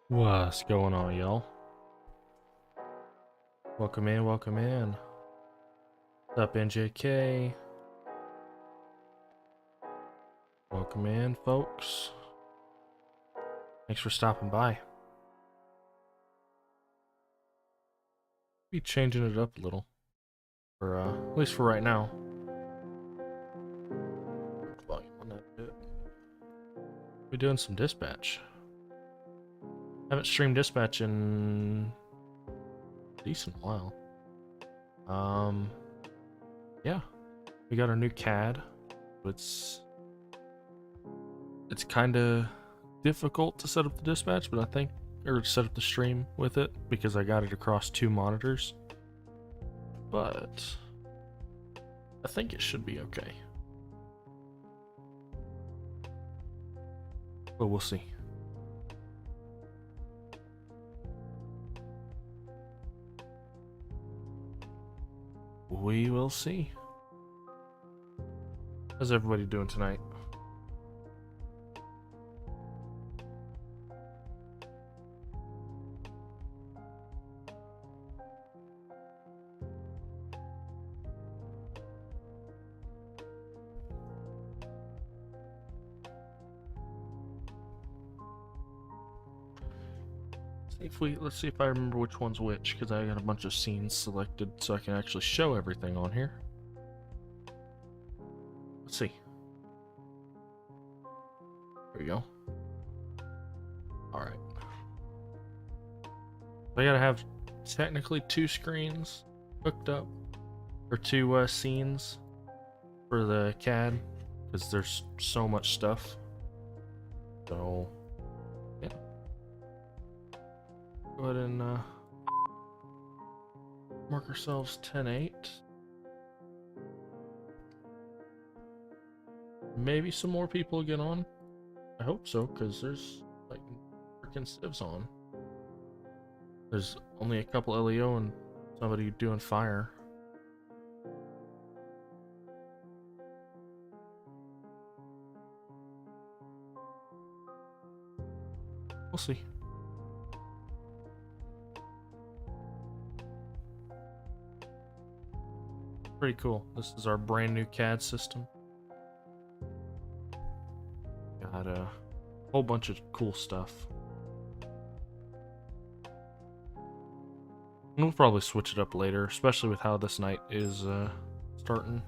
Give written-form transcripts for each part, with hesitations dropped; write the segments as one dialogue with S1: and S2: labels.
S1: What's going on, y'all? Welcome in, welcome in. What's up, NJK? Welcome in, folks. Thanks for stopping by. Be changing it up a little, for at least for right now. Volume on that bit. We're doing some dispatch. Haven't streamed dispatch in a decent while. Yeah, we got our new CAD. It's kind of difficult to set up the dispatch, but I think, or set up the stream with it, because I got it across 2 monitors. But I think it should be okay. But we'll see. We will see. How's everybody doing tonight? Let's see if I remember which one's which, because I got a bunch of scenes selected so I can actually show everything on here. Let's see. There we go. Alright. I gotta have technically 2 screens hooked up, or 2 scenes for the CAD, because there's so much stuff. So, yeah. Go ahead and mark ourselves 10-8. Maybe some more people get on. I hope so, because there's like freaking civs on. There's only a couple LEO and somebody doing fire. We'll see. Pretty cool. This is our brand new CAD system. Got a whole bunch of cool stuff. And we'll probably switch it up later, especially with how this night is starting.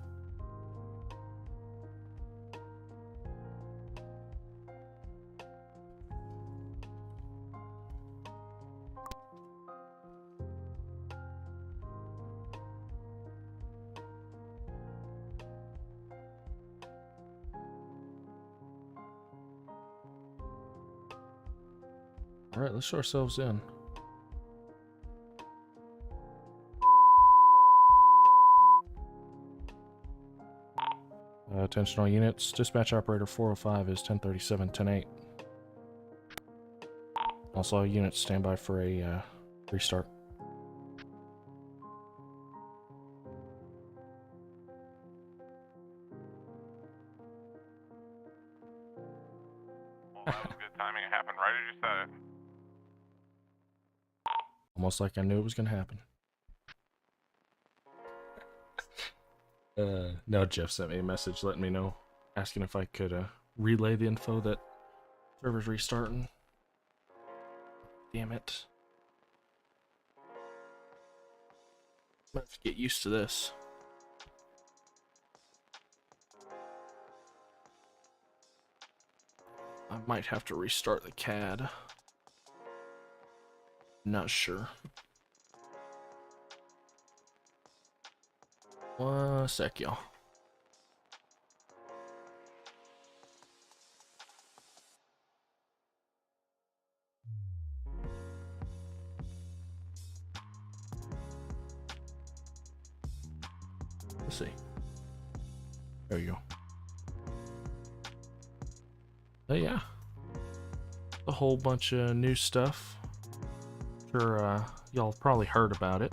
S1: Alright, let's show ourselves in. Attention all units. Dispatch operator 405 is 1037, 10-8. Also, all units stand by for a restart.
S2: Well, that was good timing. It happened right as you said it.
S1: Almost like I knew it was gonna happen. Now Jeff sent me a message letting me know, asking if I could relay the info that server's restarting. Damn it. I'm gonna have to get used to this. I might have to restart the CAD. Not sure. One sec, y'all. Let's see. There you go. But yeah, a whole bunch of new stuff. Sure, y'all probably heard about it.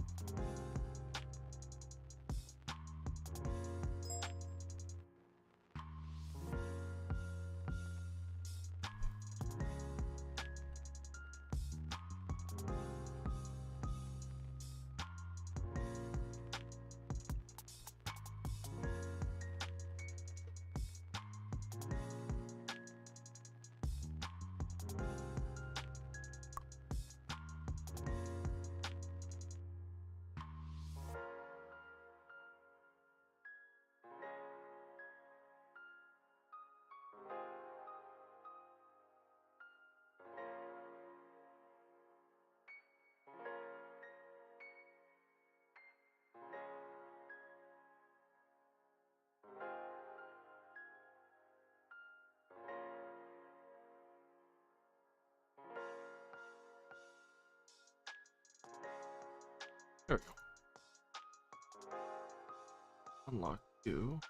S1: There we go. Unlock you.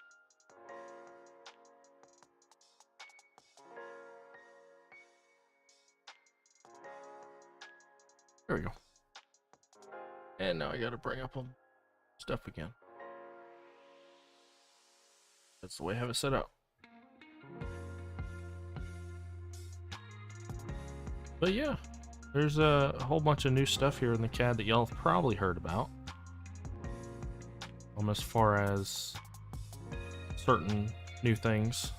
S1: There we go. And now I gotta bring up stuff again. That's the way I have it set up. But yeah, there's a whole bunch of new stuff here in the CAD that y'all have probably heard about. As far as certain new things.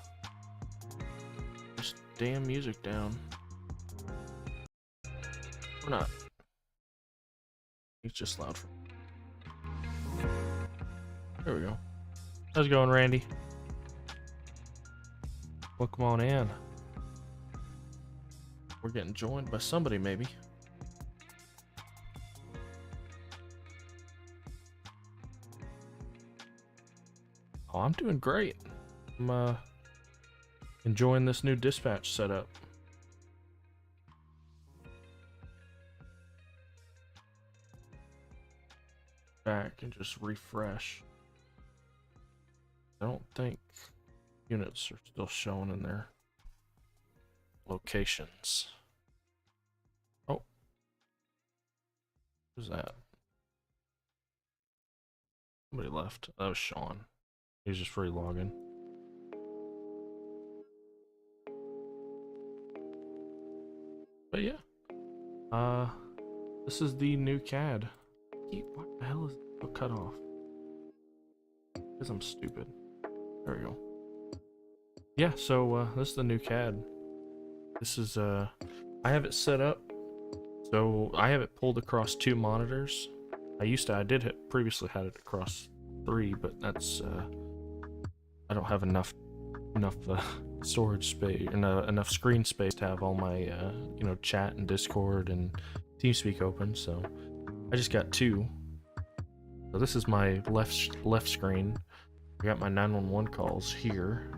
S1: Just damn music down. Or not. It's just loud for me. There we go. How's it going, Randy? Welcome on in. We're getting joined by somebody, maybe. Oh, I'm doing great. I'm enjoying this new dispatch setup. Back and just refresh. I don't think units are still showing in their locations. Oh, who's that? Somebody left. That was Sean. He was just free logging. But yeah, this is the new CAD. What the hell is it cut off? Because I'm stupid. There we go. Yeah, so this is the new CAD. This is I have it set up so I have it pulled across 2 monitors. Previously had it across 3, but that's I don't have enough storage space, enough screen space to have all my you know, chat and Discord and TeamSpeak open, so I just got 2. So this is my left screen. I got my 911 calls here.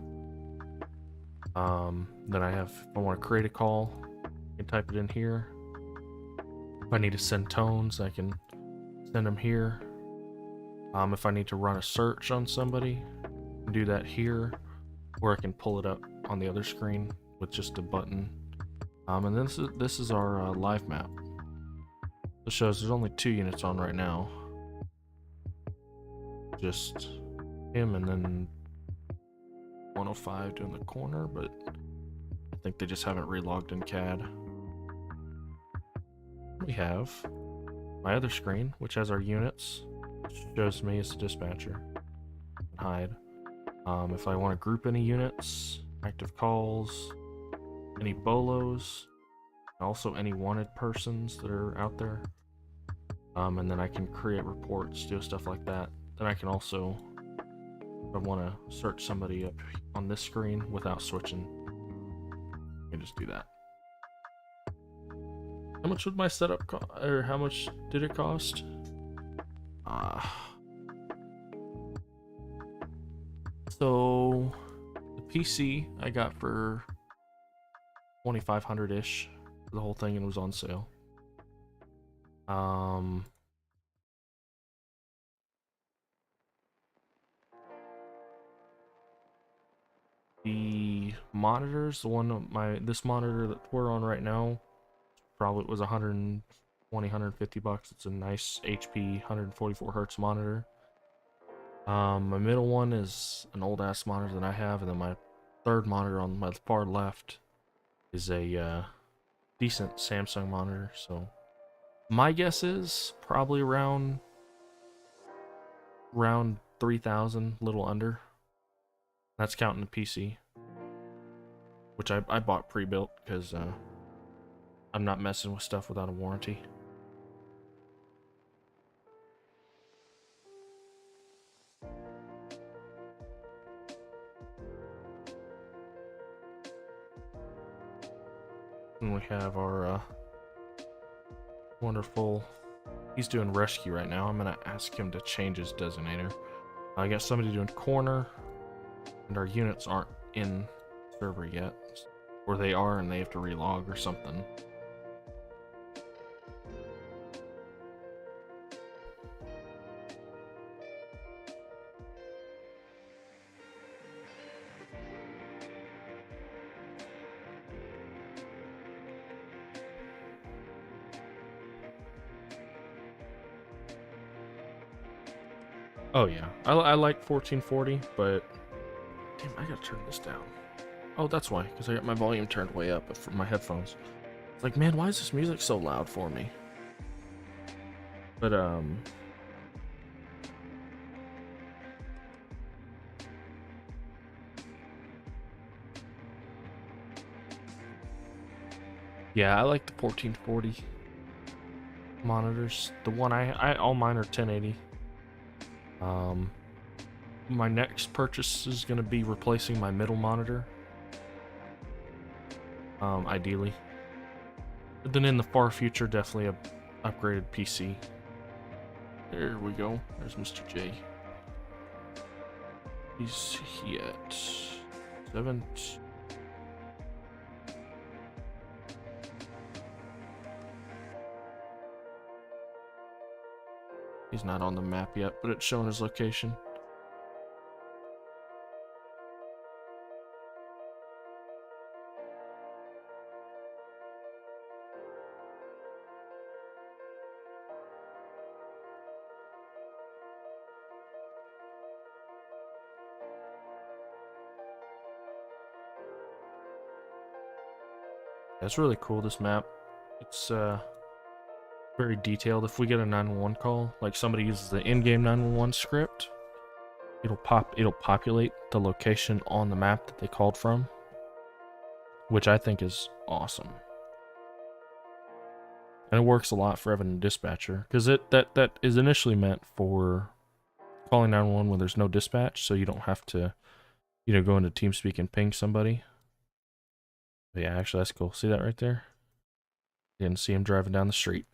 S1: Then I have, if I want to create a call, I can type it in here. If I need to send tones, I can send them here. If I need to run a search on somebody, I can do that here, or I can pull it up on the other screen with just a button. And this is our live map. It shows there's only 2 units on right now. Just him and then 105 doing the corner, but I think they just haven't relogged in CAD. We have my other screen, which has our units, which shows me as a dispatcher. Hide. If I want to group any units, active calls, any bolos, also any wanted persons that are out there. And then I can create reports, do stuff like that. Then I can also, if I want to search somebody up on this screen without switching, I can just do that. How much would my setup cost, or how much did it cost? So the PC I got for 2,500-ish for the whole thing, and it was on sale. The monitors, this monitor that we're on right now, probably was 120, 150 bucks. It's a nice HP 144 hertz monitor. My middle one is an old ass monitor that I have, and then my third monitor on my far left is a decent Samsung monitor. So my guess is probably around 3,000, a little under. That's counting the PC, which I bought pre-built because I'm not messing with stuff without a warranty. And we have our wonderful, he's doing rescue right now. I'm gonna ask him to change his designator. I got somebody doing corner, and our units aren't in server yet, or they are and they have to relog or something. Oh yeah, I like 1440, but damn, I gotta turn this down. Oh, that's why, because I got my volume turned way up from my headphones. Like, man, why is this music so loud for me? But yeah, I like the 1440 monitors. The one I all mine are 1080. My next purchase is gonna be replacing my middle monitor. Ideally. But then in the far future, definitely a upgraded PC. There we go. There's Mr. J. He's he at 7. He's not on the map yet, but it's showing his location. That's really cool, this map. It's very detailed. If we get a 911 call, like somebody uses the in-game 911 script, it'll populate the location on the map that they called from, which I think is awesome. And it works a lot for having a dispatcher, because that is initially meant for calling 911 when there's no dispatch, so you don't have to, go into TeamSpeak and ping somebody. But yeah, actually, that's cool. See that right there? Didn't see him driving down the street.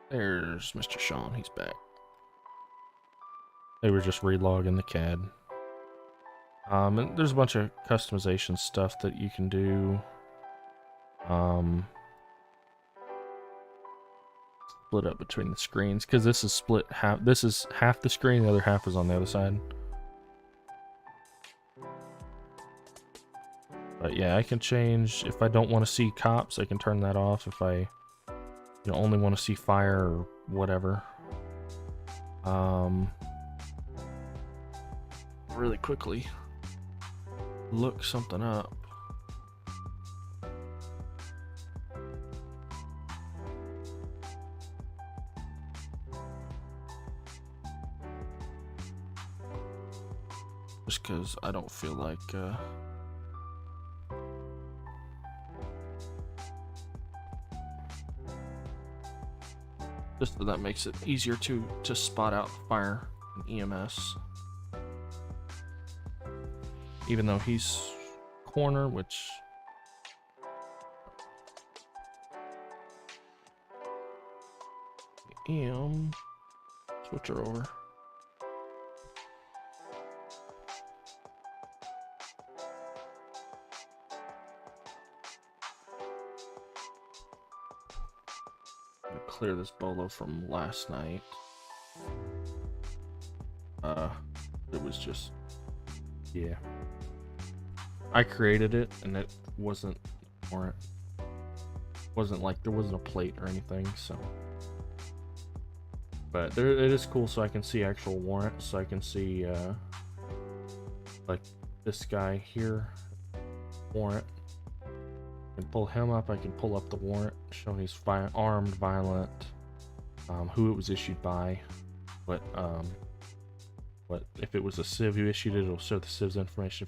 S1: There's Mr. Sean. He's back. They were just relogging the CAD. And there's a bunch of customization stuff that you can do. Split up between the screens, because this is split half. This is half the screen, the other half is on the other side. But yeah, I can change if I don't want to see cops. I can turn that off if I, only want to see fire or whatever. Really quickly, look something up. Just because I don't feel like just that makes it easier to spot out fire and EMS. Even though he's corner, which switch her over. Clear this bolo from last night. It was just, yeah. I created it, and it wasn't warrant. Wasn't like there wasn't a plate or anything, so. But there, it is cool, so I can see actual warrants. So I can see, like this guy here, warrant. I can pull him up. I can pull up the warrant showing he's armed, violent, who it was issued by, what if it was a civ who issued it, it'll show the civ's information.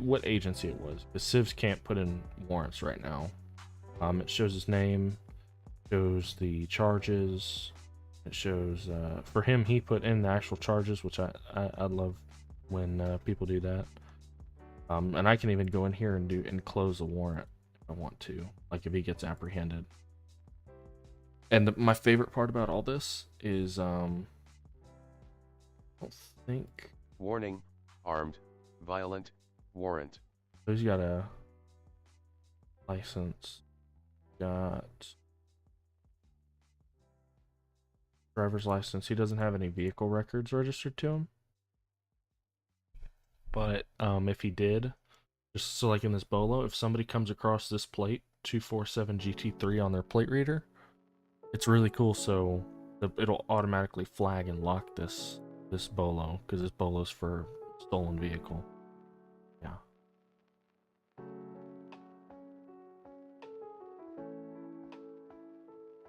S1: What agency it was. The civs can't put in warrants right now. It shows his name, shows the charges. It shows for him, he put in the actual charges, which I love when people do that. And I can even go in here and close the warrant if I want to, like if he gets apprehended. And my favorite part about all this is, I don't think...
S3: Warning, armed, violent, warrant.
S1: So he's got a license, got driver's license. He doesn't have any vehicle records registered to him. But if he did, Just so like in this bolo, if somebody comes across this plate 247 GT3 on their plate reader, it's really cool. So it'll automatically flag and lock this bolo, because this bolo's for stolen vehicle. Yeah.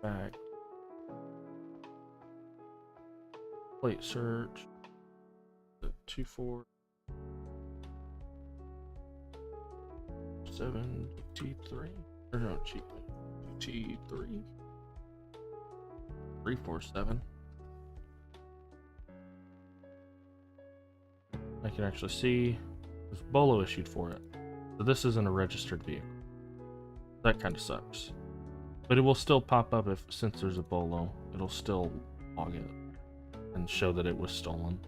S1: Back. Plate search. 247 GT3. Or no, GT3. 347. I can actually see there's bolo issued for it. So this isn't a registered vehicle. That kind of sucks. But it will still pop up since there's a bolo. It'll still log it and show that it was stolen.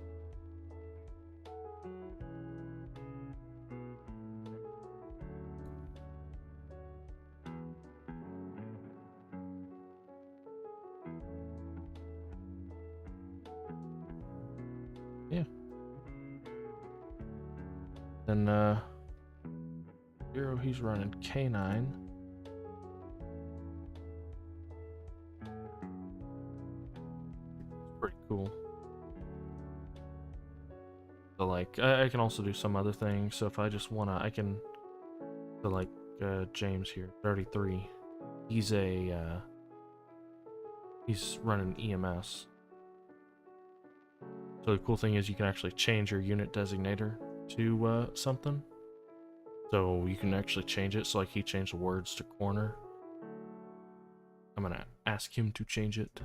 S1: Yeah. Then Hero, he's running K9. Pretty cool. So like I can also do some other things. So if I just wanna, I can. So like James here, 33. He's running EMS. So the cool thing is you can actually change your unit designator to something. So you can actually change it. So like he changed the words to corner. I'm gonna ask him to change it.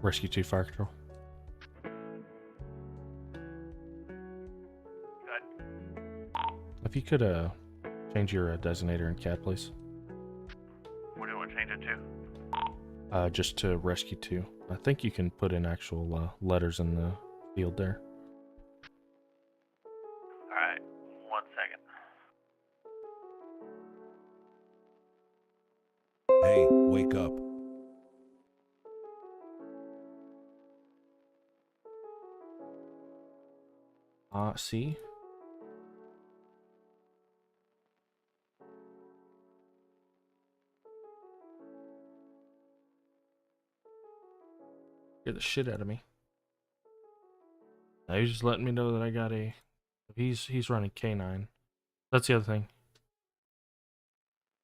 S1: Rescue 2 Fire Control.
S2: Good.
S1: If you could change your designator in CAD, please.
S2: What do you want to change it to?
S1: Just to Rescue 2. I think you can put in actual letters in the field there.
S2: Alright, 1 second.
S4: Hey, wake up.
S1: See? Get the shit out of me. Now he's just letting me know that I got a... He's running K9. That's the other thing.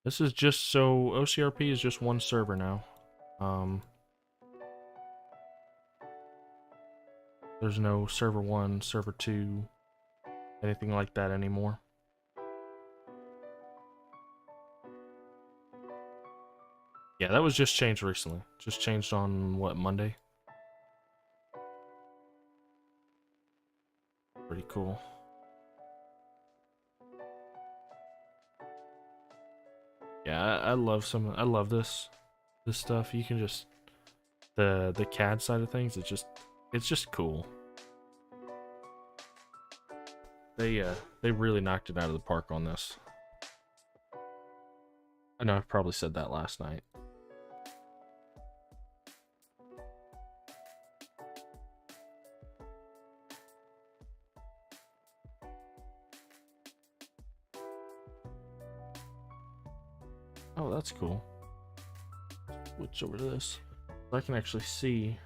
S1: This is just so... OCRP is just one server now. There's no server 1, server 2, anything like that anymore. Yeah, that was just changed recently. Just changed on, what, Monday? Pretty cool. Yeah, I love I love this stuff. You can just the CAD side of things, it's just cool. They really knocked it out of the park on this. I know I probably said that last night. Oh, that's cool. Switch over to this. I can actually see.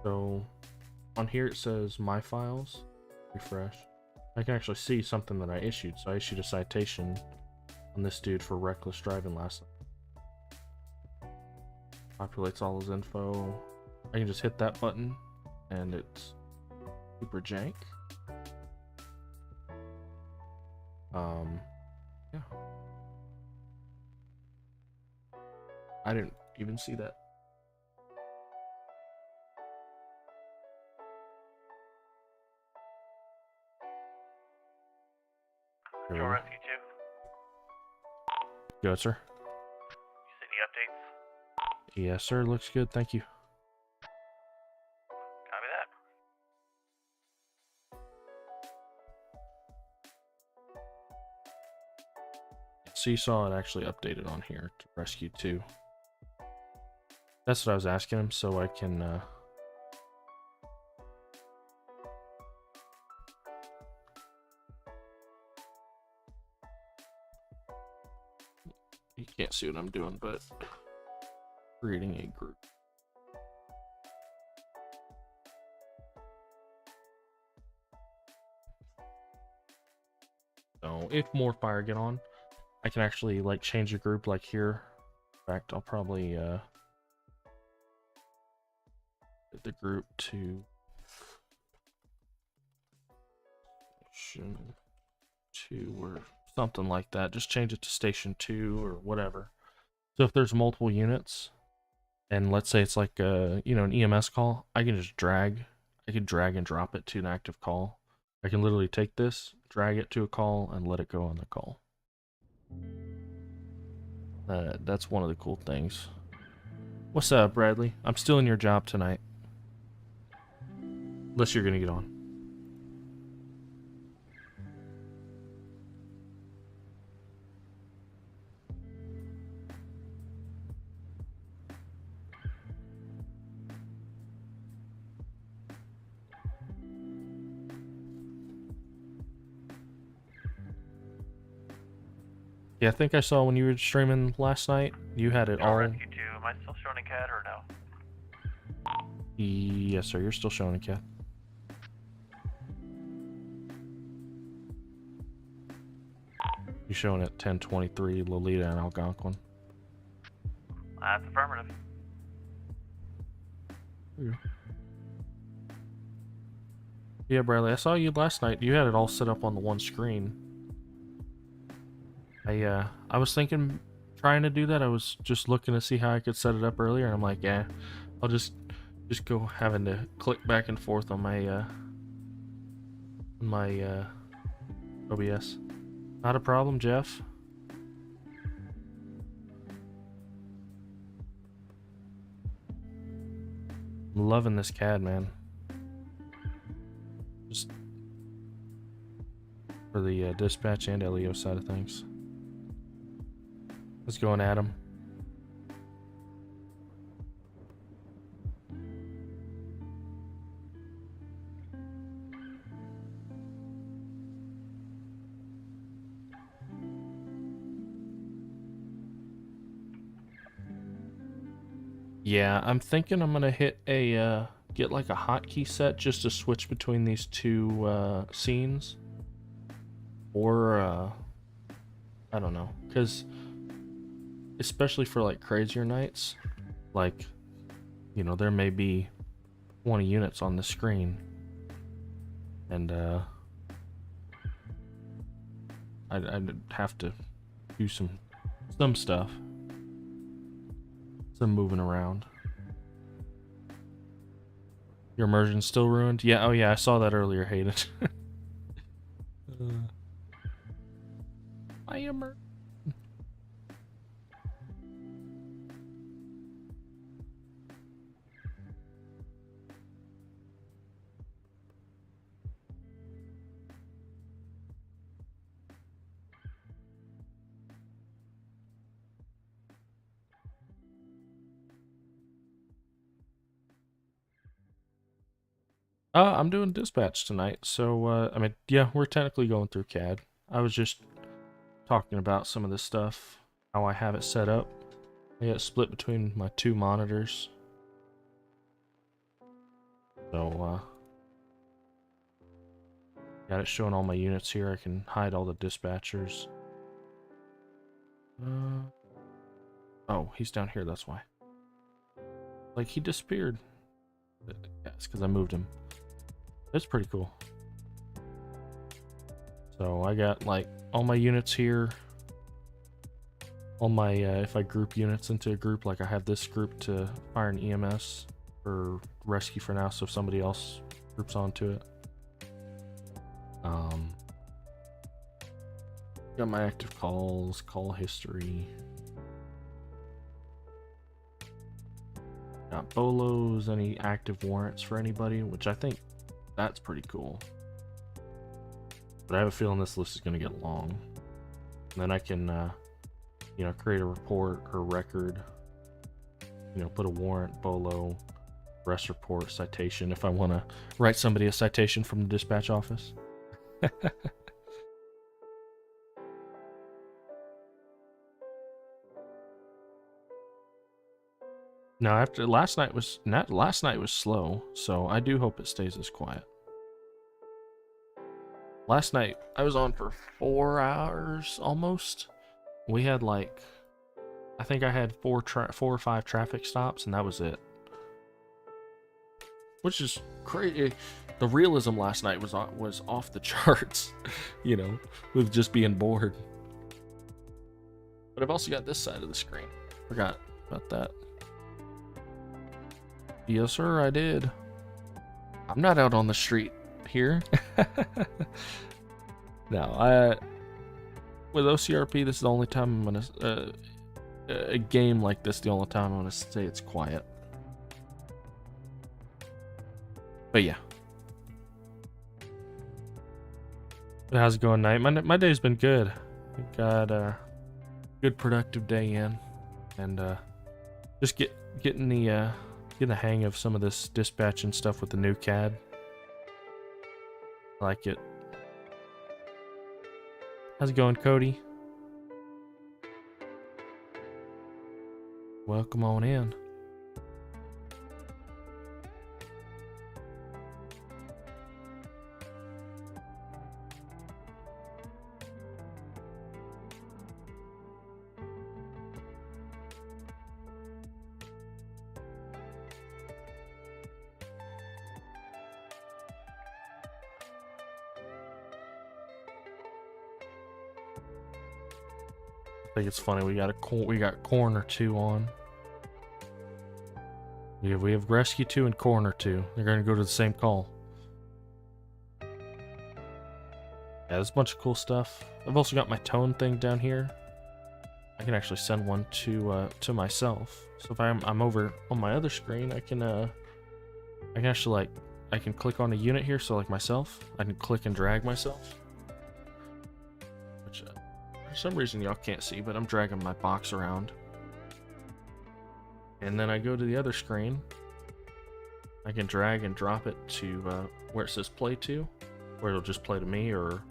S1: So on here it says my files. Refresh. I can actually see something that I issued. So I issued a citation on this dude for reckless driving last night. Populates all his info. I can just hit that button and it's super jank. Yeah. I didn't even see that.
S2: Control
S1: Really?
S2: Rescue 2.
S1: Go, sir.
S2: You see any updates?
S1: Yes, sir. Looks good. Thank you.
S2: Copy that.
S1: So you saw it actually updated on here to Rescue 2. That's what I was asking him, so I can you can't see what I'm doing, but creating a group. So if more fire get on, I can actually like change the group like here. In fact, I'll probably get the group to station 2 or something like that. Just change it to station 2 or whatever. So if there's multiple units, and let's say it's like a, you know, an EMS call, I can just drag. I can drag and drop it to an active call. I can literally take this, drag it to a call, and let it go on the call. That's one of the cool things. What's up, Bradley? I'm still in your job tonight. Unless you're gonna get on. Yeah, I think I saw when you were streaming last night, you had it all.
S2: Rescue 2, am I still showing a CAD or no?
S1: Yes, sir. You're still showing a cat. You're showing at 1023 Lolita and Algonquin.
S2: That's affirmative.
S1: Yeah, Bradley, I saw you last night. You had it all set up on the one screen. I was thinking trying to do that. I was just looking to see how I could set it up earlier, and I'm like, yeah, I'll just go having to click back and forth on my OBS. Not a problem, Jeff. I'm loving this CAD, man. Just for the dispatch and LEO side of things. Let's go on, Adam. Yeah, I'm thinking I'm gonna hit a get like a hotkey set just to switch between these two scenes, or I don't know, because especially for like crazier nights, like, you know, there may be 20 units on the screen, and I'd have to do some stuff. Some moving around. Your immersion's still ruined? Yeah, oh yeah, I saw that earlier, Hayden. My immersion. I'm doing dispatch tonight, so I mean, yeah, we're technically going through CAD. I was just talking about some of this stuff, how I have it set up. I got it split between my two monitors. So got it showing all my units here. I can hide all the dispatchers. Oh, he's down here, that's why. Like, he disappeared. Yeah, it's because I moved him. That's pretty cool. So I got like all my units here. All my, if I group units into a group, like I have this group to fire an EMS or rescue for now, so if somebody else groups onto it. Got my active calls, call history. Got bolos, any active warrants for anybody, which I think that's pretty cool. But I have a feeling this list is going to get long. And then I can, you know, create a report or record. you know, put a warrant, bolo, arrest report, citation if I want to write somebody a citation from the dispatch office. No, after last night was slow, so I do hope it stays as quiet. Last night I was on for 4 hours almost. We had like, I think I had 4 or 5 traffic stops, and that was it. Which is crazy. The realism last night was off the charts, you know, with just being bored. But I've also got this side of the screen. Forgot about that. Yes, sir, I did. I'm not out on the street here. No, with OCRP, this is the only time I'm gonna a game like this. The only time I'm gonna say it's quiet. But yeah. But how's it going, Knight? My day's been good. I got a good productive day in, and just getting the hang of some of this dispatching stuff with the new CAD. I like it. How's it going, Cody? Welcome on in. I think it's funny we got corner 2 on. Yeah, we have rescue 2 and corner 2. They're gonna go to the same call. Yeah, there's a bunch of cool stuff. I've also got my tone thing down here. I can actually send one to myself. So if I'm over on my other screen, I can actually, like, I can click on a unit here. So like myself, I can click and drag myself. Which for some reason y'all can't see, but I'm dragging my box around. And then I go to the other screen. I can drag and drop it to where it says play to, where it'll just play to me or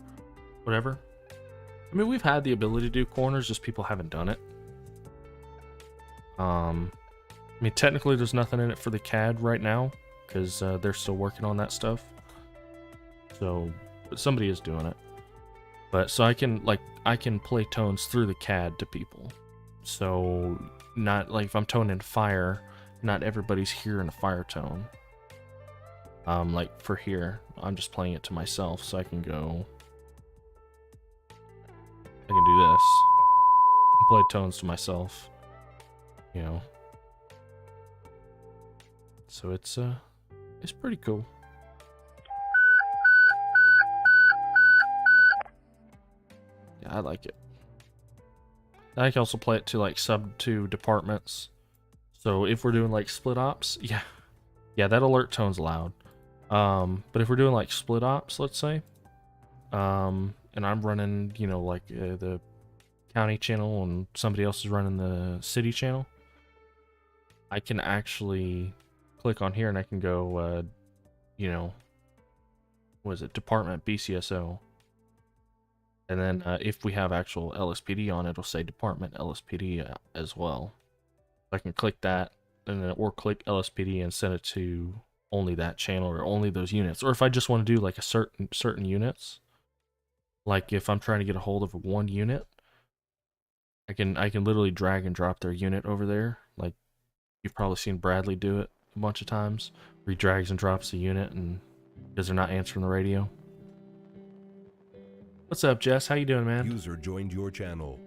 S1: whatever. I mean, we've had the ability to do corners, just people haven't done it. I mean, technically there's nothing in it for the CAD right now, because they're still working on that stuff. So, but somebody is doing it. But so I can play tones through the CAD to people. So not like if I'm toning fire, not everybody's hearing a fire tone. Like for here, I'm just playing it to myself, so I can go. I can do this. Play tones to myself. You know. So it's pretty cool. Yeah, I like it. I can also play it to like sub to departments. So if we're doing like split ops, yeah, that alert tone's loud. But if we're doing like split ops, let's say, and I'm running, you know, like the county channel and somebody else is running the city channel, I can actually click on here and I can go, you know, what is it, department BCSO. And then if we have actual LSPD on it, it'll say department LSPD as well. I can click that and then, or click LSPD and send it to only that channel or only those units. Or if I just want to do like a certain units, like if I'm trying to get a hold of one unit, I can literally drag and drop their unit over there. Like you've probably seen Bradley do it a bunch of times, where he drags and drops the unit and because they're not answering the radio. What's up, Jess? How you doing, man?
S4: User joined your channel.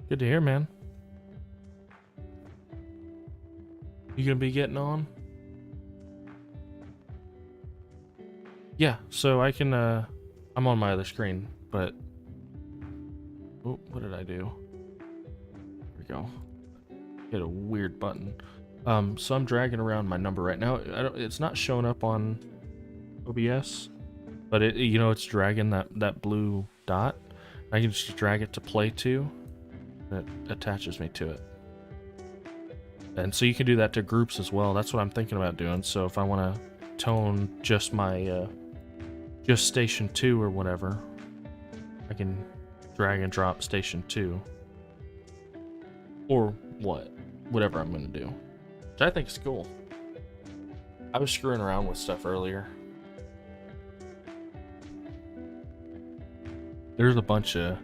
S1: Good to hear, man. You gonna be getting on? Yeah, so I can, I'm on my other screen, but... Oh, what did I do? Here we go. hit a weird button. So I'm dragging around my number right now. It's not showing up on OBS, but it's dragging that blue dot. I can just drag it to play to, and it attaches me to it. And so you can do that to groups as well. That's what I'm thinking about doing. So if I want to tone just my just station 2 or whatever, I can drag and drop station 2 or whatever I'm going to do, which I think is cool. I was screwing around with stuff earlier. There's a bunch of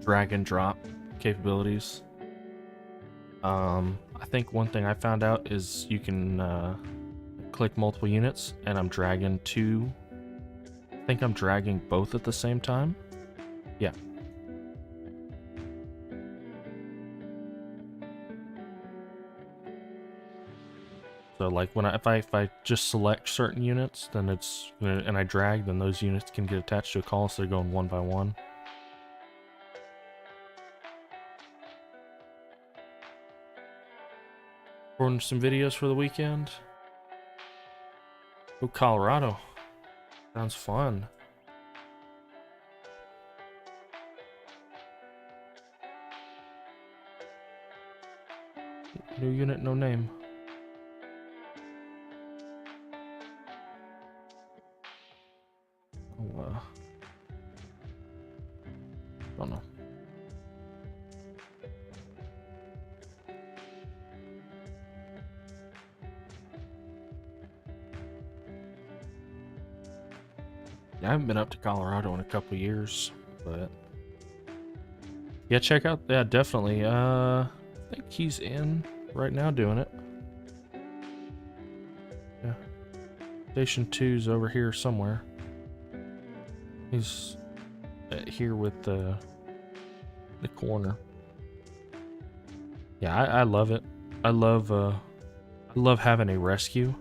S1: drag and drop capabilities. I think one thing I found out is you can click multiple units, and I'm dragging two. I think I'm dragging both at the same time. Yeah. So like if I just select certain units, then it's and I drag, then those units can get attached to a call, so they're going one by one. Recording some videos for the weekend. Oh, Colorado. Sounds fun. New unit, no name. Oh, don't know. I haven't been up to Colorado in a couple years, but yeah, check out. Yeah, definitely. I think he's in right now doing it. Yeah, Station 2's over here somewhere. He's here with the corner. Yeah, I love it. I love having a rescue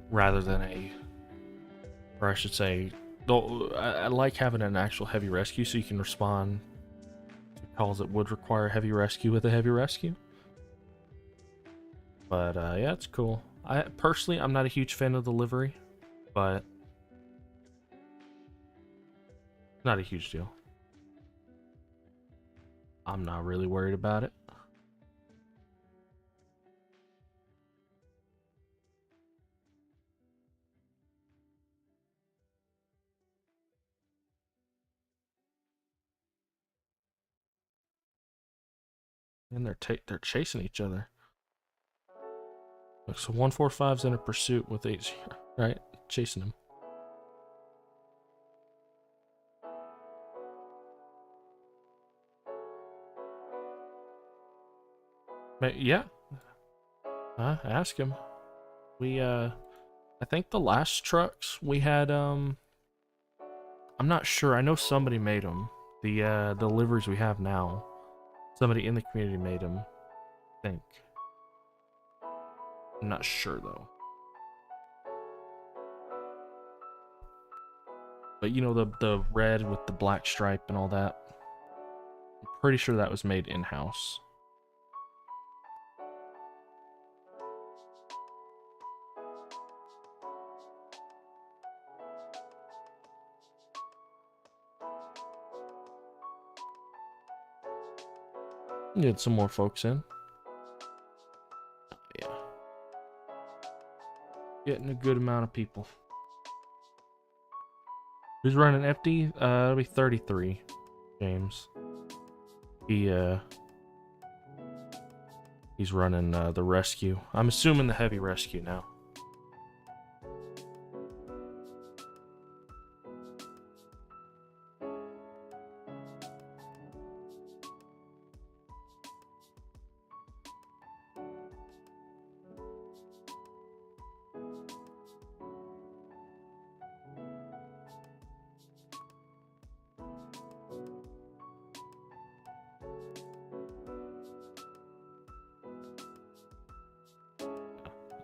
S1: rather than or I should say, I like having an actual heavy rescue so you can respond to calls that would require heavy rescue with a heavy rescue. But yeah, it's cool. I'm not a huge fan of the livery, but not a huge deal. I'm not really worried about it. And they're chasing each other. Look, so 145's in a pursuit with 80, right? Chasing him. But yeah. Ask him. I think the last trucks we had, I'm not sure. I know somebody made them. The liveries we have now, somebody in the community made them, I think. I'm not sure though. But you know the red with the black stripe and all that. I'm pretty sure that was made in-house. Get some more folks in. Yeah. Getting a good amount of people. Who's running FD? It'll be 33. James. He's running the rescue. I'm assuming the heavy rescue now.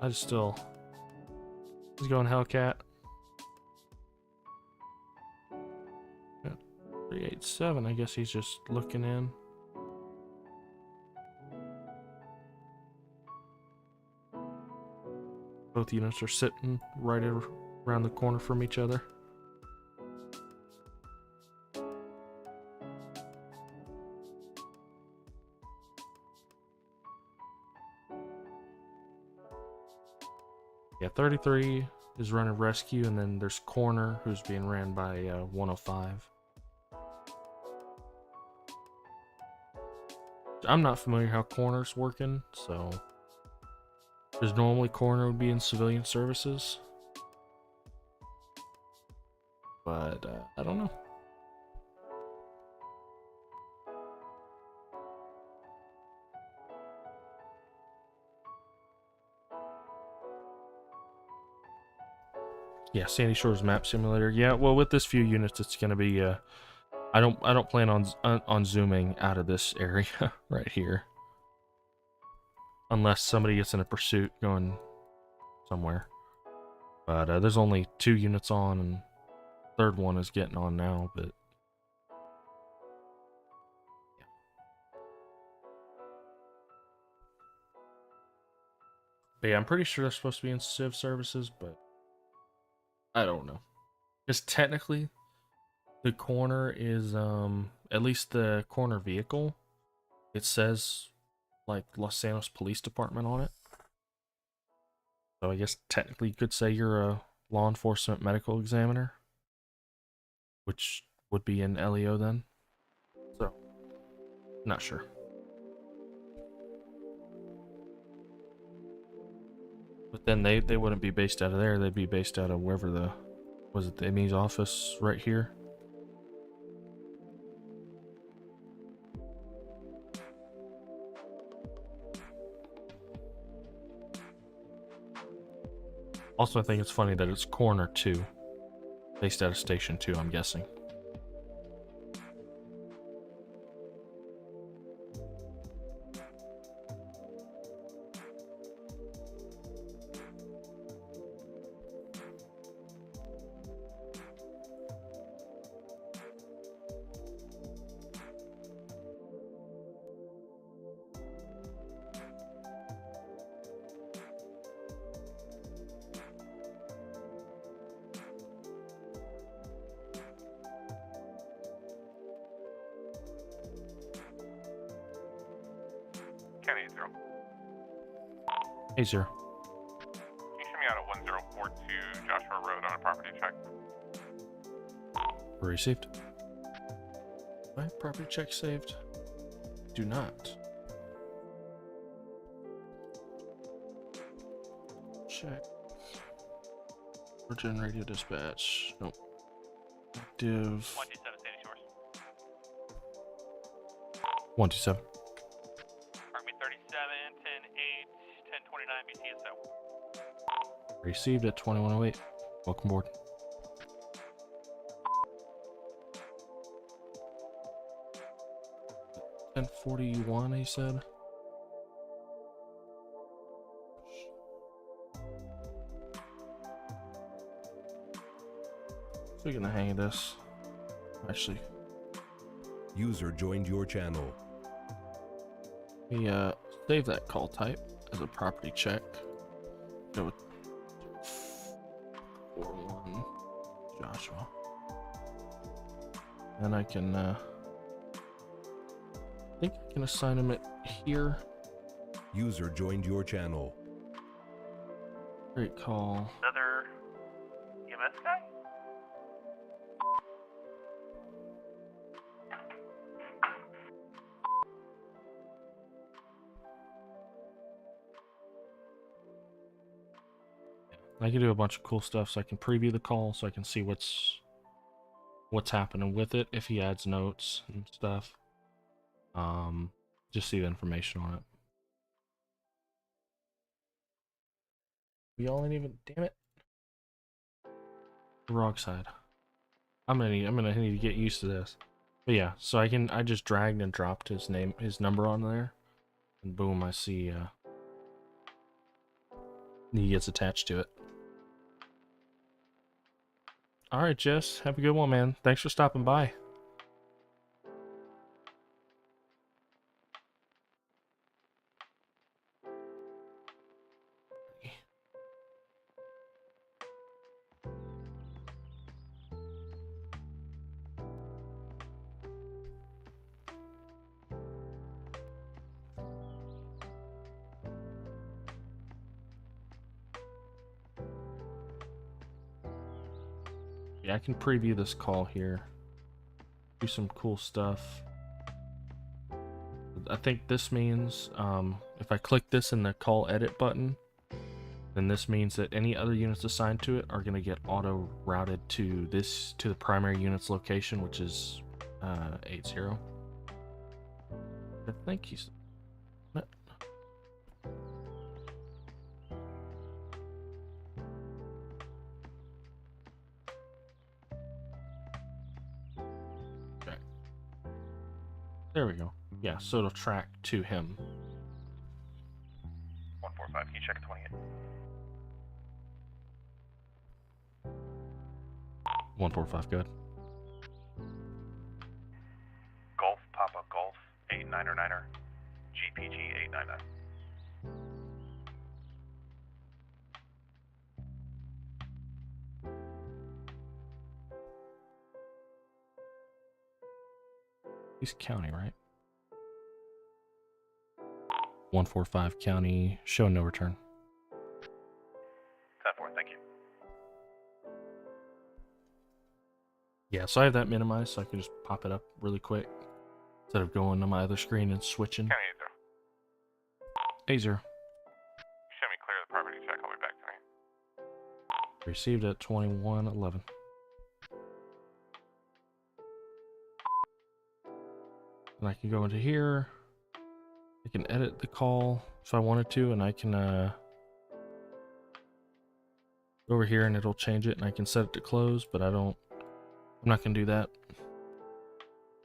S1: He's going Hellcat. Yeah, 387. I guess he's just looking in. Both units are sitting right around the corner from each other. Yeah, 33 is running rescue, and then there's corner who's being ran by 105. I'm not familiar how corner's working, so there's normally corner would be in civilian services, but I don't know. Yeah, Sandy Shores Map Simulator. Yeah, well, with this few units, it's gonna be. I don't plan on zooming out of this area right here, unless somebody gets in a pursuit going somewhere. But there's only 2 units on, and third one is getting on now. But yeah, I'm pretty sure they're supposed to be in civ services, but I don't know. Because technically, the corner is at least the corner vehicle. It says like Los Santos Police Department on it. So I guess technically you could say you're a law enforcement medical examiner, which would be an LEO then. So, not sure. But then they wouldn't be based out of there. They'd be based out of wherever the Amy's office right here. Also, I think it's funny that it's corner 2, based out of station 2, I'm guessing.
S4: County 0.
S1: Hey, sir.
S4: Can you show me out at 1042 Joshua Road on a property check?
S1: Received. My property check saved? Do not. Check. Virgin radio dispatch. Nope. Active.
S2: 127 Sandy Shores.
S1: 127.
S2: Park me 37, 10-8, 1029 BTSO.
S1: Received at 2108. Welcome aboard. $1041, he said. So getting the hang of this. Actually,
S5: User joined your channel.
S1: we save that call type as a property check. Go with 41 Joshua. And I can I think I can assign him it here.
S5: User joined your channel.
S1: Great call.
S2: Another EMS guy?
S1: I can do a bunch of cool stuff, so I can preview the call, so I can see what's happening with it if he adds notes and stuff. Just see the information on it. We all ain't even, damn it. Wrong side. I'm gonna need to get used to this. But yeah, so I just dragged and dropped his number on there, and boom, I see he gets attached to it. All right, Jess, have a good one, man. Thanks for stopping by. Yeah, I can preview this call here. Do some cool stuff. I think this means if I click this in the call edit button, then this means that any other units assigned to it are going to get auto routed to the primary unit's location, which is 80. I think he's. Okay. There we go. Yeah, so it'll track to him.
S2: 145, can you check 28?
S1: 145, good.
S2: Golf, Papa Golf, 89er, GPG 899.
S1: He's county, right? 145 county, show no return.
S2: 10-4, thank you.
S1: Yeah, so I have that minimized, so I can just pop it up really quick instead of going to my other screen and switching.
S4: County 80.
S1: A0.
S4: Show me clear the property check. I'll be back tonight.
S1: Received at 2111. And I can go into here. I can edit the call if I wanted to, and I can go over here and it'll change it, and I can set it to close, but I'm not gonna do that.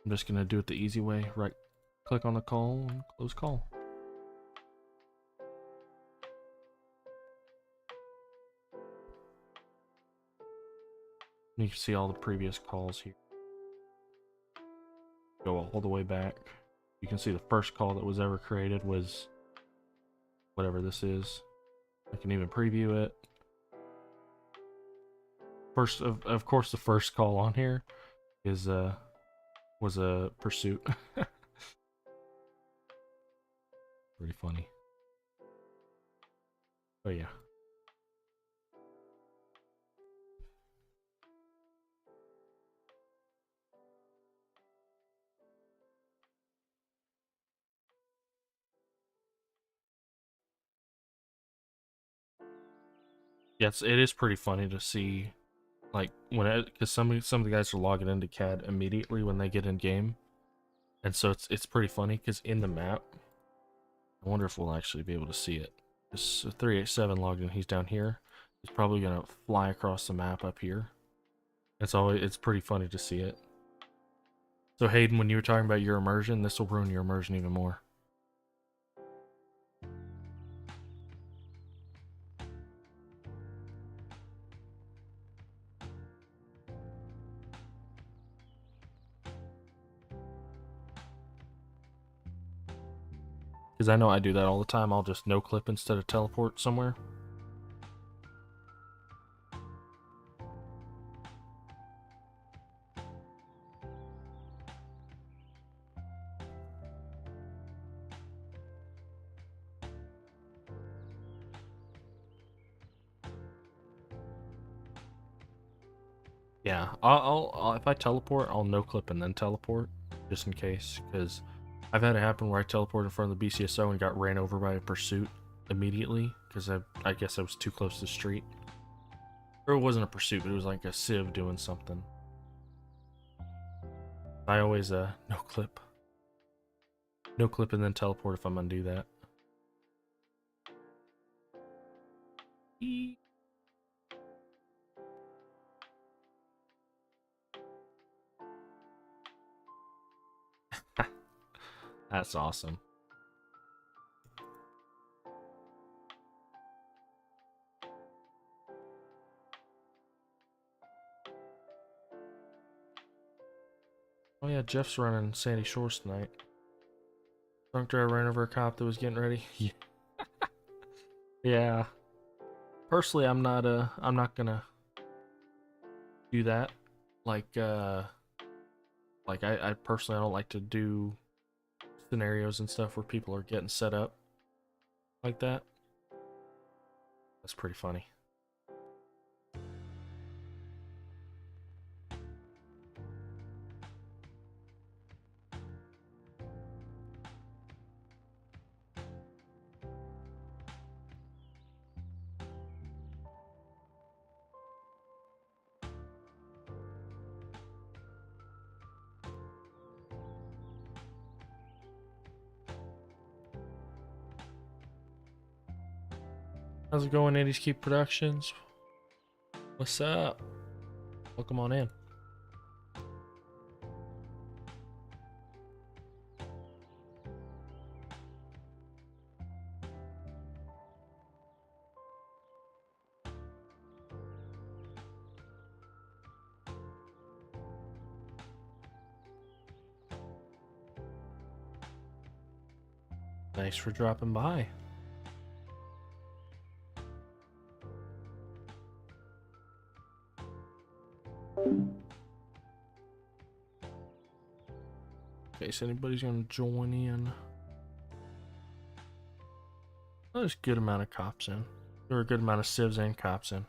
S1: I'm just gonna do it the easy way. Right click on the call and close call. And you can see all the previous calls here. Go all the way back. You can see the first call that was ever created was whatever this is. I can even preview it. First, of course, the first call on here is was a pursuit. Pretty funny. Oh yeah. Yes, it is pretty funny to see, like, because some of the guys are logging into CAD immediately when they get in game, and so it's pretty funny because in the map, I wonder if we'll actually be able to see it. This 387 logged in. He's down here. He's probably gonna fly across the map up here. It's pretty funny to see it. So Hayden, when you were talking about your immersion, this will ruin your immersion even more. Because I know I do that all the time. I'll just no clip instead of teleport somewhere. Yeah, I'll if I teleport, I'll no clip and then teleport, just in case, because I've had it happen where I teleported in front of the BCSO and got ran over by a pursuit immediately, because I guess I was too close to the street. Or it wasn't a pursuit, but it was like a civ doing something. I always no clip. No clip and then teleport if I'm gonna do that. That's awesome. Oh yeah, Jeff's running Sandy Shores tonight. Drunk driver ran over a cop that was getting ready. Yeah. Personally, I'm not gonna do that. Like I personally, I don't like to do scenarios and stuff where people are getting set up like that. That's pretty funny. How's it going, 80s Keep Productions? What's up? Welcome on in. Thanks for dropping by. In case anybody's gonna join in. Oh, there's a good amount of cops in. There are a good amount of civs and cops in.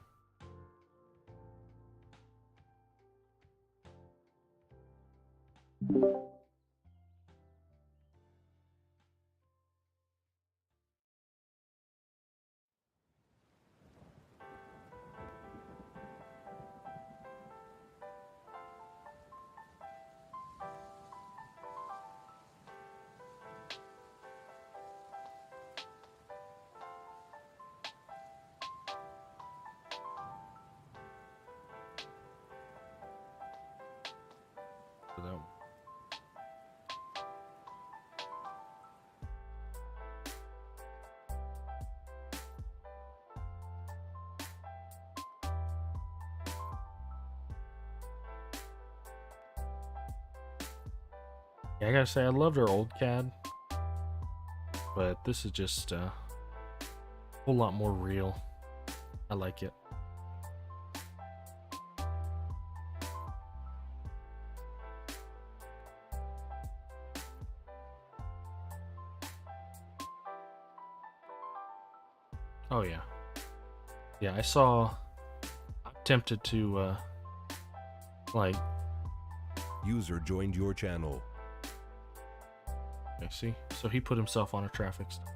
S1: Yeah, I gotta say, I loved our old CAD, but this is just a whole lot more real. I like it. Oh yeah. Yeah, I'm tempted to, like...
S5: User joined your channel.
S1: Okay, see? So he put himself on a traffic stop.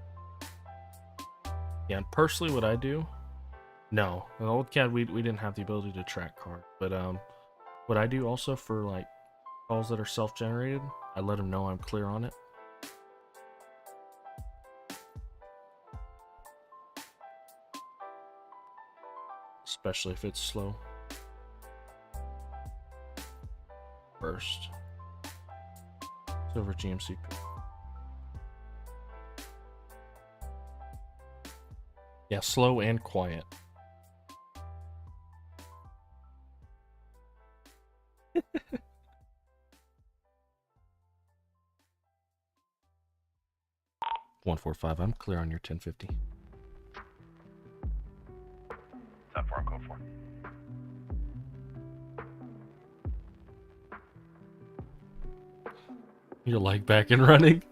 S1: Yeah, and personally what I do... No, the old CAD, we didn't have the ability to track cars. But, what I do also for, like, calls that are self-generated, I let him know I'm clear on it. Especially if it's slow. First. Silver GMC. Yeah, slow and quiet. $145, I'm clear on your 1050.
S2: 10-4, code 4.
S1: You're like back and running.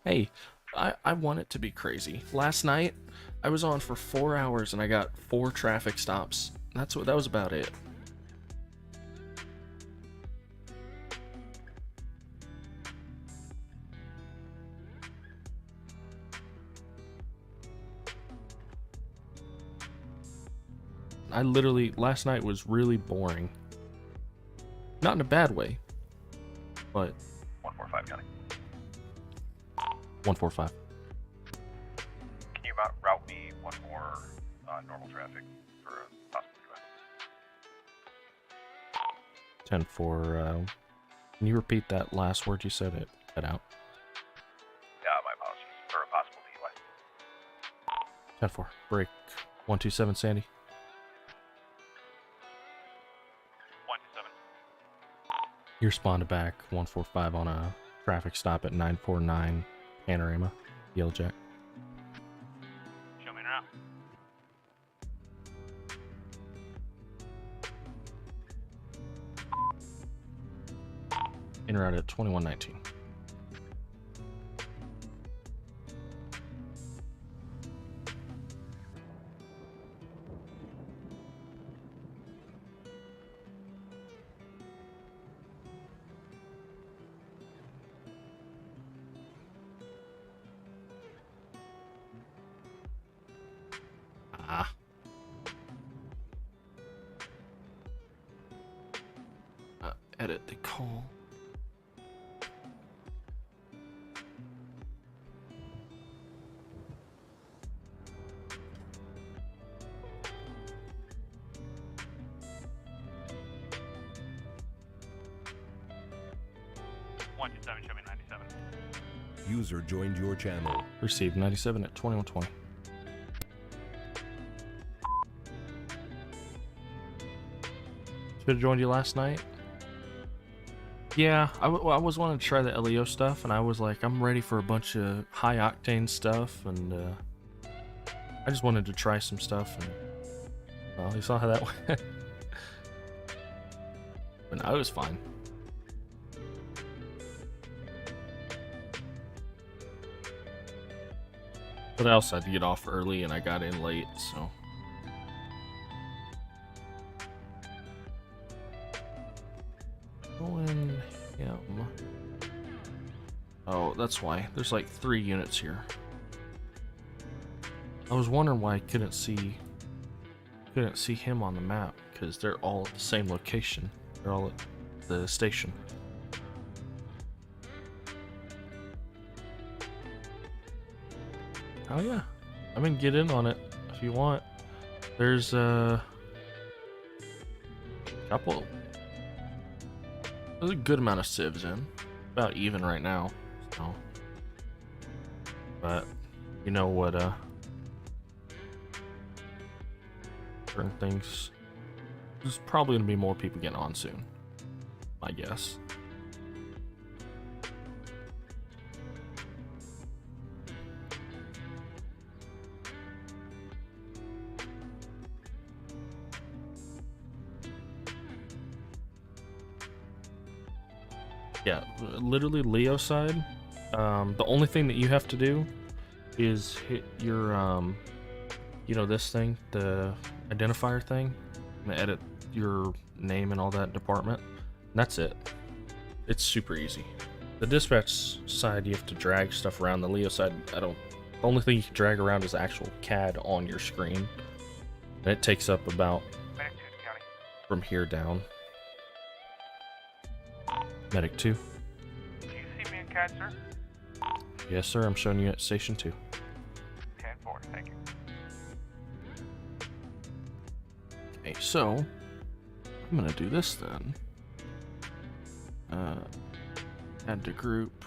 S1: Hey, I want it to be crazy. Last night, I was on for 4 hours and I got 4 traffic stops. That was about it. I literally, last night was really boring. Not in a bad way, but
S2: 145 county.
S1: 145.
S2: Can you route me one more normal traffic for a possible DUI?
S1: 10-4, can you repeat that last word you said? It cut out.
S2: Yeah, my apologies. For a possible DUI.
S1: 10-4, break. 127 Sandy.
S2: 127.
S1: You responded back 145 on a traffic stop at 949 Panorama, Yellow Jack.
S2: Show me now.
S1: In route at 2119. Edit the call.
S4: 127, show me 97.
S5: User joined your channel.
S1: Received 97 at 2120. Should have joined you last night. Yeah, I was wanting to try the LEO stuff, and I was like, I'm ready for a bunch of high octane stuff, and I just wanted to try some stuff, and well, you saw how that went. But no, it was fine. But I also had to get off early, and I got in late, so. Going him. Oh, that's why. There's like 3 units here. I was wondering why I couldn't see him on the map, because they're all at the same location. They're all at the station. Oh yeah, I mean, get in on it if you want. There's a couple. There's a good amount of civs in, about even right now. So, but you know what? Certain things. There's probably gonna be more people getting on soon, I guess. Yeah, literally Leo side. The only thing that you have to do is hit your, you know, this thing, the identifier thing, and edit your name and all that department. And that's it. It's super easy. The dispatch side, you have to drag stuff around. The Leo side, the only thing you can drag around is the actual CAD on your screen. And it takes up about
S2: Medic 2 to county.
S1: from here down. Medic 2.
S2: Do you see me in CAD, sir?
S1: Yes, sir. I'm showing you at Station 2.
S2: 10-4, thank you.
S1: Okay, so I'm gonna do this then. Add to group.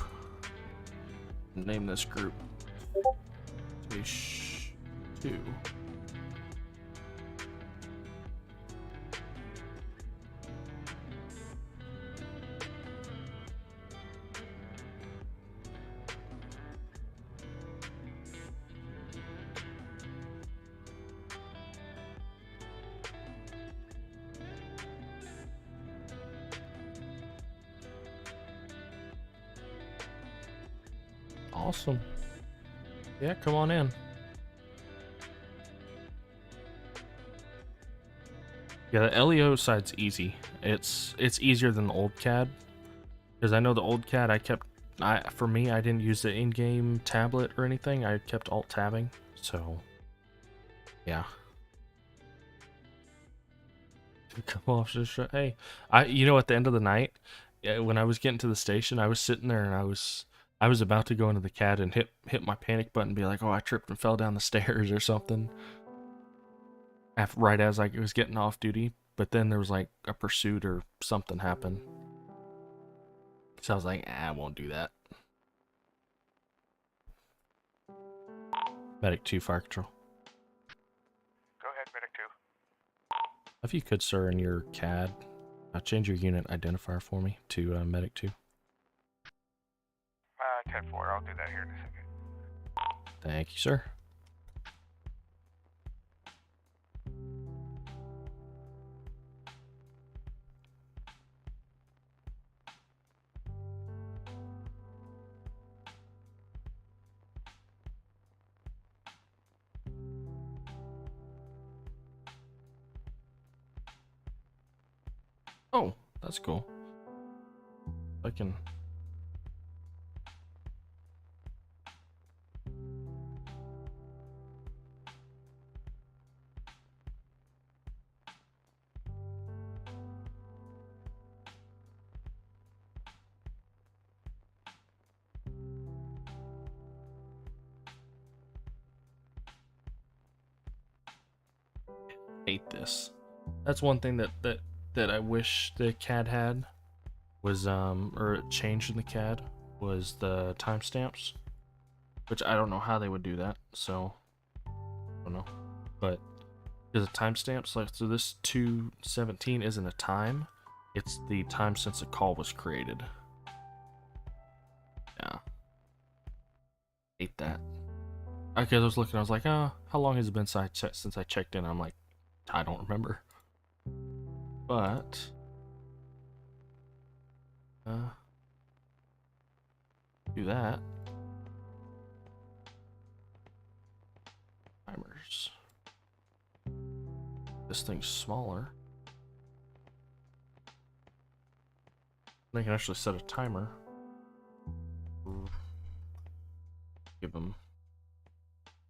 S1: Name this group Station 2. Awesome. Yeah, come on in. Yeah, the LEO side's easy. It's easier than the old CAD, because I know the old CAD for me I didn't use the in-game tablet or anything. I kept alt tabbing. So yeah. Come off just hey, you know, at the end of the night, when I was getting to the station, I was sitting there and I was about to go into the CAD and hit my panic button and be like, oh, I tripped and fell down the stairs or something. Right as I was getting off duty, but then there was like a pursuit or something happened. So I was like, I won't do that. Medic 2, Fire Control.
S2: Go ahead, Medic 2.
S1: If you could, sir, in your CAD, change your unit identifier for me to Medic 2.
S2: 10-4, I'll do that here in a second.
S1: Thank you, sir. Oh, that's cool. I can... hate this. That's one thing that I wish the CAD had, was or it changed in the CAD was the timestamps, which I don't know how they would do that, so I don't know. But is a timestamps like so this 2:17 isn't a time, it's the time since the call was created. Yeah. Hate that. Okay, I was looking, I was like, how long has it been since I checked in? I'm like, I don't remember. But do that. Timers. This thing's smaller. I can actually set a timer. Give them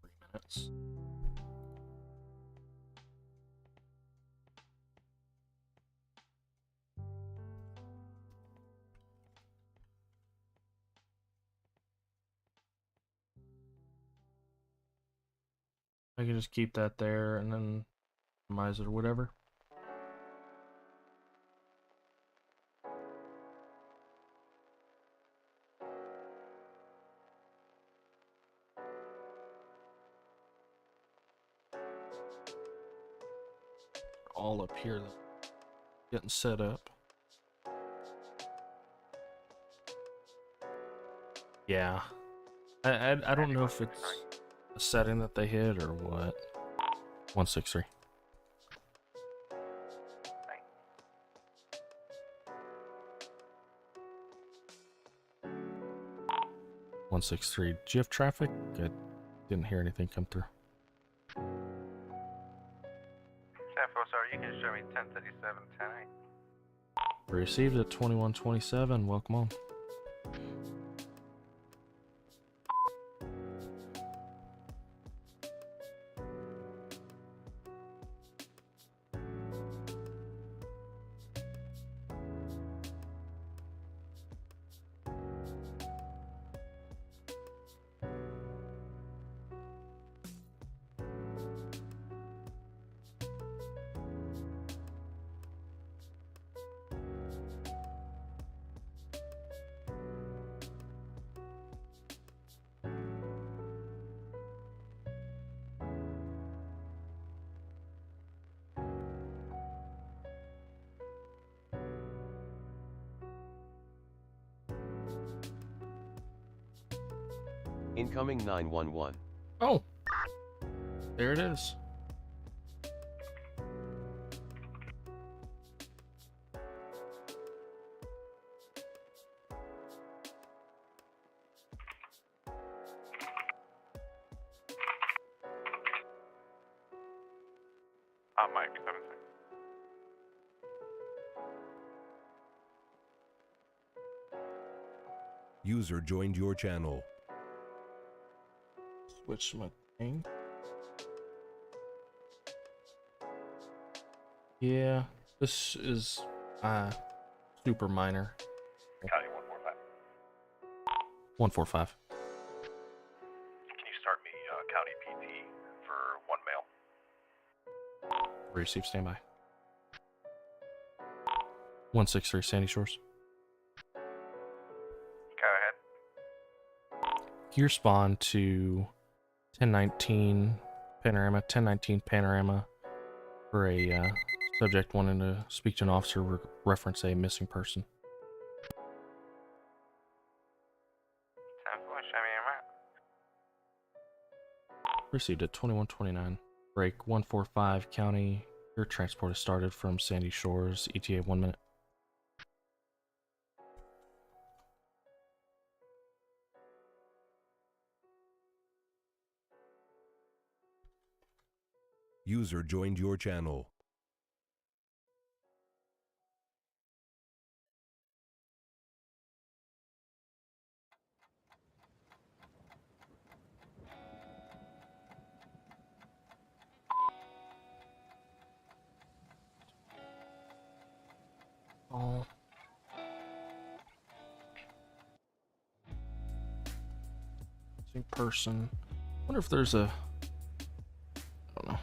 S1: 3 minutes. I can just keep that there and then minimize it or whatever. All up here, getting set up. Yeah, I don't know if it's a setting that they hit or what. 163. 163. Do you have traffic? I didn't hear anything come through.
S2: Sorry, you can show me 1037, 10-8.
S1: Received at 2127. Welcome on.
S3: Incoming 911.
S1: Oh, there it is.
S4: Mike, 76.
S5: User joined your channel.
S1: Switch my thing. Yeah, this is super minor.
S2: County 145.
S1: 145.
S2: Can you start me County PT for 1 male?
S1: Receive standby. 163 Sandy Shores.
S2: Go ahead.
S1: Gear spawn to 1019 panorama for a subject wanting to speak to an officer reference a missing person.
S2: 10-4, show me your map.
S1: Received at 2129. Break 145 county. Your transport is started from Sandy Shores. ETA 1 minute.
S5: User joined your channel.
S1: Oh. Missing person. Wonder if there's a. I don't know.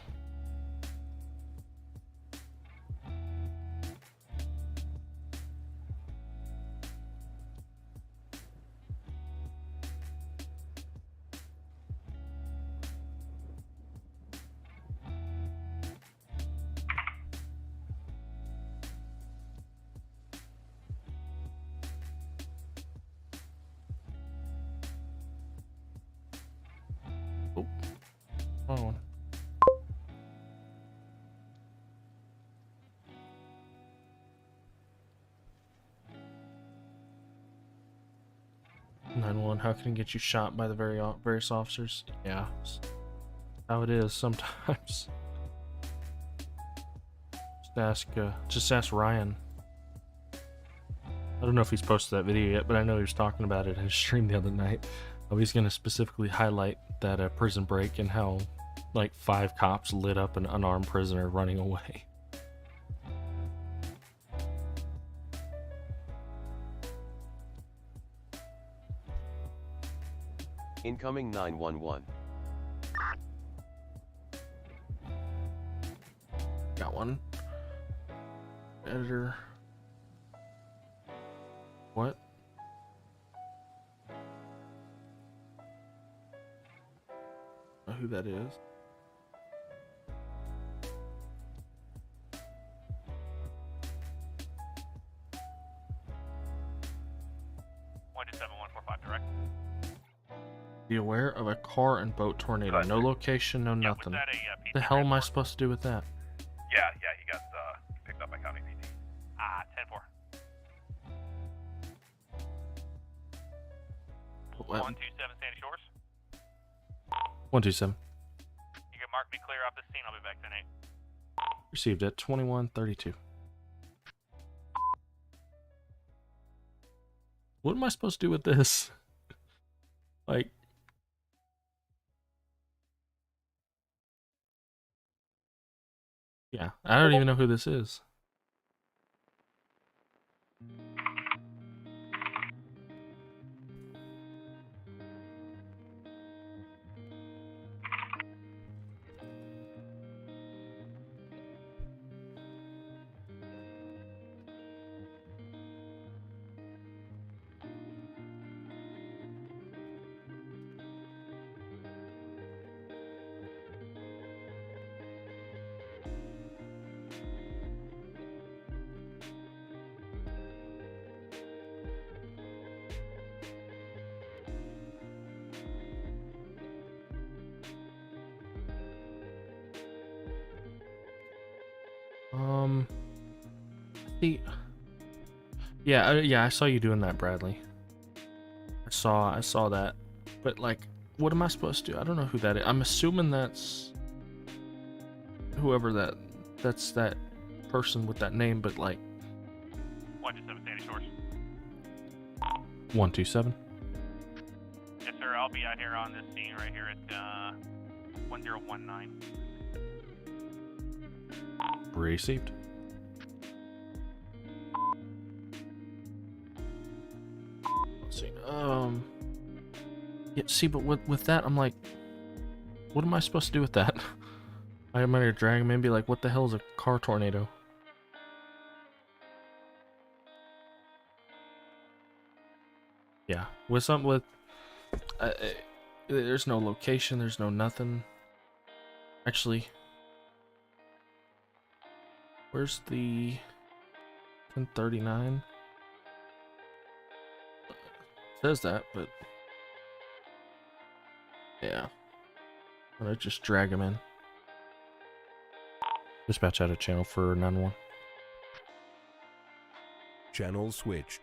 S1: 911, how can I get you shot by the various officers? Yeah, how it is sometimes. Just ask Ryan. I don't know if he's posted that video yet, but I know he was talking about it in his stream the other night. Oh, he's going to specifically highlight that prison break and how, like, 5 cops lit up an unarmed prisoner running away.
S3: Incoming 911.
S1: Got one. Editor. What? Know who that is?
S4: Direct.
S1: Be aware of a car and boat tornado. No location, no
S4: Yeah, was
S1: nothing.
S4: that a
S1: What the hell am I supposed to do with that?
S2: Yeah, he got picked up by County PD.
S4: 10-4.
S1: What?
S4: 127 Sandy Shores.
S1: 127.
S4: You can mark me clear off the scene. I'll be back 10-8.
S1: Received it. 2132. What am I supposed to do with this? Like, yeah, I don't even know who this is. See, yeah, I saw you doing that, Bradley. I saw that, but like, what am I supposed to do? I don't know who that is. I'm assuming that's whoever that's that person with that name, but like
S4: 127 Sandy Shores.
S1: 127.
S4: Yes, sir. I'll be out here on this scene right here at 1019.
S1: Received. Let's see. Yeah, see, but with that, I'm like, what am I supposed to do with that? I'm gonna drag him in and be like, what the hell is a car tornado? Yeah, with something with, there's no location, there's no nothing. Actually, where's the 1039? Says that, but yeah, I'm gonna just drag him in. Dispatch out of channel for 911.
S5: Channel switched.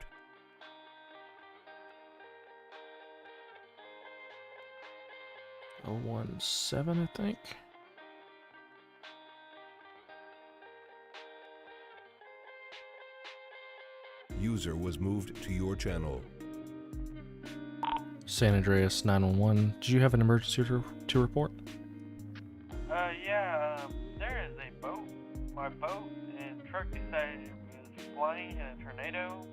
S1: Oh, 17, I think.
S5: User was moved to your channel.
S1: San Andreas 911. Did you have an emergency to report?
S6: There is a boat. My boat and truck decided it was flying in a tornado.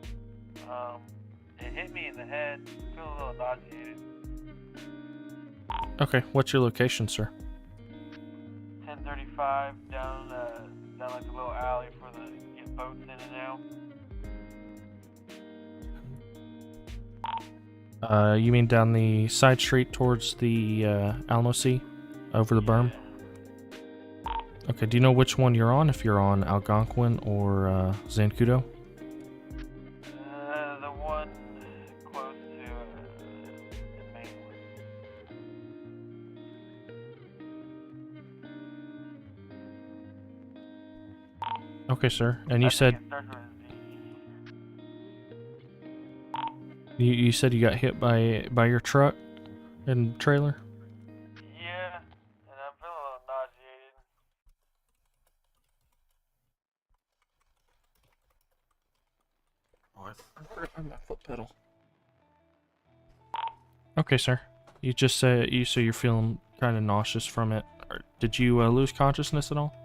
S6: It hit me in the head. I feel a little nauseated.
S1: Okay, what's your location, sir?
S6: 1035 down like a little alley for the get boats in and out.
S1: You mean down the side street towards the Alamo Sea, over the berm? Okay, do you know which one you're on, if you're on Algonquin or Zancudo?
S6: The one close to the main one.
S1: Okay, sir. And you
S6: I
S1: said
S6: think it starts with
S1: You said you got hit by your truck and trailer?
S6: Yeah, and I'm feeling a little nauseated.
S1: Oh, I forgot my foot pedal. Okay, sir. You just said so you're feeling kind of nauseous from it. Did you lose consciousness at all?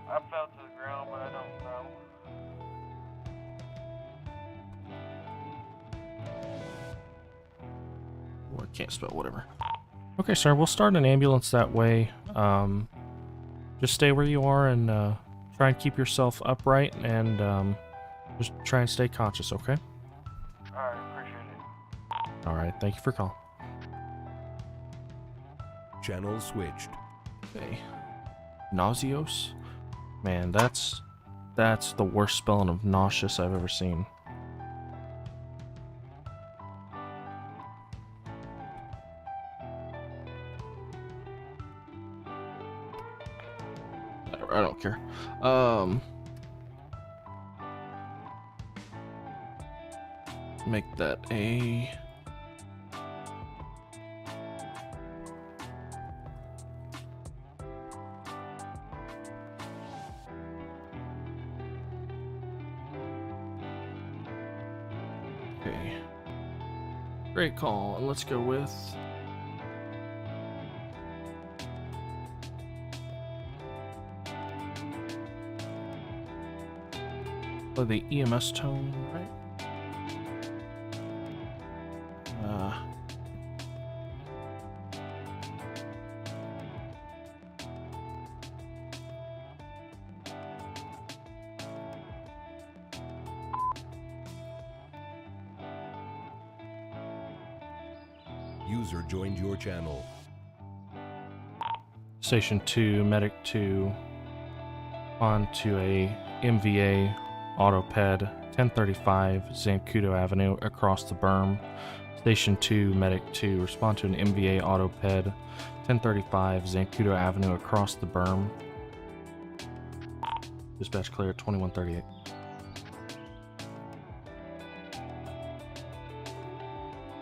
S6: I fell to the ground, but I don't know.
S1: Oh, I can't spell whatever. Okay, sir. We'll start an ambulance that way. Just stay where you are and try and keep yourself upright and just try and stay conscious, okay?
S6: Alright, appreciate it.
S1: Alright, thank you for calling.
S5: Channel switched.
S1: Okay. Nauseous? Man, that's the worst spelling of nauseous I've ever seen. I don't care. Make that a... Okay. Great call, and let's go with... Oh, the EMS tone, right?
S5: User joined your channel.
S1: Station 2, Medic 2, onto a MVA Autoped, 1035 Zancudo Avenue, across the berm. Station 2, Medic 2, respond to an MVA Autoped, 1035 Zancudo Avenue, across the berm. Dispatch clear, 2138.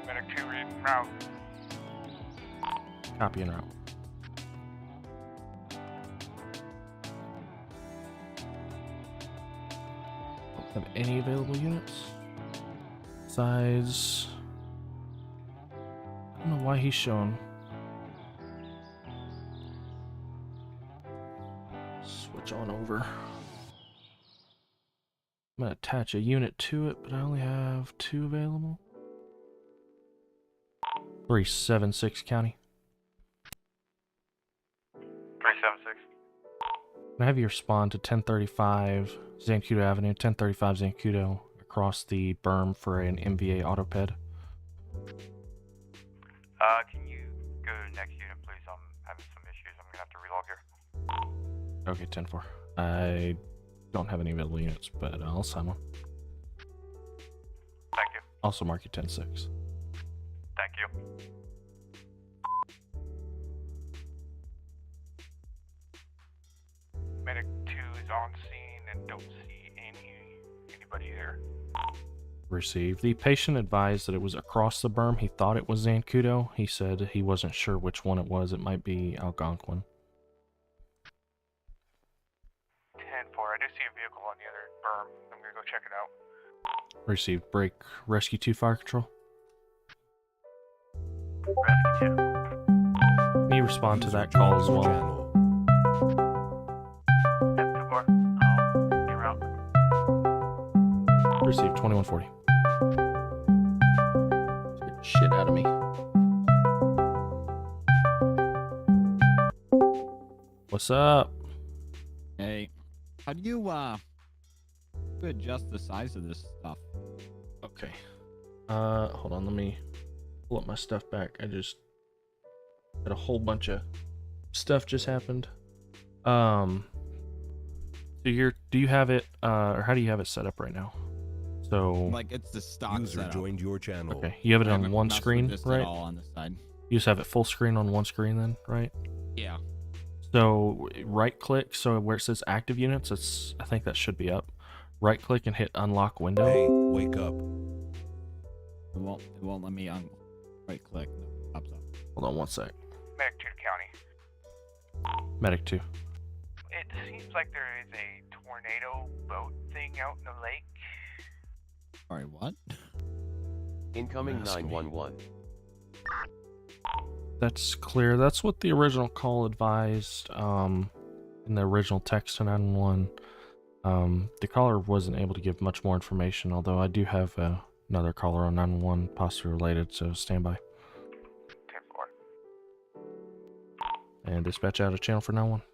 S2: Medic 2 route.
S1: Copy en route. Don't have any available units. Size. I don't know why he's showing. Switch on over. I'm gonna attach a unit to it, but I only have 2 available. 376 County.
S2: 376.
S1: Can I have you respond to 1035 Zancudo Avenue, 1035 Zancudo, across the berm for an MVA Autoped?
S2: Can you go to the next unit, please? I'm having some issues. I'm gonna have to relog here.
S1: Okay, 10-4. I don't have any available units, but I'll assign one.
S2: Thank you.
S1: Also mark you 10-6.
S2: Thank you. Medic 2 is on scene and don't see anybody there.
S1: Received. The patient advised that it was across the berm. He thought it was Zancudo. He said he wasn't sure which one it was. It might be Algonquin.
S2: 10-4. I do see a vehicle on the other berm. I'm gonna go check it out.
S1: Received. Break. Rescue 2 Fire Control.
S2: Rescue 2.
S1: Can you respond to
S5: User
S1: that call
S5: joined
S1: as
S5: your
S1: well?
S5: channel.
S2: 10-4. En route.
S1: Received. 2140. Get the shit out of me. What's up?
S7: Hey, how do you adjust the size of this stuff?
S1: Okay. Hold on, let me pull up my stuff back. I just had a whole bunch of stuff just happened. So do you have it or how do you have it set up right now? So
S7: Like it's the stock
S5: User
S7: setup.
S5: joined your channel.
S1: okay, you have it
S7: I
S1: on
S7: haven't
S1: one
S7: messed with
S1: screen,
S7: this
S1: right?
S7: At all on the side.
S1: You just have it full screen on one screen then, right?
S7: Yeah.
S1: So right click, so where it says active units, I think that should be up. Right click and hit unlock window.
S5: Hey, wake up.
S7: It won't let me right click. No, it pops up.
S1: Hold on one sec.
S2: Medic 2 County.
S1: Medic 2.
S2: It seems like there is a tornado boat thing out in the lake.
S7: Sorry, what?
S3: Incoming
S1: Ask me.
S3: 911.
S1: That's clear. That's what the original call advised in the original text to 911. The caller wasn't able to give much more information, although I do have another caller on 911 possibly related, so stand by.
S2: 10-4.
S1: And dispatch out of channel for 911.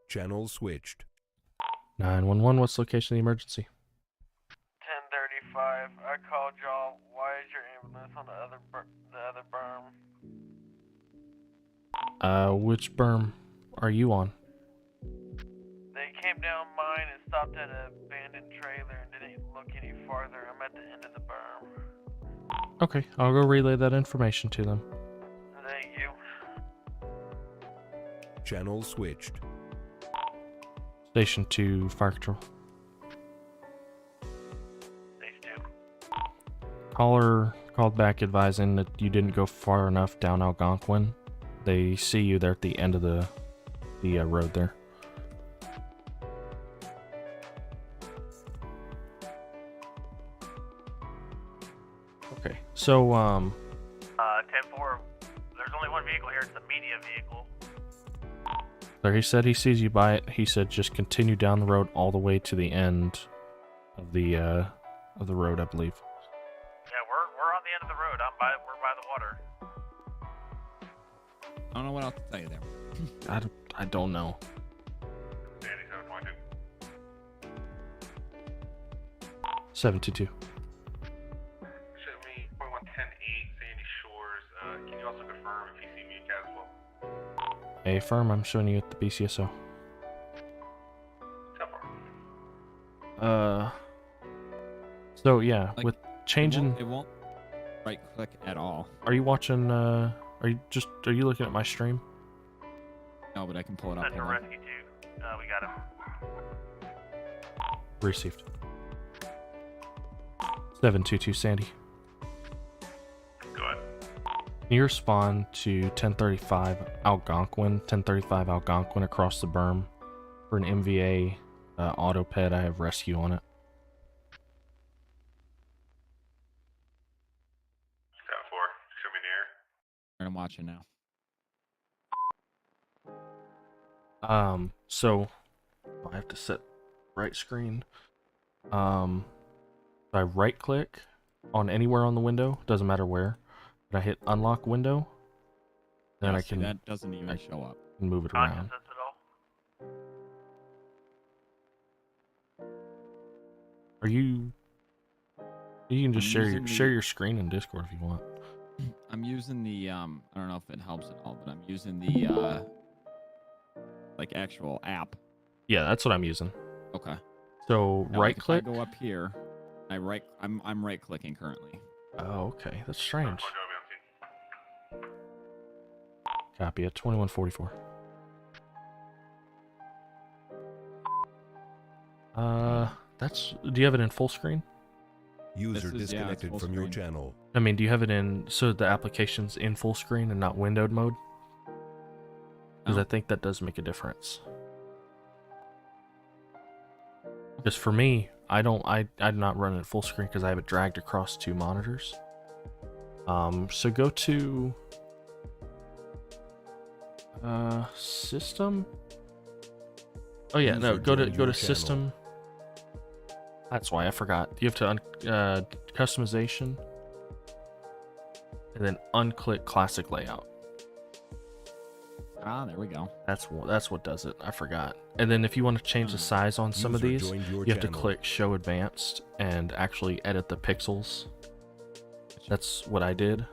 S5: Channel switched.
S1: 911, what's the location of the emergency?
S6: 10:35. I called y'all. Why is your ambulance on the other berm?
S1: Which berm are you on?
S6: They came down mine and stopped at an abandoned trailer and didn't look any farther. I'm at the end of the berm.
S1: Okay, I'll go relay that information to them.
S6: Thank you.
S5: Channel switched.
S1: Station 2, Fire Control.
S6: These two.
S1: Caller called back advising that you didn't go far enough down Algonquin. They see you there at the end of the road there. Okay, so
S4: 10-4, there's only one vehicle here. It's a media vehicle.
S1: there he said he sees you by it. He said just continue down the road all the way to the end of the road, I believe.
S4: Yeah, we're on the end of the road. We're by the water.
S7: I don't know what else to tell you there.
S1: I don't know.
S2: Sandy 722.
S1: 722.
S2: Show me 110-8 Sandy Shores. Can you also confirm if you see me in Caswell?
S1: A firm, I'm showing you at the BCSO.
S2: 10-4.
S1: So yeah,
S7: Like,
S1: with changing,
S7: It won't right click at all.
S1: are you watching? Are you looking at my stream?
S7: No, but I can pull it up.
S4: Central
S7: Hold on.
S4: Rescue 2. We got him.
S1: Received. 722 Sandy.
S2: Go ahead.
S1: Can you respond to 1035 Algonquin, 1035 Algonquin across the berm for an MVA auto ped? I have rescue on it.
S2: 10-4. Show me near.
S7: I'm watching now.
S1: So I have to set right screen. If I right click on anywhere on the window, doesn't matter where, and I hit unlock window, then
S7: Yeah,
S1: I
S7: see,
S1: can
S7: that doesn't even show up.
S1: move it
S4: Conscious
S1: around.
S4: at all?
S1: Are you? You can just
S7: I'm
S1: share
S7: using
S1: your
S7: the-
S1: share your screen in Discord if you want.
S7: I'm using the I don't know if it helps at all, but I'm using the like actual app.
S1: Yeah, that's what I'm using.
S7: Okay.
S1: So
S7: Now,
S1: right
S7: like, if
S1: click.
S7: I go up here. I'm right clicking currently.
S1: Oh, okay, that's strange.
S2: I'll go be on scene.
S1: Copy it. 2144. That's. Do you have it in full screen?
S5: User
S7: This is- yeah, it's
S5: disconnected
S7: full
S5: from your
S7: screen.
S5: channel.
S1: I mean, do you have it in so the application's in full screen and not windowed mode? Because
S7: No.
S1: I think that does make a difference. Because for me, I'm not running it full screen because I have it dragged across two monitors. So go to system. Oh yeah, no,
S5: User
S1: go to
S5: joined your channel.
S1: system. That's why I forgot. You have to customization, and then unclick classic layout.
S7: Ah, there we go.
S1: That's what does it. I forgot. And then if you want to change the size on some of
S5: User
S1: these,
S5: joined your
S1: you have to
S5: channel.
S1: click show advanced and actually edit the pixels. That's what I did.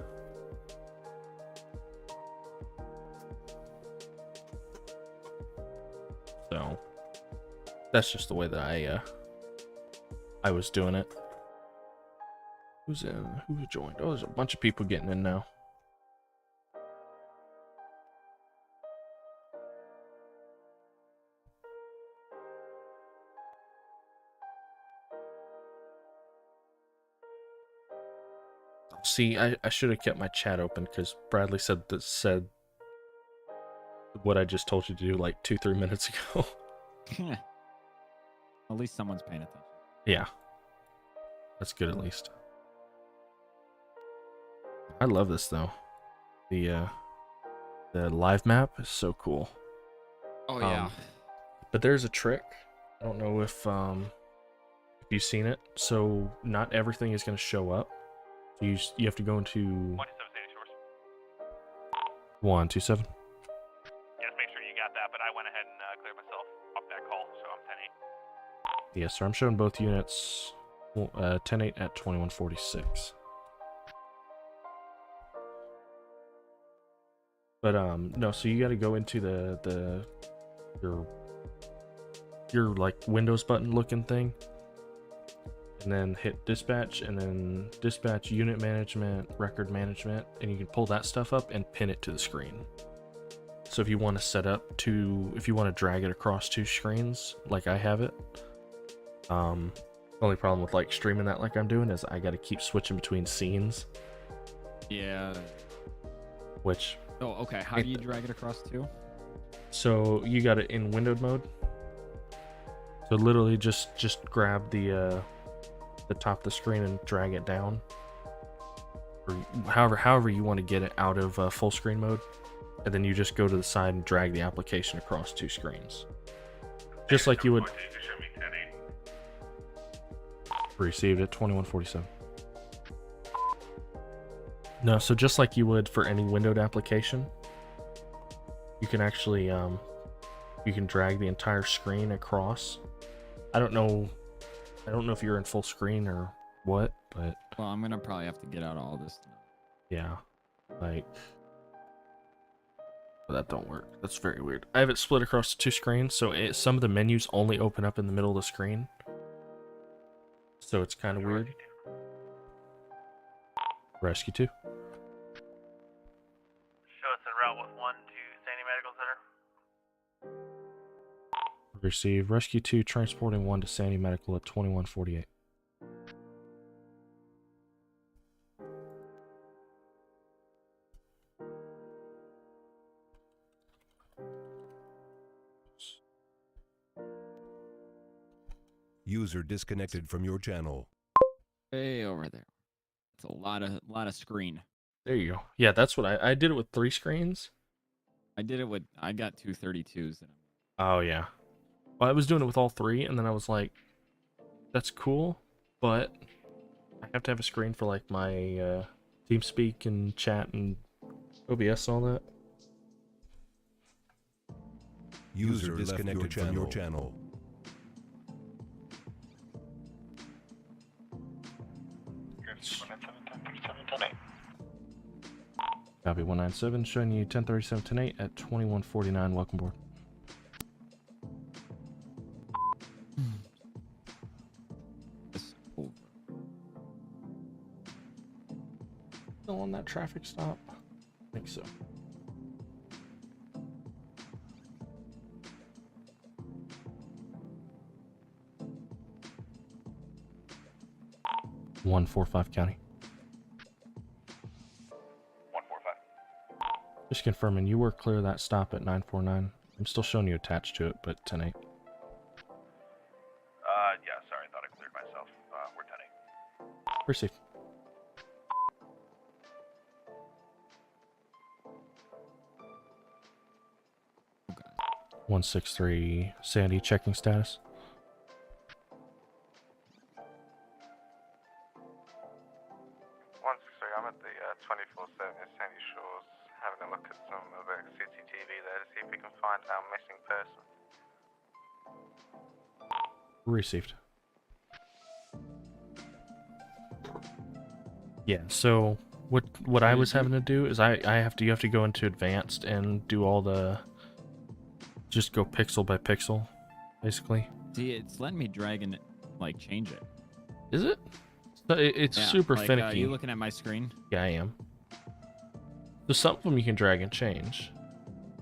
S1: So that's just the way that I was doing it. Who's in? Who's joined? Oh, there's a bunch of people getting in now. See, I should have kept my chat open because Bradley said what I just told you to do like 2-3 minutes ago.
S7: At least someone's paying attention.
S1: Yeah. That's good at least. I love this though. The live map is so cool.
S7: Oh yeah.
S1: But there's a trick. I don't know if you've seen it. So not everything is going to show up. So you have to go into
S4: 127 Sandy Shores.
S1: 127.
S4: Just make sure you got that, but I went ahead and cleared myself off that call, so I'm 10-8.
S1: Yes, sir. I'm showing both units 10-8 at 2146. But no, so you got to go into your like Windows button looking thing, and then hit dispatch, and then dispatch unit management, record management, and you can pull that stuff up and pin it to the screen. So if you want to set up if you want to drag it across 2 screens like I have it, only problem with like streaming that like I'm doing is I got to keep switching between scenes.
S7: Yeah.
S1: Which.
S7: Oh, okay. How do you drag it across to?
S1: So you got it in windowed mode. So literally just grab the top of the screen and drag it down, or however you want to get it out of full screen mode, and then you just go to the side and drag the application across 2 screens, just like you would. Received at 2147. No, so just like you would for any windowed application, you can actually you can drag the entire screen across. I don't know if you're in full screen or what, but
S7: Well, I'm gonna probably have to get out all this.
S1: yeah, like, well, that don't work. That's very weird. I have it split across 2 screens, so some of the menus only open up in the middle of the screen, so it's kind of weird. Rescue 2.
S6: Show us en route with 1 to Sandy Medical Center.
S1: Receive Rescue 2 transporting 1 to Sandy Medical at 2148.
S5: User disconnected from your channel.
S7: Way over there. It's a lot of screen.
S1: There you go. Yeah, that's what I did it with 3 screens.
S7: I got 232s.
S1: Oh yeah. Well, I was doing it with all 3, and then I was like, that's cool, but I have to have a screen for like my TeamSpeak and chat and OBS and all that.
S5: User disconnected from your channel.
S1: Copy 197, showing you 1037 10-8 at 2149. Welcome aboard. Still on that traffic stop? I think so. $145 county.
S2: 145.
S1: Just confirming you were clear of that stop at 949. I'm still showing you attached to it, but 10-8.
S2: Yeah, sorry, I thought I cleared myself. We're 10-8.
S1: Receive.
S7: Okay.
S1: 163 Sandy checking status.
S2: 163, I'm at the 24/7 Sandy Shores, having a look at some of the CCTV there to see if we can find our missing person.
S1: Received. Yeah, so what I was having to do is you have to go into advanced and do all the, just go pixel by pixel, basically.
S7: See, it's letting me drag and like change it.
S1: Is it? It's
S7: Yeah,
S1: super
S7: like,
S1: finicky.
S7: you looking at my screen?
S1: Yeah, I am. There's some of them you can drag and change.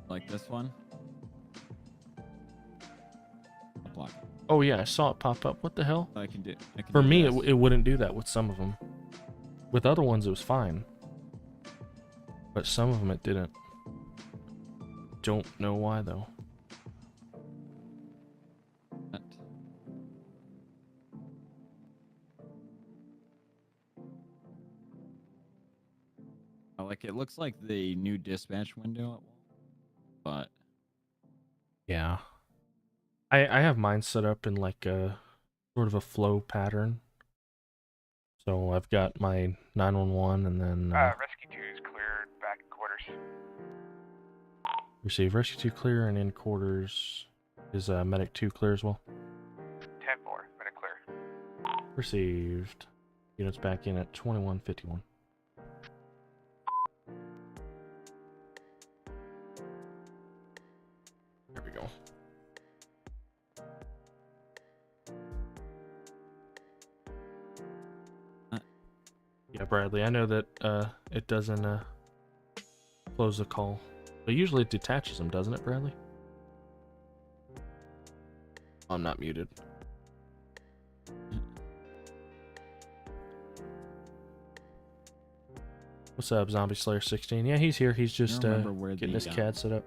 S7: Like this one? I'll block it.
S1: Oh yeah, I saw it pop up. What the hell?
S7: I can
S1: For
S7: do
S1: me,
S7: this.
S1: it wouldn't do that with some of them. with other ones it was fine, but some of them it didn't. Don't know why though.
S7: Like it looks like the new dispatch window, but
S1: Yeah. I have mine set up in like a sort of a flow pattern. So I've got my 911 and then
S2: Rescue 2 is cleared back in quarters.
S1: receive rescue 2 clear, and in quarters is medic 2 clear as well.
S2: 10-4, minute clear.
S1: Received. Units back in at 2151. There we go. Yeah, Bradley, I know that it doesn't close the call, but usually it detaches them, doesn't it, Bradley? I'm not muted. What's up, Zombie Slayer 16? Yeah, he's here. He's just getting his CAD set up.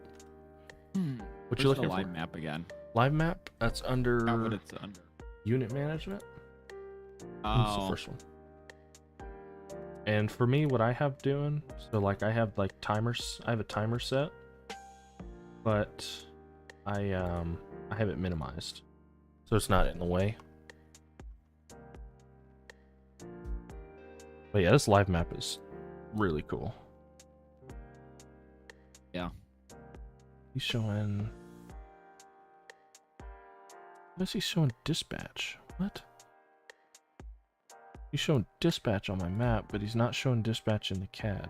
S1: What you looking for?
S7: Live map again?
S1: Live map? That's under
S7: Not what it's under.
S1: unit management. That's the
S7: Oh,
S1: first one. And for me, what I have doing, so like I have like timers. I have a timer set, but I have it minimized, so it's not in the way. But yeah, this live map is really cool.
S7: Yeah.
S1: He's showing. Why is he showing dispatch? What? He's showing dispatch on my map, but he's not showing dispatch in the CAD.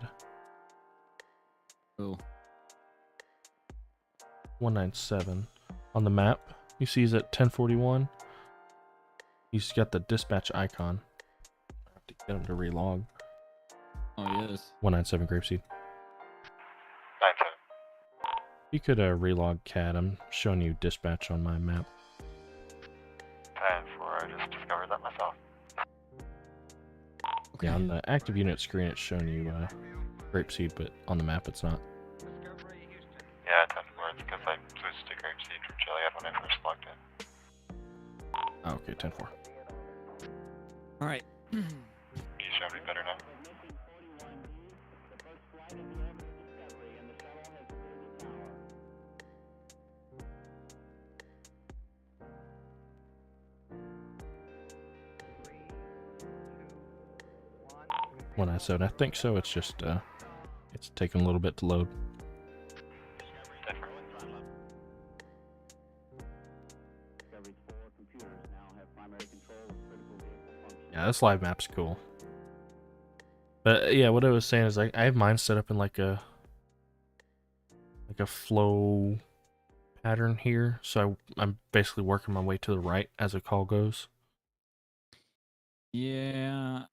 S7: oh,
S1: 197 on the map. You see he's at 1041. He's got the dispatch icon. I have to get him to relog.
S7: oh yes.
S1: 197 Grapeseed.
S2: 9-7.
S1: You could relog CAD. I'm showing you dispatch on my map.
S2: 10-4, I just discovered that myself.
S7: Okay.
S1: Yeah, on the active unit screen it's showing you Grapeseed, but on the map it's not.
S2: Yeah, 10-4, it's because I switched to Grapeseed from Chiliad when I first logged in.
S1: Oh, okay, 10-4.
S7: All right.
S2: You show me better now.
S1: When I said I think so, it's just it's taking a little bit to load.
S2: Different.
S1: Yeah, this live map's cool. But yeah, what I was saying is I have mine set up in like a flow pattern here, so I'm basically working my way to the right as a call goes.
S7: Yeah.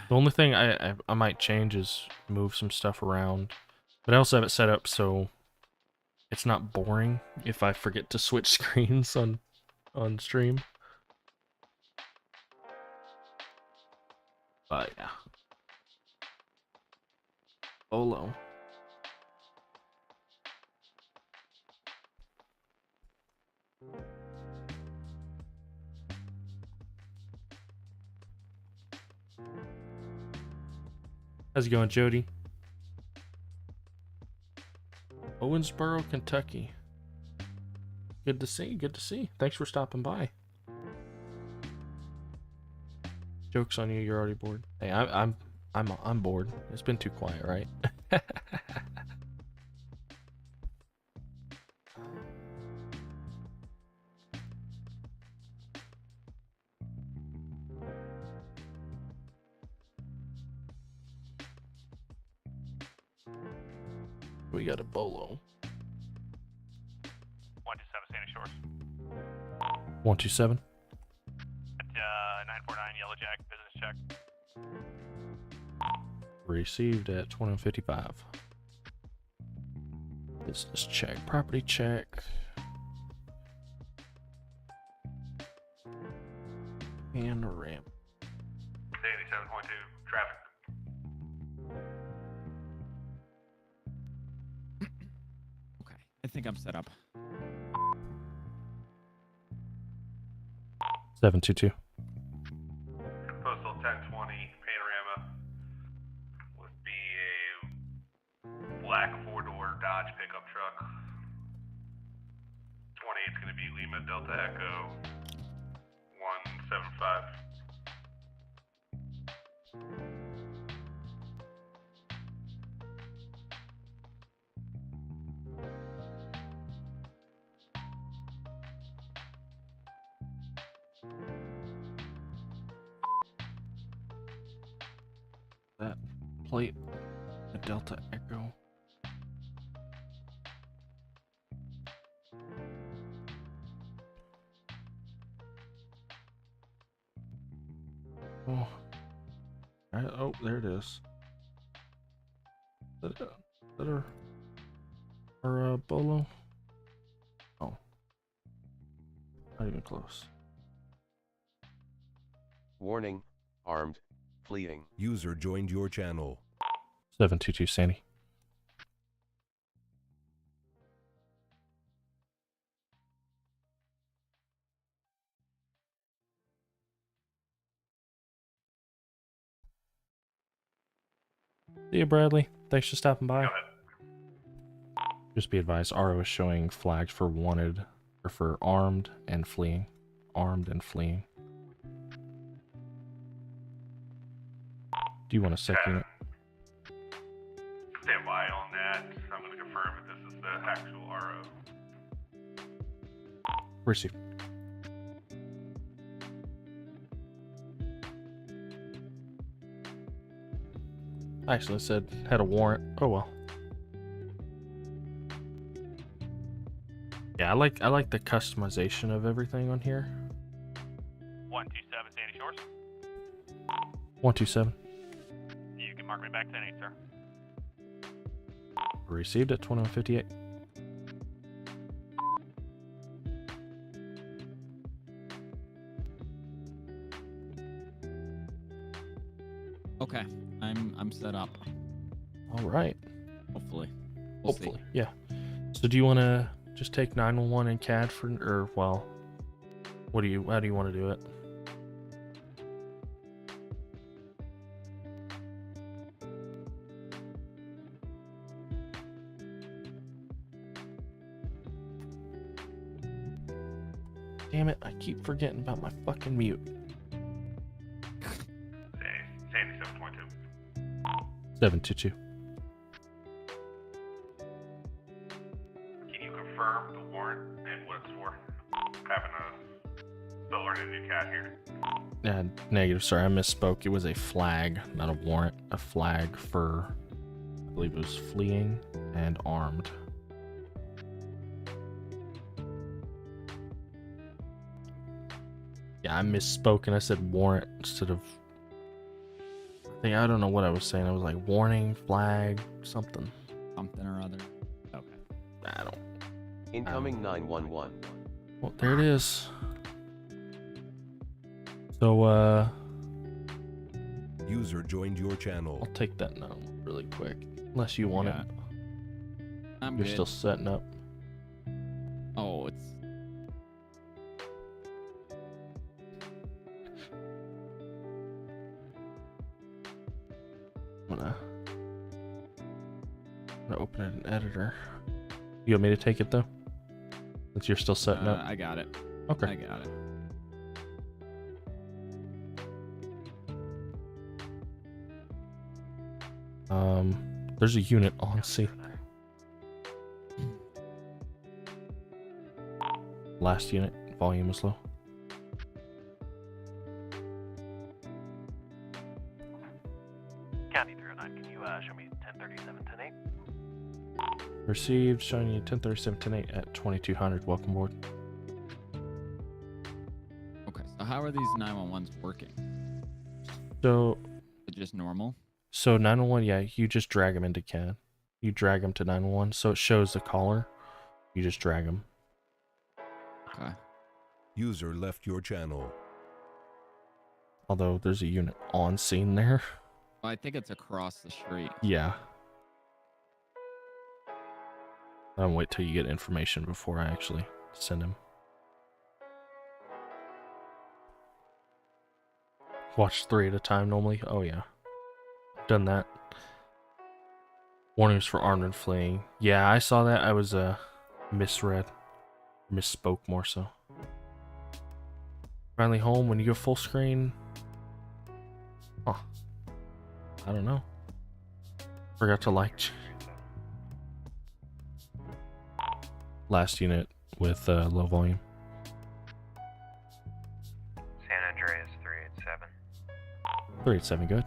S1: The only thing I might change is move some stuff around, but I also have it set up so it's not boring if I forget to switch screens on stream. But yeah. Olo. How's it going, Jody? Owensboro, Kentucky. Good to see. Good to see. Thanks for stopping by. Joke's on you. You're already bored. Hey, I'm bored. It's been too quiet, right? We got a bolo.
S4: 127 Sandy Shores.
S1: 127.
S4: At 949 Yellow Jack, business check.
S1: Received at 2155. Business check. Property check. And a ramp.
S2: Sandy 7.2, traffic.
S7: think I'm set up.
S1: 722.
S2: Postal 1020 Panorama would be a black four-door Dodge pickup truck. 28 is going to be Lima Delta Echo 175.
S1: That plate, a Delta Echo. Oh, oh, there it is. Is that our Bolo? Oh, not even close.
S3: Warning, armed, fleeing.
S5: User joined your channel.
S1: 722 Sandy. See you, Bradley. Thanks for stopping by.
S2: Go ahead.
S1: Just be advised, RO is showing flags for wanted, or for armed and fleeing. Armed and fleeing. Do you want a sec unit?
S2: Stand by on that. I'm going to confirm if this is the actual RO.
S1: Receive. Actually, it said had a warrant. Oh well. Yeah, I like the customization of everything on here.
S4: 127 Sandy Shores.
S1: 127.
S4: You can mark me back 10-8, sir.
S1: Received at 2158.
S7: Okay, I'm set up.
S1: All right.
S7: Hopefully. We'll see.
S1: Hopefully, yeah. So do you want to just take 911 and CAD for, or well, how do you want to do it? Damn it, I keep forgetting about my fucking mute.
S2: Sandy 722.
S1: 722.
S2: Can you confirm the warrant and what it's for? Having a still learning a new cat here.
S1: Negative, sorry, I misspoke. It was a flag, not a warrant. A flag for, I believe it was fleeing and armed. Yeah, I misspoke and I said warrant instead of. I don't know what I was saying. I was like warning, flag, something.
S7: Something or other. Okay.
S1: I don't.
S3: Incoming 911.
S1: Well, there it is. So,
S5: User joined your
S1: I'll
S5: channel.
S1: take that now really quick. Unless you want
S7: Yeah.
S1: it.
S7: I'm
S1: You're
S7: good.
S1: still setting up.
S7: Oh, it's.
S1: I'm gonna open it in editor. You want me to take it though? Since you're still setting up.
S7: I got it.
S1: Okay.
S7: I got it.
S1: There's a unit on scene. Last unit, volume is low.
S6: County 309, can you show me 1037, 10-8?
S1: Received, showing you 1037 10-8 at 2200. Welcome aboard.
S7: Okay, so how are these 911s working?
S1: So,
S7: Is it just normal?
S1: 911, yeah, you just drag them into CAD. You drag them to 911, so it shows the caller. You just drag them.
S7: Okay.
S5: User left your channel.
S1: Although there's a unit on scene there.
S7: Well, I think it's across the street.
S1: Yeah. I'll wait till you get information before I actually send him. Watch 3 at a time normally. Oh yeah, done that. Warnings for armed and fleeing. Yeah, I saw that. I was misspoke more so. Finally home when you go full screen. Huh. I don't know. Forgot to like last unit with low volume.
S8: San Andreas 387.
S1: 387, good.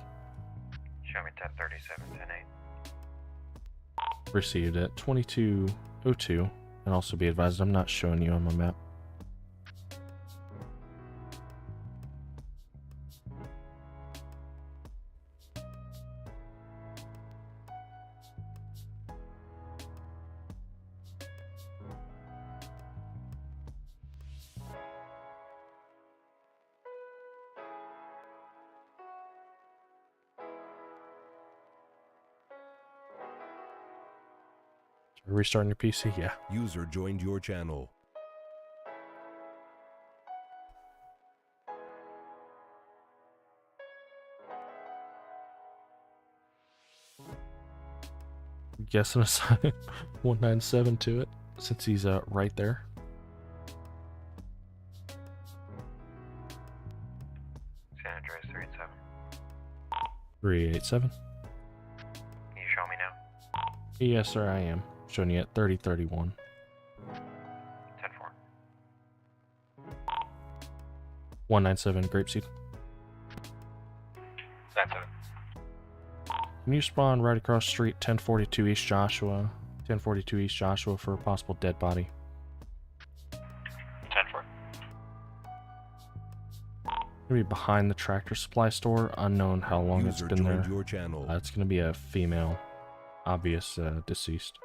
S8: Show me 1037, 108.
S1: Received at 2202. And also be advised, I'm not showing you on my map. Restarting your PC? Yeah.
S5: User joined your channel.
S1: I'm guessing assign 197 to it since he's right there.
S8: San Andreas 387.
S1: 387.
S8: Can you show me now?
S1: Yes, sir, I am. Showing you at 3031.
S8: 10-4.
S1: 197 Grapeseed.
S8: That's it.
S1: Can you spawn right across the street, 1042 East Joshua? 1042 East Joshua for a possible dead body.
S8: 10-4.
S1: Gonna be behind the Tractor Supply store. Unknown how long
S5: User
S1: it's been
S5: joined
S1: there.
S5: your channel.
S1: It's gonna be a female, obvious deceased.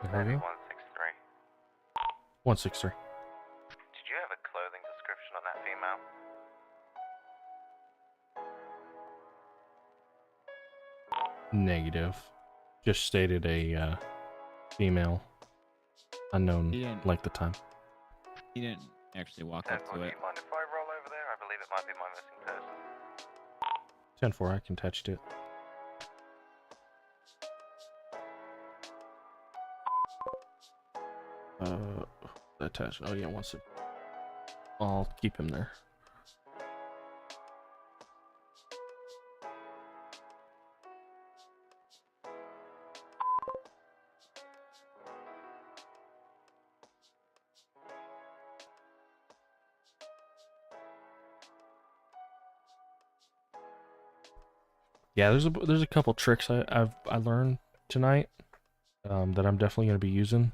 S8: 10-4.
S1: Maybe
S8: 163.
S1: 163.
S8: Did you have a clothing description on that female?
S1: Negative. Just stated a female. Unknown,
S7: He didn't.
S1: like the time.
S7: He didn't actually walk
S8: 10-4,
S7: up
S8: do
S7: to
S8: you
S7: it.
S8: mind if I roll over there? I believe it might be my missing person.
S1: 10-4, I can touch it. Attach. Oh yeah, once it. I'll keep him there. Yeah, there's a couple tricks I learned tonight that I'm definitely gonna be using.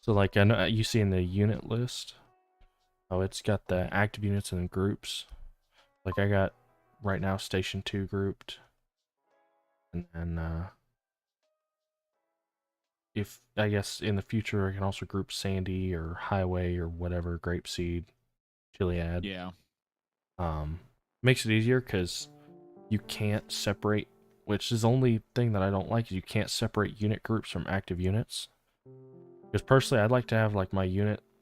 S1: So like I know you see in the unit list, oh it's got the active units and groups. Like I got right now Station 2 grouped, and then if I guess in the future I can also group Sandy or Highway or whatever, Grapeseed, Chiliad.
S7: Yeah.
S1: Makes it easier because you can't separate, which is the only thing that I don't like, is you can't separate unit groups from active units. Because personally, I'd like to have like my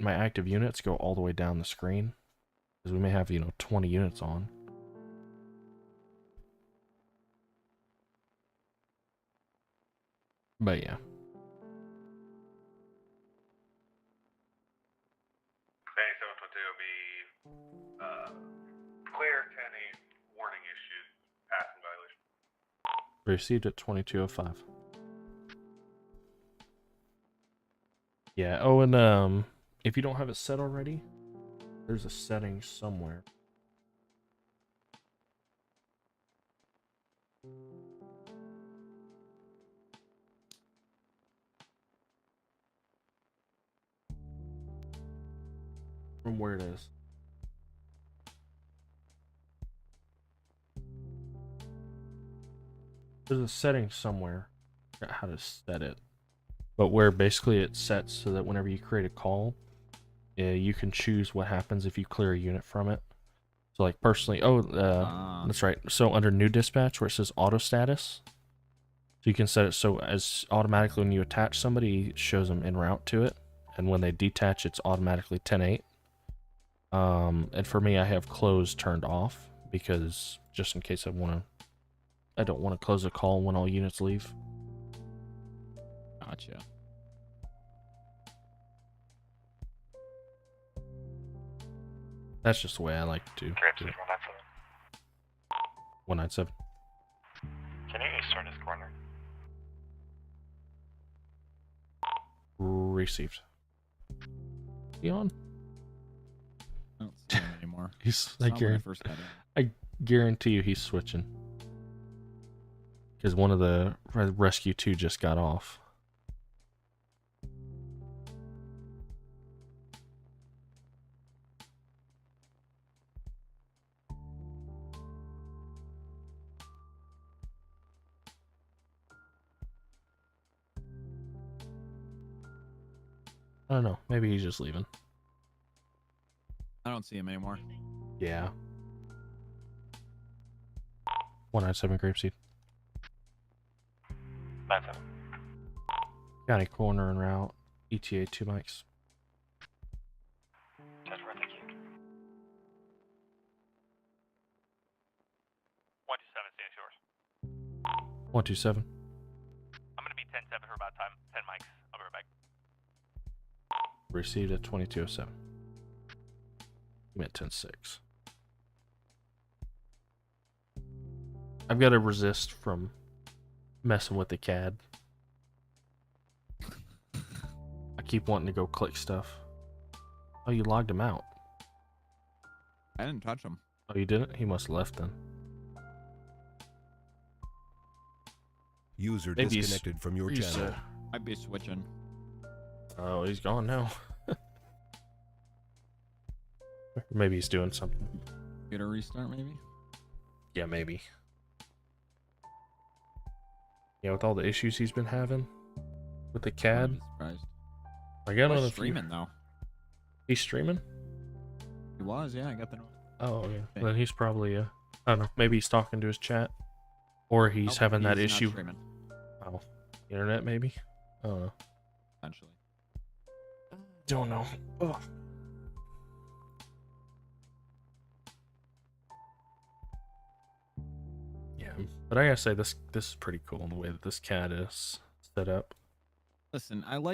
S1: active units go all the way down the screen, because we may have 20 units on. But yeah.
S2: Hey, 722 will be clear 10-8, warning issued, passing violation.
S1: Received at 2205. Yeah, oh, and if you don't have it set already, there's a setting somewhere. From where it is. There's a setting somewhere. I forgot how to set it. But where basically it's set so that whenever you create a call, you can choose what happens if you clear a unit from it. So like personally, that's right. So under new dispatch where it says auto status, so you can set it so as automatically when you attach somebody, it shows them en route to it, and when they detach, it's automatically 10-8. And for me, I have close turned off because just in case I don't want to close a call when all units leave.
S7: Gotcha.
S1: That's just the way I like to do it. 197.
S8: Can you eastern this corner?
S1: Received. He on?
S7: I don't see him anymore.
S1: He's
S7: Saw him when I first got in.
S1: I guarantee you he's switching. Because one of the rescue 2 just got off. I don't know. Maybe he's just leaving.
S7: I don't see him anymore.
S1: Yeah. 197 Grapeseed.
S8: 97.
S1: County corner and route. ETA 2 mics.
S8: That's right, thank you.
S4: 127, stand yours.
S1: 127.
S4: I'm gonna be 10-7 for about time. 10 mics. I'll be right back.
S1: Received at 2207. You meant 10-6. I've got to resist from messing with the CAD. I keep wanting to go click stuff. Oh, you logged him out.
S7: I didn't touch him.
S1: Oh, you didn't? He must have left then.
S5: User
S1: Maybe he's-
S5: disconnected from your
S1: he's,
S5: channel.
S7: Might be switching.
S1: Oh, he's gone now. Maybe he's doing something.
S7: Get a restart, maybe?
S1: Yeah, maybe. Yeah, with all the issues he's been having with the CAD.
S7: I'd be surprised.
S1: I
S7: He
S1: got
S7: was
S1: on
S7: streaming, though.
S1: He's streaming?
S7: He was, yeah, I got the note.
S1: Oh, yeah.
S7: Okay.
S1: Then he's probably, I don't know, maybe he's talking to his chat. Or he's
S7: Nope,
S1: having that
S7: he's not
S1: issue.
S7: streaming,
S1: Oh, internet maybe? I don't know.
S7: essentially.
S1: Don't know. Ugh. Yeah, but I gotta say this is pretty cool the way that this CAD is set up.
S7: Listen, I'm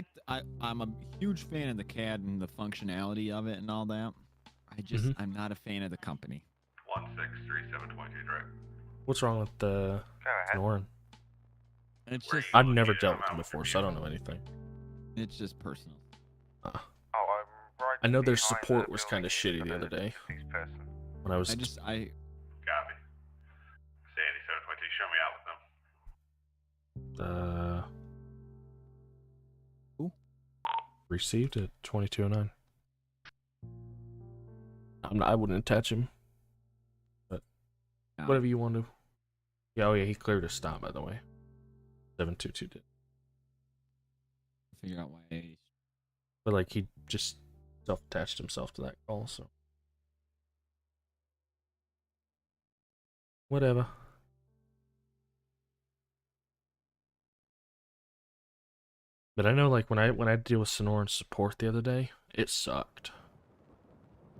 S7: a huge fan of the CAD and the functionality of it and all that. I'm not a fan of the company.
S2: 163722 drive.
S1: What's wrong with the
S8: Go ahead.
S1: Sonoran?
S7: It's just
S1: I've never dealt with them before, so I don't know anything.
S7: it's just personal.
S8: Oh, I'm right
S1: I know their
S8: behind
S1: support
S8: the
S1: was kind of
S8: building
S1: shitty the other day
S8: Six person.
S1: when I was.
S2: Copy. Sandy 722, show me out with them.
S1: Ooh. Received at 2209. I wouldn't attach him.
S7: No.
S1: Whatever you want to. Yeah, oh yeah, he cleared a stop, by the way. 722 did.
S7: Figure out why.
S1: But like he just self-attached himself to that call, so. Whatever. But I know like when I deal with Sonoran support the other day, it sucked.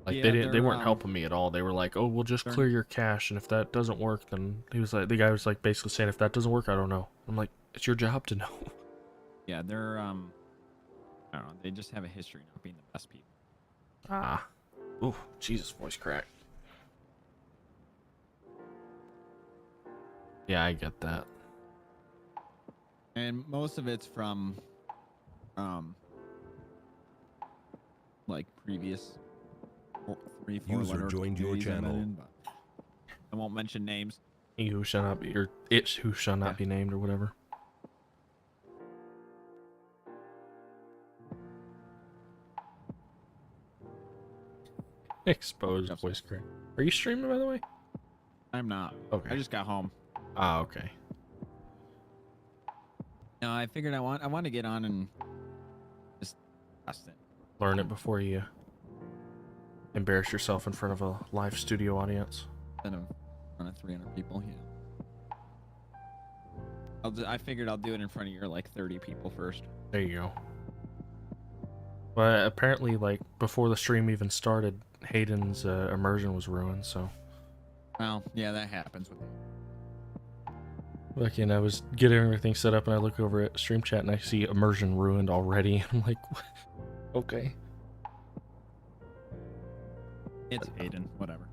S1: Like
S7: Yeah,
S1: they
S7: they're,
S1: weren't helping me at all. They were like, "Oh, we'll just clear your cache, and if that doesn't work, then..." The guy was like basically saying, "If that doesn't work, I don't know." I'm like, "It's your job to know."
S7: Yeah, they're I don't know. They just have a history of not being the best people.
S1: Ah. Ooh, Jesus, voice crack. Yeah, I get that.
S7: And most of it's from like previous 3-4
S5: User
S7: letter
S5: joined your
S7: communities I'm
S5: channel.
S7: in, but I won't mention names.
S1: He who shall not be, or it who shall not be named, or whatever. Exposed voice crack. Are you streaming, by the way?
S7: I'm not.
S1: Okay.
S7: I just got home.
S1: Ah, okay.
S7: No, I figured I want to get on and just test it.
S1: Learn it before you embarrass yourself in front of a live studio audience.
S7: Instead of in front of 300 people, yeah. I figured I'll do it in front of your like 30 people first.
S1: There you go. But apparently, like, before the stream even started, Hayden's immersion was ruined, so.
S7: Well, yeah, that happens with me.
S1: Like, I was getting everything set up and I look over at stream chat and I see immersion ruined already. I'm like, okay.
S7: It's Aiden, whatever.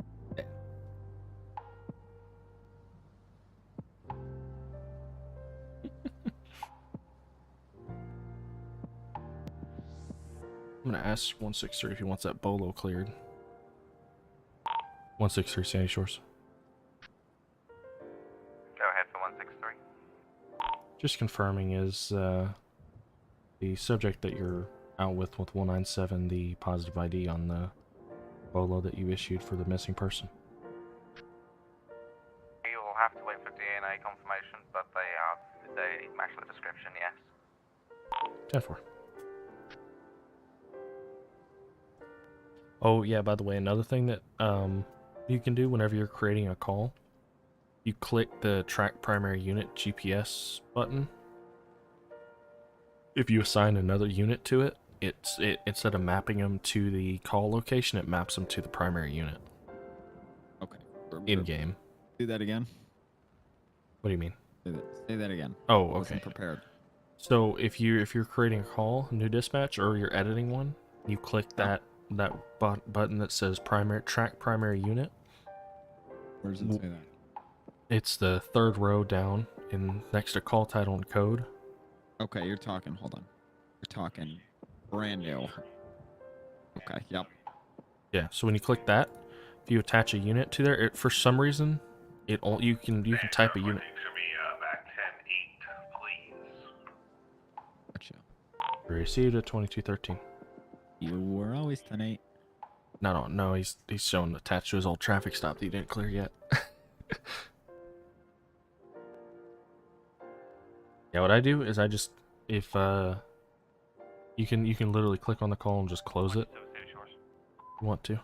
S1: I'm gonna ask 163 if he wants that bolo cleared. 163 Sandy Shores.
S8: Go ahead for 163.
S1: Just confirming, is the subject that you're out with 197 the positive ID on the bolo that you issued for the missing person?
S8: You will have to wait for DNA confirmation, but they match the description, yes.
S1: 10-4. Oh yeah, by the way, another thing that you can do whenever you're creating a call, you click the track primary unit GPS button. If you assign another unit to it, it instead of mapping them to the call location, it maps them to the primary unit
S7: Okay.
S1: in game.
S7: Do that again.
S1: What do you mean?
S7: Say that again.
S1: Oh,
S7: I wasn't
S1: okay.
S7: prepared.
S1: So if you're creating a call, new dispatch, or you're editing one, you click that button that says track primary unit.
S7: Where does it say that?
S1: It's the third row down in next to call title and code.
S7: Okay, you're talking. Hold on. You're talking brand new. Okay. Yep.
S1: Yeah. So when you click that, if you attach a unit to there, for some reason, you can type a unit.
S2: Should be back 10-8, please.
S7: Gotcha.
S1: Received at 2213.
S7: You were always 10-8.
S1: No, he's showing attached to his old traffic stop that he didn't clear yet. Yeah, what I do is I just, if you can literally click on the call and just close it.
S4: Sandy Shores.
S1: If you want to.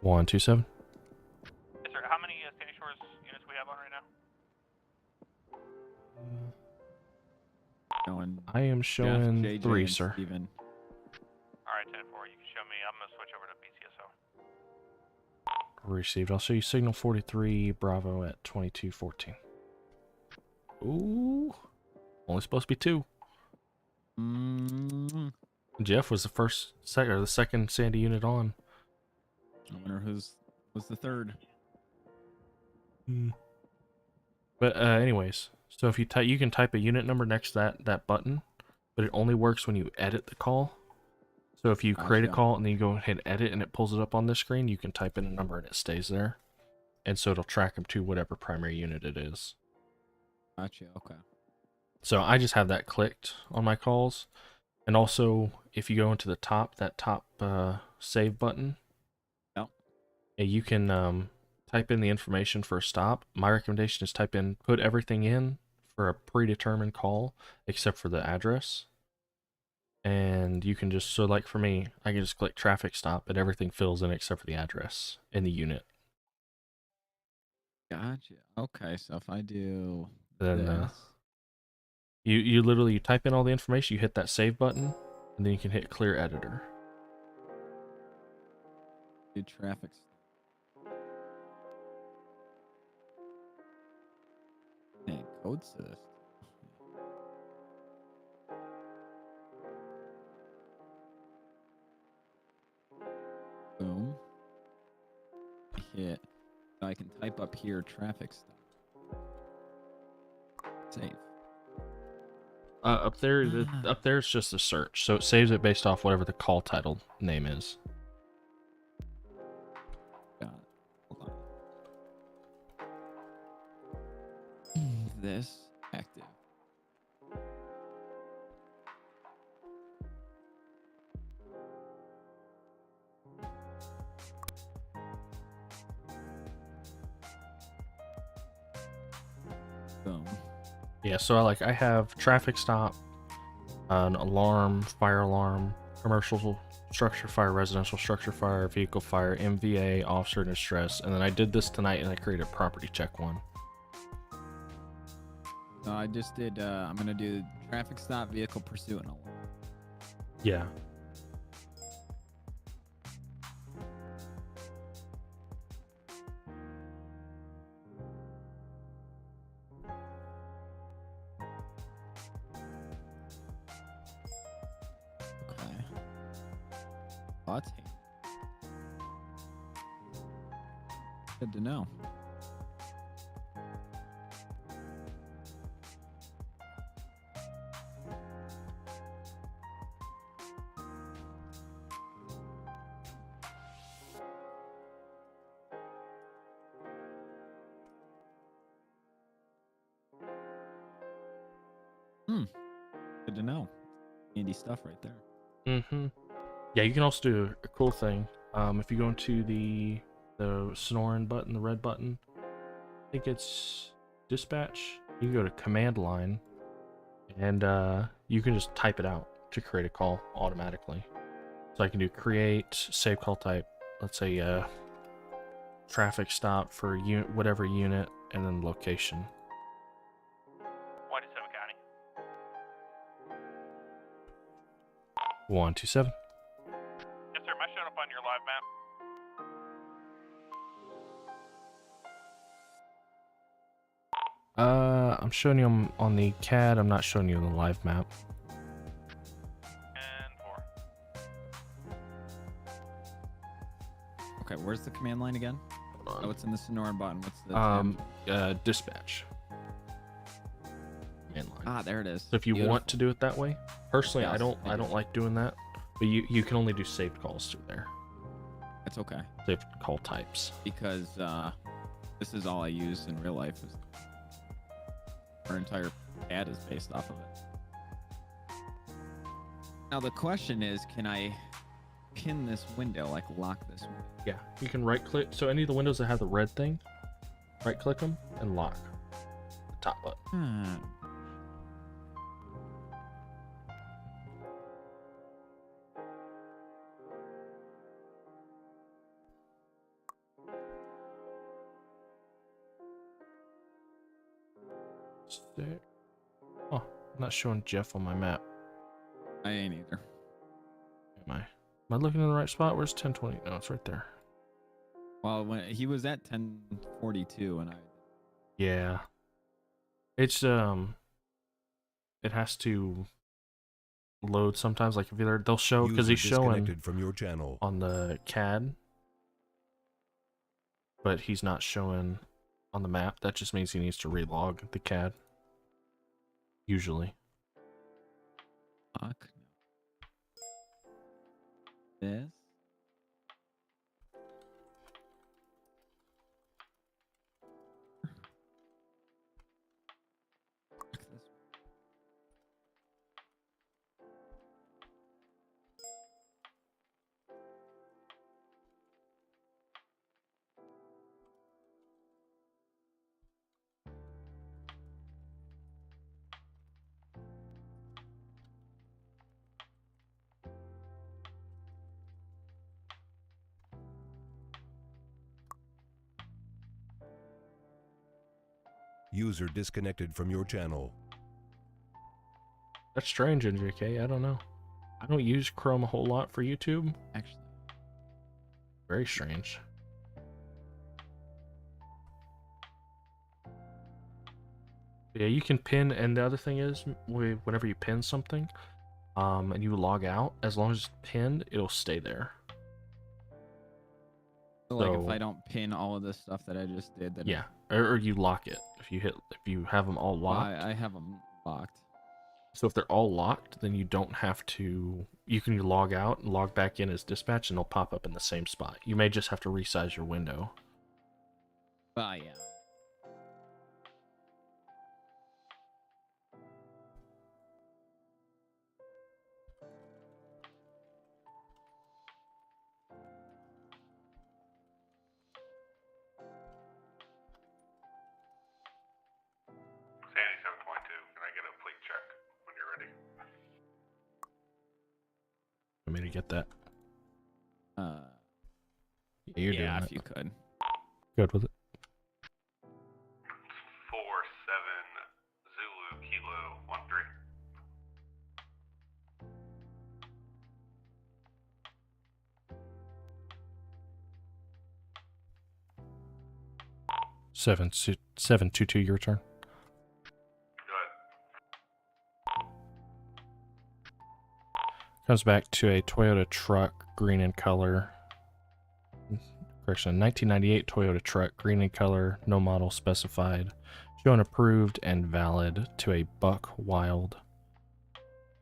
S1: 127.
S4: Yes, sir. How many Sandy Shores units we have on right now?
S7: Showing
S1: I am showing
S7: Jeff, JJ,
S1: 3,
S7: and
S1: sir.
S7: Steven.
S4: Alright, 10-4. You can show me. I'm going to switch over to BCSO.
S1: Received. I'll show you signal 43 Bravo at 2214. Ooh. Only supposed to be 2. Jeff was the second Sandy unit on.
S7: I wonder who's was the third.
S1: But anyways, so if you can type a unit number next to that button, but it only works when you edit the call. So if you create a call and then you go ahead and edit and it pulls it up on this screen, you can type in a number and it stays there. And so it'll track them to whatever primary unit it is.
S7: Gotcha. Okay.
S1: So I just have that clicked on my calls. And also, if you go into the top save button, you can type in the information for a stop. My recommendation is put everything in for a predetermined call, except for the address. And you can just, so like for me, I can just click traffic stop and everything fills in except for the address in the unit.
S7: Gotcha. Okay, so if I do
S1: Then
S7: this,
S1: you literally type in all the information, you hit that save button, and then you can hit clear editor.
S7: do traffic. Hey, code assist. Boom. Hit. So I can type up here traffic stop. Save.
S1: Up there, up there it's just a search, so it saves it based off whatever the call title name is.
S7: Got it. Hold on. This active. Boom.
S1: Yeah, so I have traffic stop, an alarm, fire alarm, commercial structure fire, residential structure fire, vehicle fire, MVA, officer in distress, and then I did this tonight and I created a property check one.
S7: No, I just did. I'm gonna do traffic stop, vehicle pursuit, and all.
S1: Yeah.
S7: Okay. Oh, that's good to know. Good to know. Handy stuff right there.
S1: Mm-hmm. Yeah, you can also do a cool thing. If you go into the Sonoran button, the red button, I think it's dispatch. You can go to command line, and you can just type it out to create a call automatically. So I can do create, save call type, let's say traffic stop for whatever unit, and then location.
S4: 127 County.
S1: 127.
S4: Yes, sir. Am I showing up on your live map?
S1: I'm showing you on the CAD. I'm not showing you on the live map.
S4: And 4.
S7: Okay, where's the command line again?
S1: Hold on.
S7: Oh, it's in the Sonoran button. What's the tab?
S1: Dispatch. Command line.
S7: Ah, there it is.
S1: So if you want to do it that way, personally,
S7: Yes,
S1: I don't like doing that. But you can only do saved calls through there.
S7: It's okay
S1: Saved call types.
S7: because this is all I use in real life. Our entire ad is based off of it. Now the question is, can I pin this window, like lock this window?
S1: Yeah, you can right click. So any of the windows that have the red thing, right click them and lock the top button.
S7: Hmm.
S1: Sick. Oh, I'm not showing Jeff on my map.
S7: I ain't either.
S1: Am I? Am I looking in the right spot? Where's 1020? No, it's right there.
S7: Well, when he was at 1042, and I.
S1: Yeah. It's it has to load sometimes. Like if they'll show because
S5: User
S1: he's showing
S5: disconnected from your channel.
S1: on the CAD, but he's not showing on the map. That just means he needs to relog the CAD. Usually.
S7: Fuck. This.
S5: User disconnected from your channel.
S1: That's strange, NJK. I don't know. I don't use Chrome a whole lot for YouTube.
S7: Actually.
S1: Very strange. Yeah, you can pin, and the other thing is, whenever you pin something, and you log out, as long as it's pinned, it'll stay there.
S7: So, like, if
S1: So-
S7: I don't pin all of this stuff that I just did, then
S1: Yeah, or you lock it. If you have them all
S7: Well,
S1: locked.
S7: I have them locked.
S1: So if they're all locked, then you don't have to. You can log out and log back in as dispatch, and they'll pop up in the same spot. You may just have to resize your window.
S7: But yeah.
S2: Sandy 722, can I get a plate check when you're ready?
S1: Want me to get that? you're
S7: yeah,
S1: doing
S7: if
S1: it.
S7: you could.
S1: Good with it.
S2: 47 Zulu Kilo 13.
S1: Seven 722. Your turn.
S2: Good.
S1: Comes back to a Toyota truck, green in color. Correction, 1998 Toyota truck, green in color, no model specified. Shown approved and valid to a Buck Wild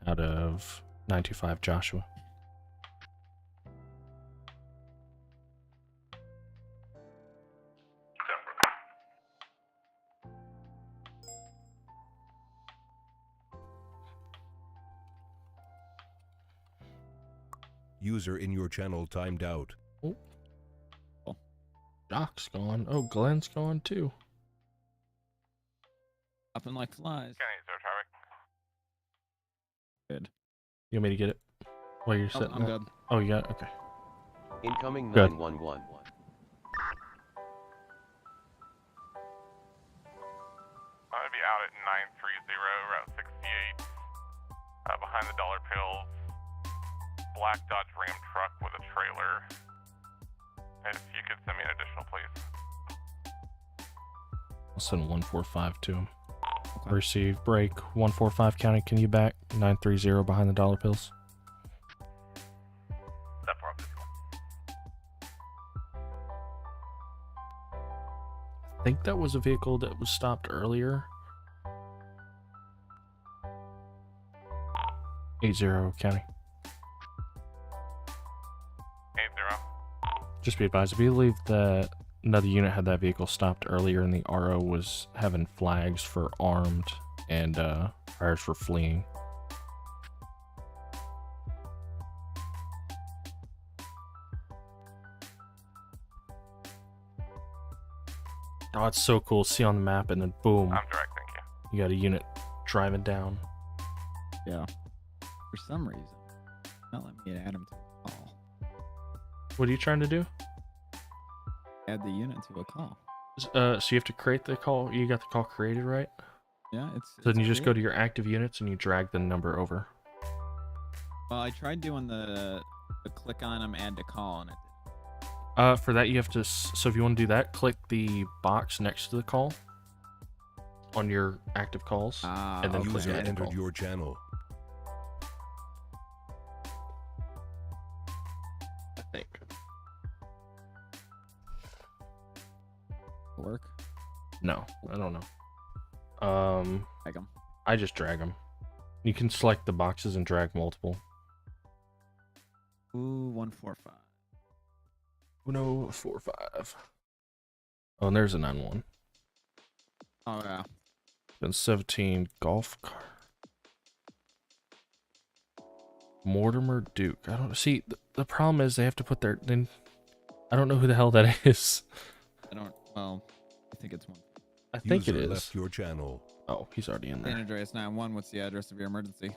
S1: out of 925 Joshua.
S5: User in your channel timed out.
S1: Doc's gone. Oh, Glenn's gone too.
S7: Hopping like flies.
S8: Kenny, is there traffic?
S7: Good.
S1: You want me to get it while you're
S7: Oh,
S1: sitting
S7: I'm
S1: there?
S7: good.
S1: Oh, you got it? Okay.
S3: Incoming
S1: Good.
S3: 911.
S8: I'm gonna be out at 930, Route 68, behind the Dollar Pills. Black Dodge Ram truck with a trailer. If you could send me an additional, please.
S1: I'll send 145 to him.
S7: Okay.
S1: Receive break 145 county. Can you back 930 behind the dollar bills?
S2: That far up this one.
S1: I think that was a vehicle that was stopped earlier. 80 county.
S8: 80.
S1: Just be advised, I believe that another unit had that vehicle stopped earlier and the RO was having flags for armed and priors for fleeing. Oh, it's so cool. See on the map and then boom,
S8: I'm direct, thank you.
S1: you got a unit driving down.
S7: Yeah. For some reason, not let me add him to a call.
S1: What are you trying to do?
S7: Add the unit to a call.
S1: So you have to create the call. You got the call created, right?
S7: Yeah,
S1: So then you just go to your active units and you drag the number over.
S7: Well, I tried doing the click on them, add to call, and it
S1: For that you have to. So if you want to do that, click the box next to the call on your active calls, and then
S7: okay.
S1: click
S5: User
S1: add to
S5: entered
S1: call.
S5: your channel.
S1: I think.
S7: work.
S1: No, I don't know.
S7: Tag 'em.
S1: I just drag them. You can select the boxes and drag multiple.
S7: Ooh, 145.
S1: 1045. Oh, and there's a 9-1.
S7: Oh yeah.
S1: Then 17 golf car. Mortimer Duke. I don't see. The problem is they have to put their. Then I don't know who the hell that is.
S7: I don't. Well, I think it's one.
S1: I think
S5: User
S1: it is.
S5: left your channel.
S1: Oh, he's already in
S7: San
S1: there.
S7: Andreas 9-1. What's the address of your emergency?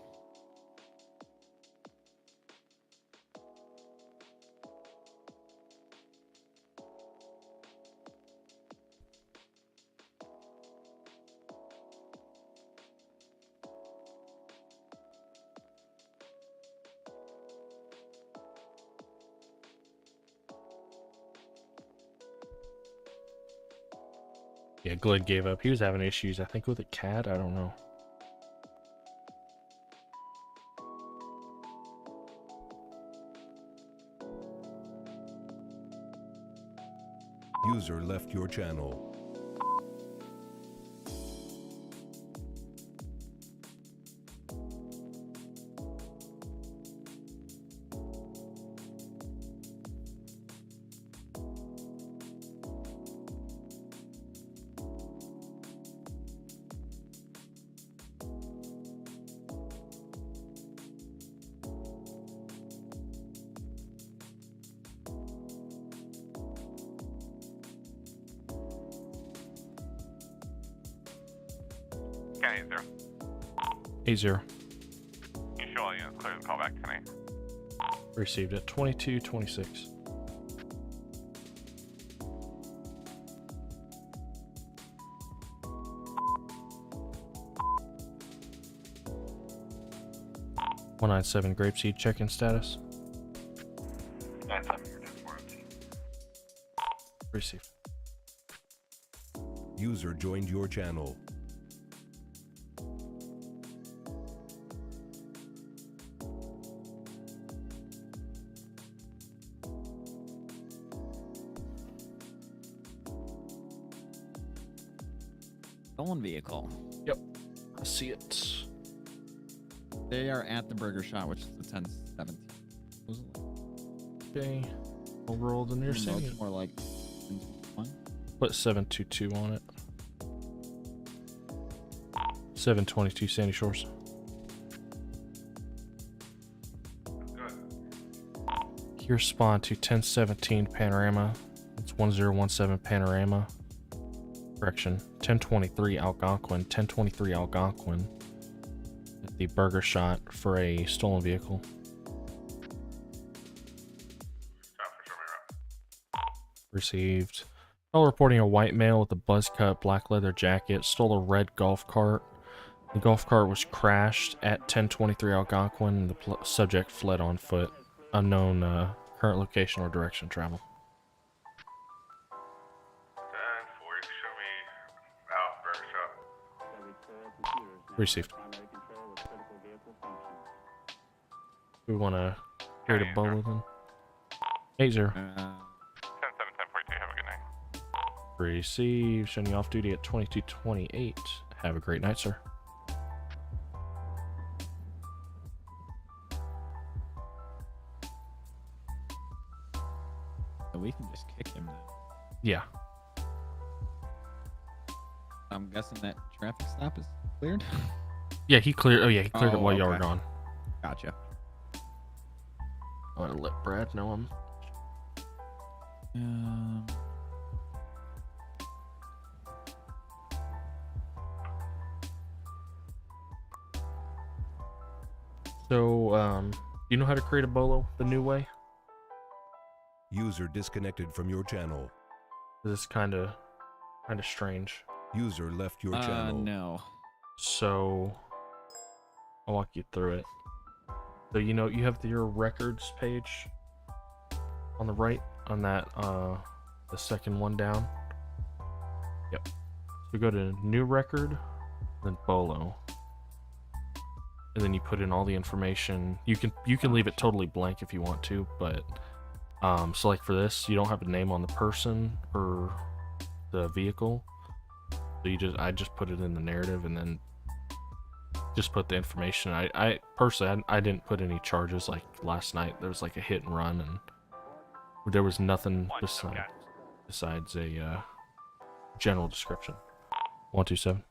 S1: Yeah, Glid gave up. He was having issues, I think, with a cat. I don't know.
S5: User left your channel.
S8: Kenny, 80.
S1: 80.
S8: You show all units clear the call back, Kenny.
S1: Received it. 2226. 197 Grapeseed check-in status.
S2: 97, you're 10-4.
S1: Received.
S5: User joined your channel.
S7: Stolen vehicle.
S1: Yep. I see it.
S7: They are at the burger shot, which is the 1017.
S1: Okay. I'll roll the near city.
S7: More like 1.
S1: Put 722 on it. 722 Sandy Shores. Here spawn to 1017 Panorama. It's 1017 Panorama. Correction. 1023 Algonquin. 1023 Algonquin. At the burger shot for a stolen vehicle. Received. All reporting a white male with a buzz cut black leather jacket stole a red golf cart. The golf cart was crashed at 1023 Algonquin and the subject fled on foot. Unknown current location or direction of travel.
S2: 10-4, you can show me out burger shop.
S1: Received. We want to create a bubble then. 80.
S8: 10-7, 10-42, have a good night.
S1: Received. Showing you off duty at 2228. Have a great night, sir.
S7: So we can just kick him now.
S1: Yeah.
S7: I'm guessing that traffic stop is cleared.
S1: Yeah, he cleared. Oh, yeah, he cleared it while y'all were
S7: okay.
S1: gone.
S7: Gotcha.
S1: I want to let Brad know him. So, you know how to create a bolo the new way?
S5: User disconnected from your channel.
S1: This is kind of strange.
S5: User left your channel.
S7: No.
S1: So, I'll walk you through it. So, you know, you have your records page on the right, on that, the second one down. Yep. So go to new record, then bolo. And then you put in all the information. You can leave it totally blank if you want to, but so like for this, you don't have a name on the person or the vehicle. So I just put it in the narrative and then just put the information. I personally I didn't put any charges. Like last night there was like a hit and run and there was nothing besides a general description. 127.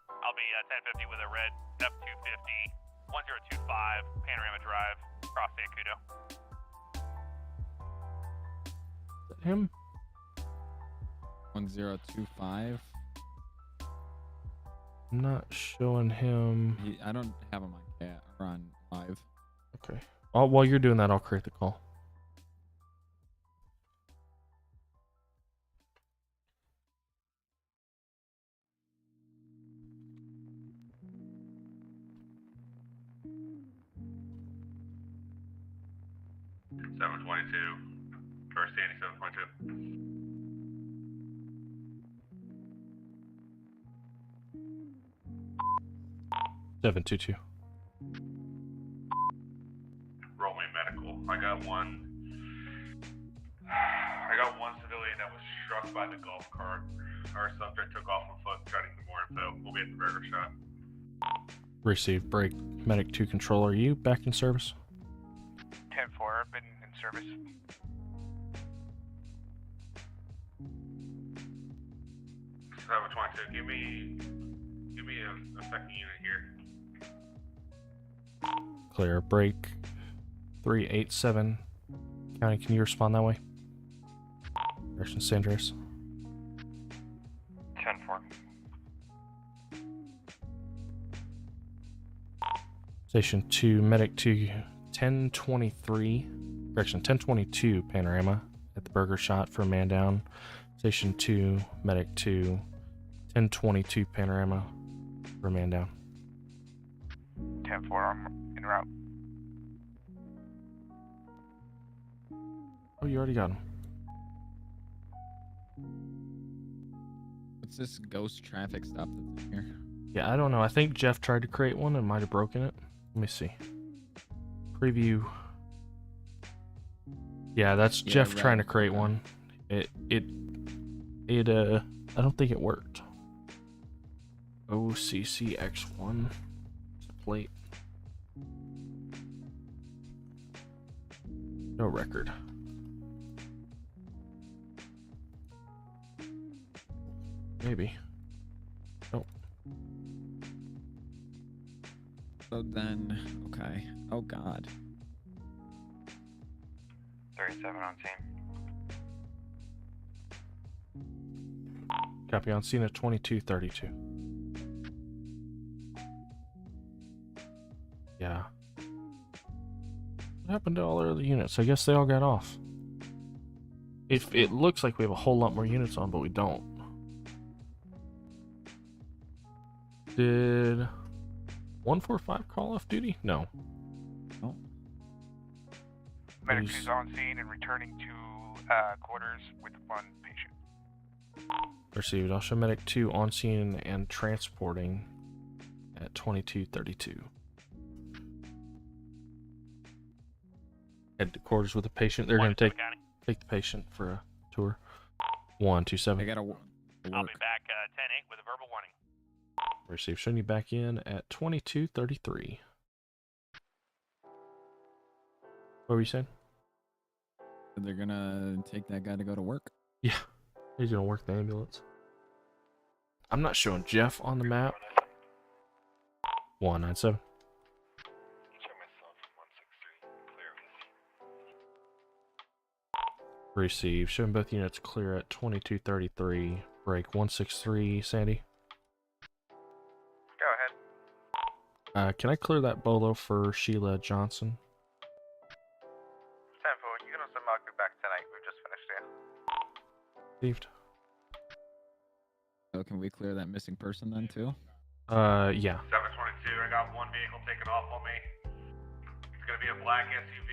S4: I'll be 1050 with a red F250, 1025 Panorama Drive, across San Cudo.
S1: Is that him?
S7: 1025.
S1: I'm not showing him.
S7: I don't have him on cat or on live.
S1: Okay. While you're doing that, I'll create the call.
S2: Seven 22. First Sandy 7.2.
S1: Seven 22.
S2: Roll me medical. I got one civilian that was struck by the golf cart. Our subject took off on foot, trying to get more info. We'll be at the burger shop.
S1: Received break. Medic 2 control. Are you back in service?
S6: 10-4, I've been in service.
S2: Seven 22. Give me a second unit here.
S1: Clear. Break 387. County, can you respond that way? Direction San Andreas.
S6: 10-4.
S1: Station 2, Medic 2, 1023. Correction, 1022 Panorama at the burger shot for a man down. Station 2, Medic 2, 1022 Panorama for a man down.
S6: 10-4, I'm in
S8: en route.
S1: Oh, you already got him.
S7: What's this ghost traffic stuff that's in here?
S1: Yeah, I don't know. I think Jeff tried to create one and might have broken it. Let me see. Preview. Yeah, that's
S7: Yeah,
S1: Jeff
S7: right.
S1: trying to create one. I don't think it worked. OCCX1 plate. No record. Maybe. Oh.
S7: So then, okay. Oh God.
S8: 37 on scene.
S1: Copy on scene at 2232. Yeah. What happened to all our other units? I guess they all got off. It looks like we have a whole lot more units on, but we don't. Did 145 call off duty? No.
S7: Oh.
S8: Medic
S1: Please.
S8: 2's on scene and returning to quarters with one patient.
S1: Received. I'll show medic 2 on scene and transporting at 2232. Head to quarters with the patient. They're going to take the patient for a tour. 127.
S7: I gotta
S4: I'll
S7: work.
S4: be back 10-8 with a verbal warning.
S1: Receive. Showing you back in at 2233. What were you saying?
S7: They're gonna take that guy to go to work.
S1: Yeah. He's going to work the ambulance. I'm not showing Jeff on the map. 197. Receive. Showing both units clear at 2233. Break 163, Sandy.
S8: Go ahead.
S1: Can I clear that bolo for Sheila Johnson?
S8: 10-4, you can also mark me back tonight. We've just finished here.
S1: Received.
S7: So can we clear that missing person then too?
S1: Yeah.
S2: 722, I got one vehicle taken off on me. It's gonna be a black SUV.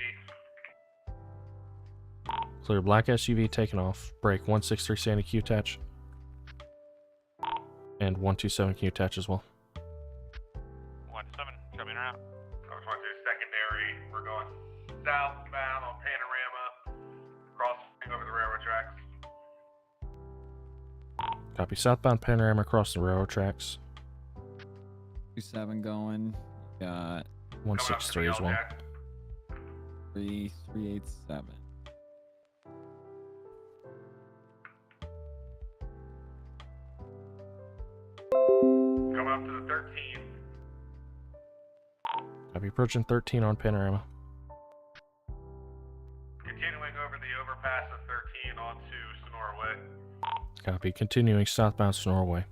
S1: Clear black SUV taken off. Break 163 Sandy Q attach. And 127 Q attach as well.
S4: 1-7, show me around.
S2: 722 secondary, we're going southbound on Panorama, crossing over the railroad tracks.
S1: Copy. Southbound Panorama across the railroad tracks.
S7: 27 going. Got
S1: 163 as well.
S7: 3387.
S2: Coming up to the 13.
S1: Copy. Approaching 13 on Panorama.
S2: Continuing over the overpass of 13 onto Sonora Way.
S1: Copy. Continuing southbound Sonora Way.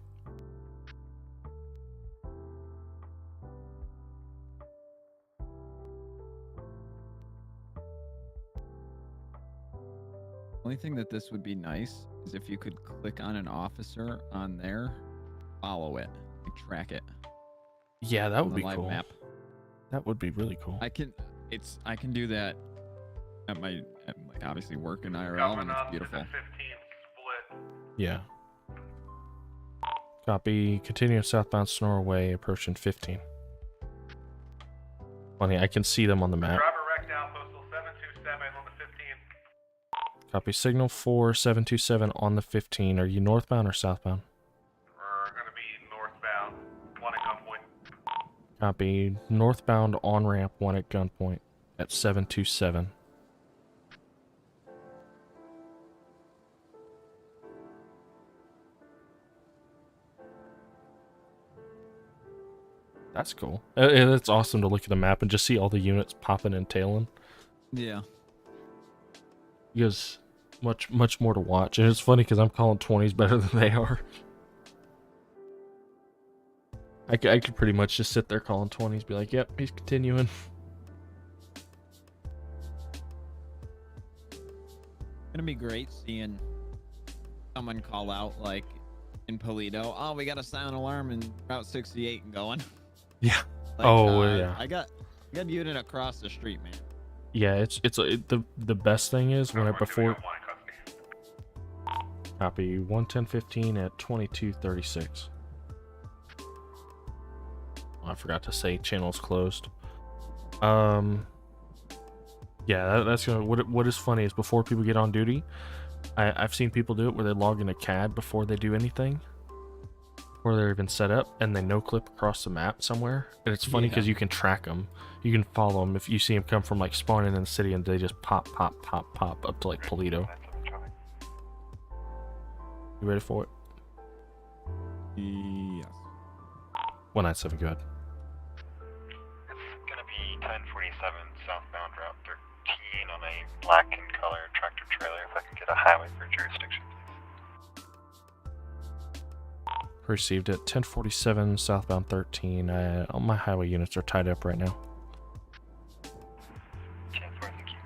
S7: Only thing that this would be nice is if you could click on an officer on there, follow it, and track it.
S1: Yeah, that
S7: on
S1: would
S7: the
S1: be
S7: live
S1: cool.
S7: map.
S1: That would be really cool.
S7: I can do that at my like obviously work in IRL,
S2: Coming
S7: and
S2: up
S7: it's beautiful.
S2: to the 15 split.
S1: Yeah. Copy. Continuing southbound Sonora Way, approaching 15. Funny, I can see them on the map.
S2: Driver wrecked out postal 727 on the 15.
S1: Copy. Signal 4727 on the 15. Are you northbound or southbound?
S2: We're gonna be northbound, one at gunpoint.
S1: Copy. Northbound on ramp, 1 at gunpoint at 727. That's cool. It's awesome to look at the map and just see all the units popping and tailing.
S7: Yeah.
S1: Because much more to watch. And it's funny because I'm calling 20s better than they are. I could pretty much just sit there calling 20s, be like, yep, he's continuing.
S7: Gonna be great seeing someone call out like in Polito, oh, we got a silent alarm in Route 68 and going.
S1: Yeah.
S7: Like,
S1: Oh, yeah.
S7: I got Got a unit across the street, man.
S1: Yeah, the best thing is when it before copy 11015 at 2236. I forgot to say channel's closed. Yeah, that's gonna. What is funny is before people get on duty, I've seen people do it where they log into CAD before they do anything, before they're even set up, and they no clip across the map somewhere. And it's funny because you can track them, you can follow them if you see them come from like spawning in the city and they just pop up to like Polito. You ready for it?
S7: Yes.
S1: 197, go ahead.
S9: It's gonna be 1047 southbound Route 13 on a black in color tractor trailer. If I can get a highway for jurisdiction, please.
S1: Received it. 1047 southbound 13. All my highway units are tied up right now.
S9: 10-4, thank you.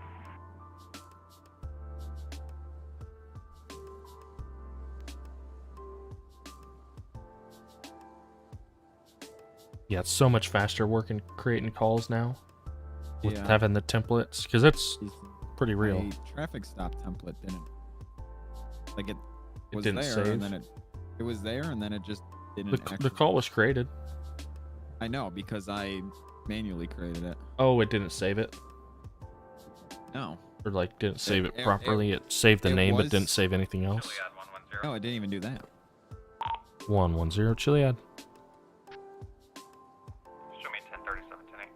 S1: Yeah, it's so much faster working creating calls now with
S7: Yeah.
S1: having the templates because it's pretty real.
S7: My traffic stop template didn't. Like it was
S1: didn't
S7: there,
S1: save?
S7: and then it was there, and then it just didn't.
S1: The
S7: actually,
S1: call was created.
S7: I know because I manually created it.
S1: Oh, it didn't save it,
S7: No,
S1: or like didn't save it
S7: it-
S1: properly. It saved the
S7: it
S1: name but
S7: was-
S1: didn't save anything else.
S2: Chiliad 110.
S7: no, I didn't even do that.
S1: 110 Chiliad.
S9: Show me 1037 10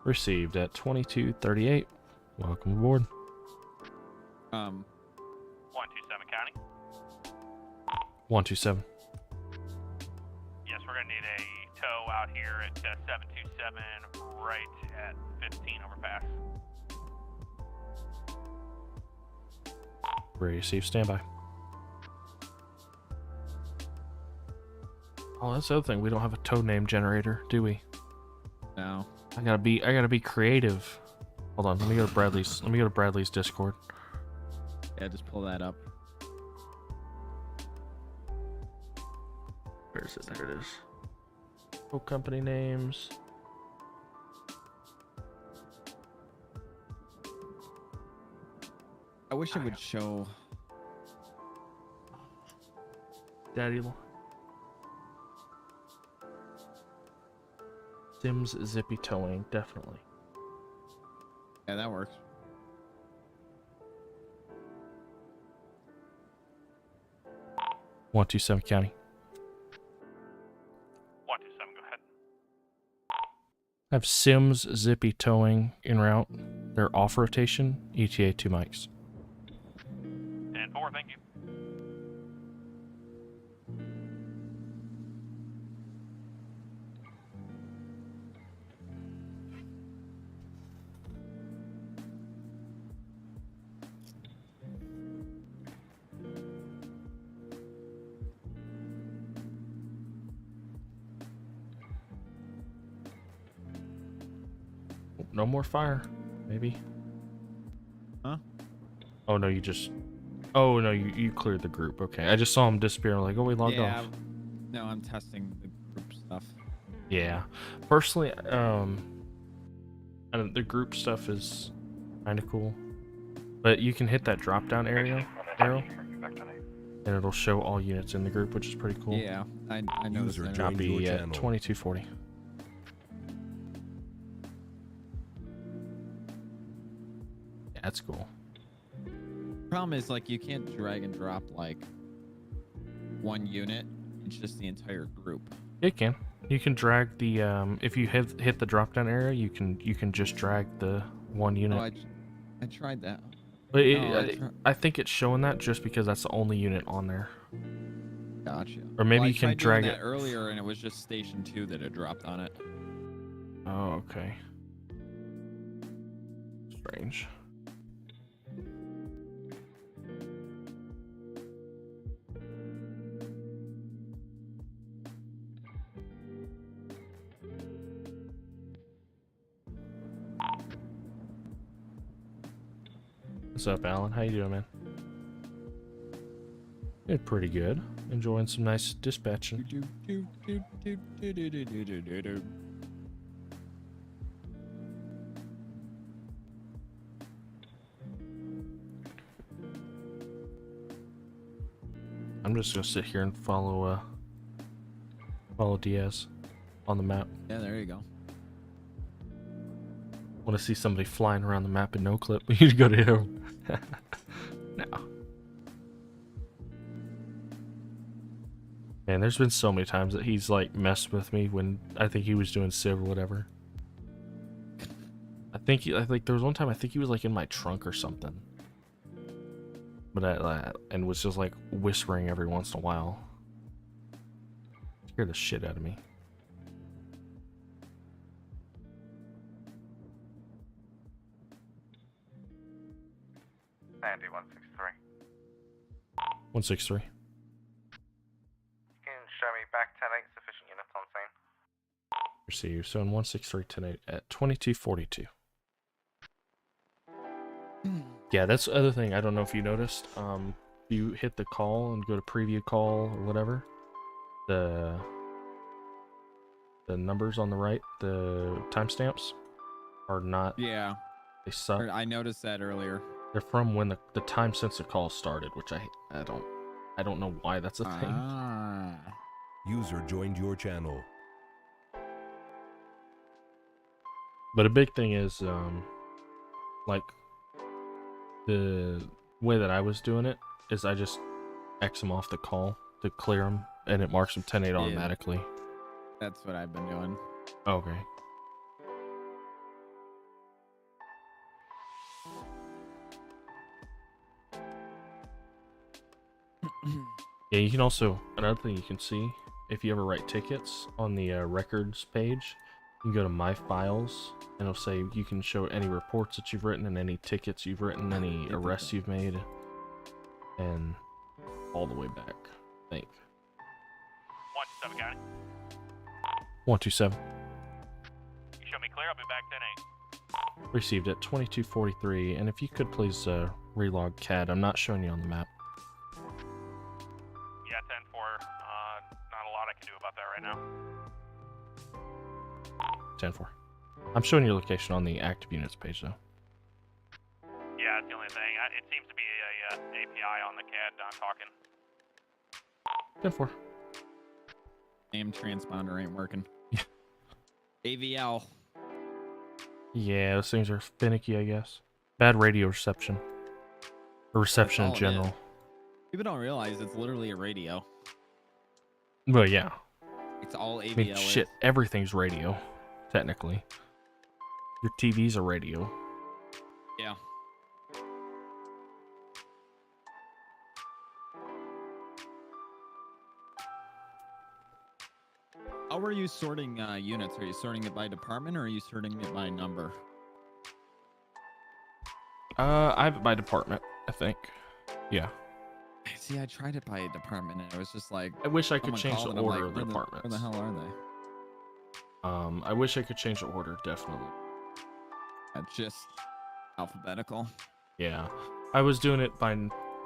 S1: Received at 2238. Welcome aboard.
S4: 127 County.
S1: 127.
S4: Yes, we're gonna need a tow out here at 727, right at 15 overpass.
S1: Receive standby. Oh, that's the other thing. We don't have a tow name generator, do we?
S7: No.
S1: I gotta be creative. Hold on, let me go to Bradley's. Let me go to Bradley's Discord.
S7: Yeah, just pull that up.
S1: Where is it? There it is. Oh, company names.
S7: I wish it would show.
S1: Daddy. Sims Zippy Towing, definitely.
S7: Yeah, that works.
S1: One two seven County.
S4: 127, go ahead.
S1: I have Sims Zippy Towing en route. They're off rotation. ETA 2 mics.
S4: 10-4, thank you.
S1: No more fire, maybe.
S7: Huh?
S1: Oh no, you just. Oh no, you cleared the group. Okay, I just saw him disappear. I'm like, oh, we logged
S7: Yeah.
S1: off.
S7: No, I'm testing the group stuff.
S1: Yeah, personally, the group stuff is kind of cool, but you can hit that drop down arrow, and it'll show all units in the group, which is pretty cool.
S7: Yeah, I noticed
S5: User
S7: that.
S5: joined
S1: Copy
S5: your
S1: at
S5: channel.
S1: 2240. Yeah, that's cool.
S7: Problem is, like, you can't drag and drop like one unit. It's just the entire group.
S1: It can. You can drag the if you hit the drop down area, you can just drag the one unit.
S7: Oh, I tried that.
S1: But
S7: no,
S1: I think it's showing that just because that's the only unit on there.
S7: Gotcha.
S1: Or maybe
S7: Well, I
S1: you can
S7: tried doing
S1: drag
S7: that
S1: it.
S7: earlier, and it was just Station 2 that had dropped on it.
S1: Oh, okay. Strange. What's up, Alan? How you doing, man? Did pretty good. Enjoying some nice dispatching. I'm just gonna sit here and follow Diaz on the map.
S7: Yeah, there you go.
S1: Want to see somebody flying around the map in no clip? We need to go to him. No. Man, there's been so many times that he's like messed with me when I think he was doing civ or whatever. I think there was one time I think he was like in my trunk or something. But and was just like whispering every once in a while. Scared the shit out of me.
S8: Sandy 163.
S1: 163.
S8: You can show me back 10-8, sufficient units on scene.
S1: Receive. So in 163 tonight at 2242. Yeah, that's the other thing. I don't know if you noticed. You hit the call and go to preview call or whatever. The numbers on the right, the timestamps, are not.
S7: Yeah.
S1: They suck.
S7: I noticed that earlier.
S1: They're from when the time since the call started, which I don't know why that's a thing.
S7: Ah.
S5: User joined your channel.
S1: But a big thing is like the way that I was doing it is I just X them off the call to clear them, and it marks them 10-8 automatically.
S7: That's what I've been doing.
S1: Okay. Yeah, you can also, another thing you can see, if you ever write tickets on the records page, you can go to My Files, and it'll say you can show any reports that you've written and any tickets you've written, any arrests you've made, and all the way back, I think.
S4: 127, got it.
S1: 127.
S4: You show me clear, I'll be back 10-8.
S1: Received at 2243, and if you could please relog CAD, I'm not showing you on the map.
S4: Yeah, 10-4. Not a lot I can do about that right now.
S1: 10-4. I'm showing your location on the active units page, though.
S4: Yeah, that's the only thing. It seems to be a API on the CAD talking.
S1: 10-4.
S7: Name transponder ain't working.
S1: Yeah.
S7: AVL.
S1: Yeah, those things are finicky, I guess. Bad radio reception. Or reception in
S7: all it
S1: general.
S7: is. People don't realize it's literally a radio.
S1: Well, yeah.
S7: It's all AVL.
S1: I mean, shit, everything's radio, technically. Your TV's a radio.
S7: Yeah. How are you sorting units? Are you sorting it by department or are you sorting it by number?
S1: I have it by department, I think. Yeah.
S7: See, I tried it by department and it was just like...
S1: I wish I could
S7: someone
S1: change
S7: called
S1: the
S7: and I'm
S1: order
S7: like,
S1: of the departments.
S7: Where the hell are they?
S1: I wish I could change the order, definitely.
S7: Just alphabetical.
S1: Yeah. I was doing it by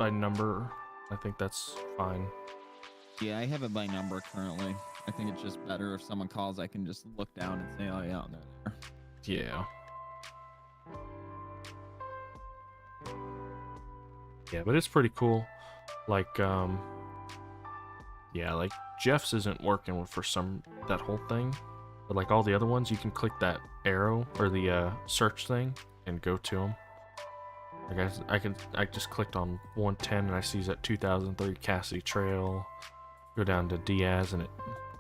S1: number. I think that's fine.
S7: Yeah, I have it by number currently. I think it's just better if someone calls, I can just look down and say, oh yeah, they're there.
S1: Yeah. Yeah, but it's pretty cool. Like, yeah, like Jeff's isn't working for that whole thing. But like all the other ones, you can click that arrow or the search thing and go to them. Like I just clicked on 110 and I see he's at 2003 Cassidy Trail. Go down to Diaz and it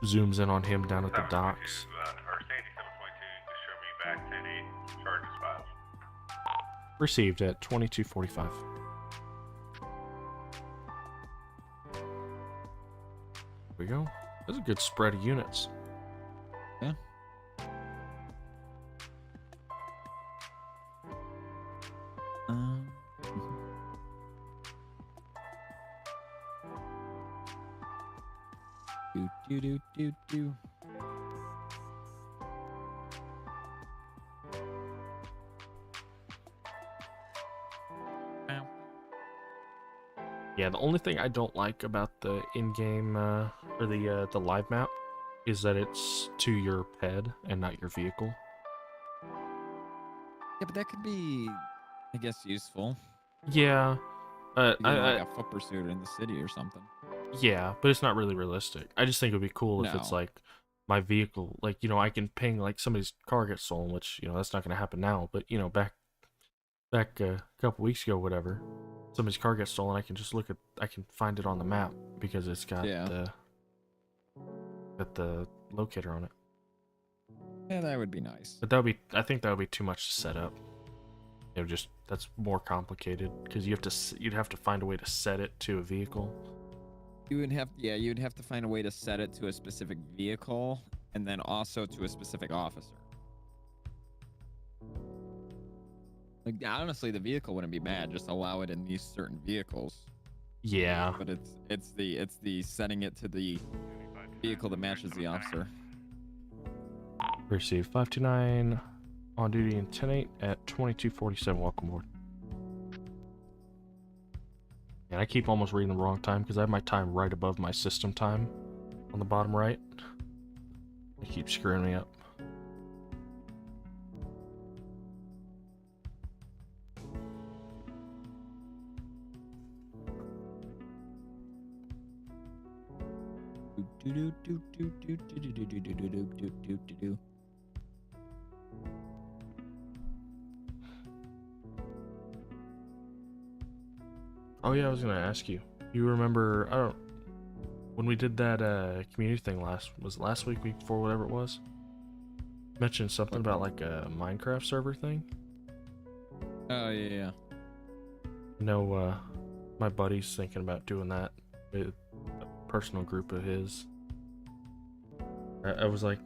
S1: zooms in on him down at the docks.
S2: Or Sandy 7.2, just show me back 10-8, charges filed.
S1: Received at 2245. There we go. That's a good spread of units.
S7: Yeah. Do.
S1: Yeah, the only thing I don't like about the in-game or the live map is that it's to your ped and not your vehicle.
S7: Yeah, but that could be, I guess, useful.
S1: Yeah,
S7: You get like a foot pursuit in the city or something.
S1: yeah, but it's not really realistic. I just think it would be cool if it's
S7: No.
S1: like my vehicle, like, you know, I can ping like somebody's car gets stolen, which, you know, that's not going to happen now, but, you know, back a couple weeks ago, whatever, somebody's car gets stolen, I can just I can find it on the map because it's got the locator on it.
S7: Yeah, that would be nice.
S1: But I think that would be too much to set up. It would just, that's more complicated because you'd have to find a way to set it to a vehicle.
S7: You'd have to find a way to set it to a specific vehicle and then also to a specific officer. Like, honestly, the vehicle wouldn't be bad. Just allow it in these certain vehicles.
S1: Yeah.
S7: But it's the setting it to the vehicle that matches the officer.
S1: Receive 529 on duty in 10-8 at 2247. Welcome aboard. And I keep almost reading the wrong time because I have my time right above my system time on the bottom right. It keeps screwing me up. Oh yeah, I was gonna ask you. You remember? When we did that community thing last week, week before, whatever it was. Mentioned something about like a Minecraft server thing.
S7: Oh yeah.
S1: No, my buddy's thinking about doing that. A personal group of his. I was like,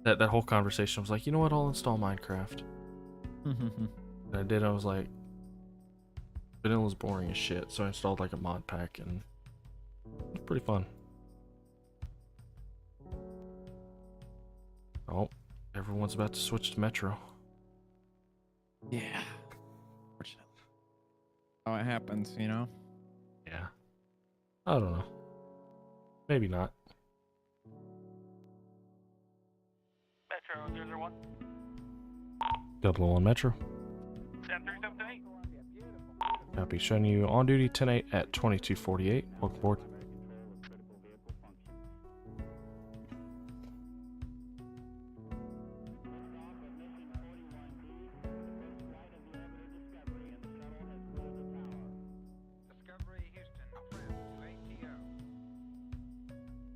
S1: that whole conversation was like, you know what? I'll install Minecraft. And I did. I was like, vanilla's boring as shit, so I installed like a mod pack, and it was pretty fun. Oh, everyone's about to switch to Metro.
S7: Yeah. Fortunately. How it happens, you know?
S1: Yeah. I don't know. Maybe not.
S6: Metro 001.
S1: 001 Metro.
S6: 10378.
S1: Copy. Showing you on duty 10-8 at 2248. Welcome aboard.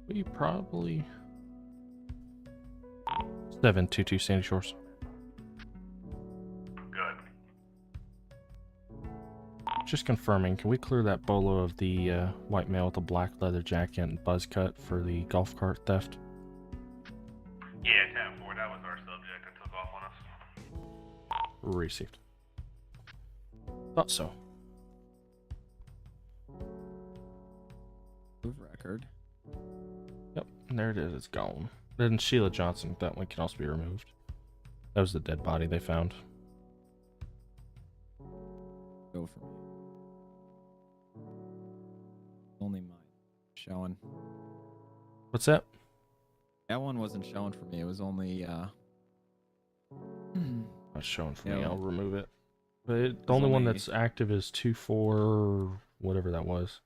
S1: We probably 722 Sandy Shores.
S2: Good.
S1: Just confirming, can we clear that bolo of the white male with the black leather jacket and buzz cut for the golf cart theft?
S2: Yeah, tab 4, that was our subject that took off on us.
S1: Received. Thought so.
S7: Move record.
S1: Yep, and there it is. It's gone. Then Sheila Johnson, that one can also be removed. That was the dead body they found.
S7: Go for me. Only mine. Showing.
S1: What's that?
S7: That one wasn't showing for me. It was only
S1: Not showing for
S7: Yeah,
S1: me.
S7: well,
S1: I'll remove it. But the
S7: There's
S1: only one
S7: only-
S1: that's active is 24, whatever that was.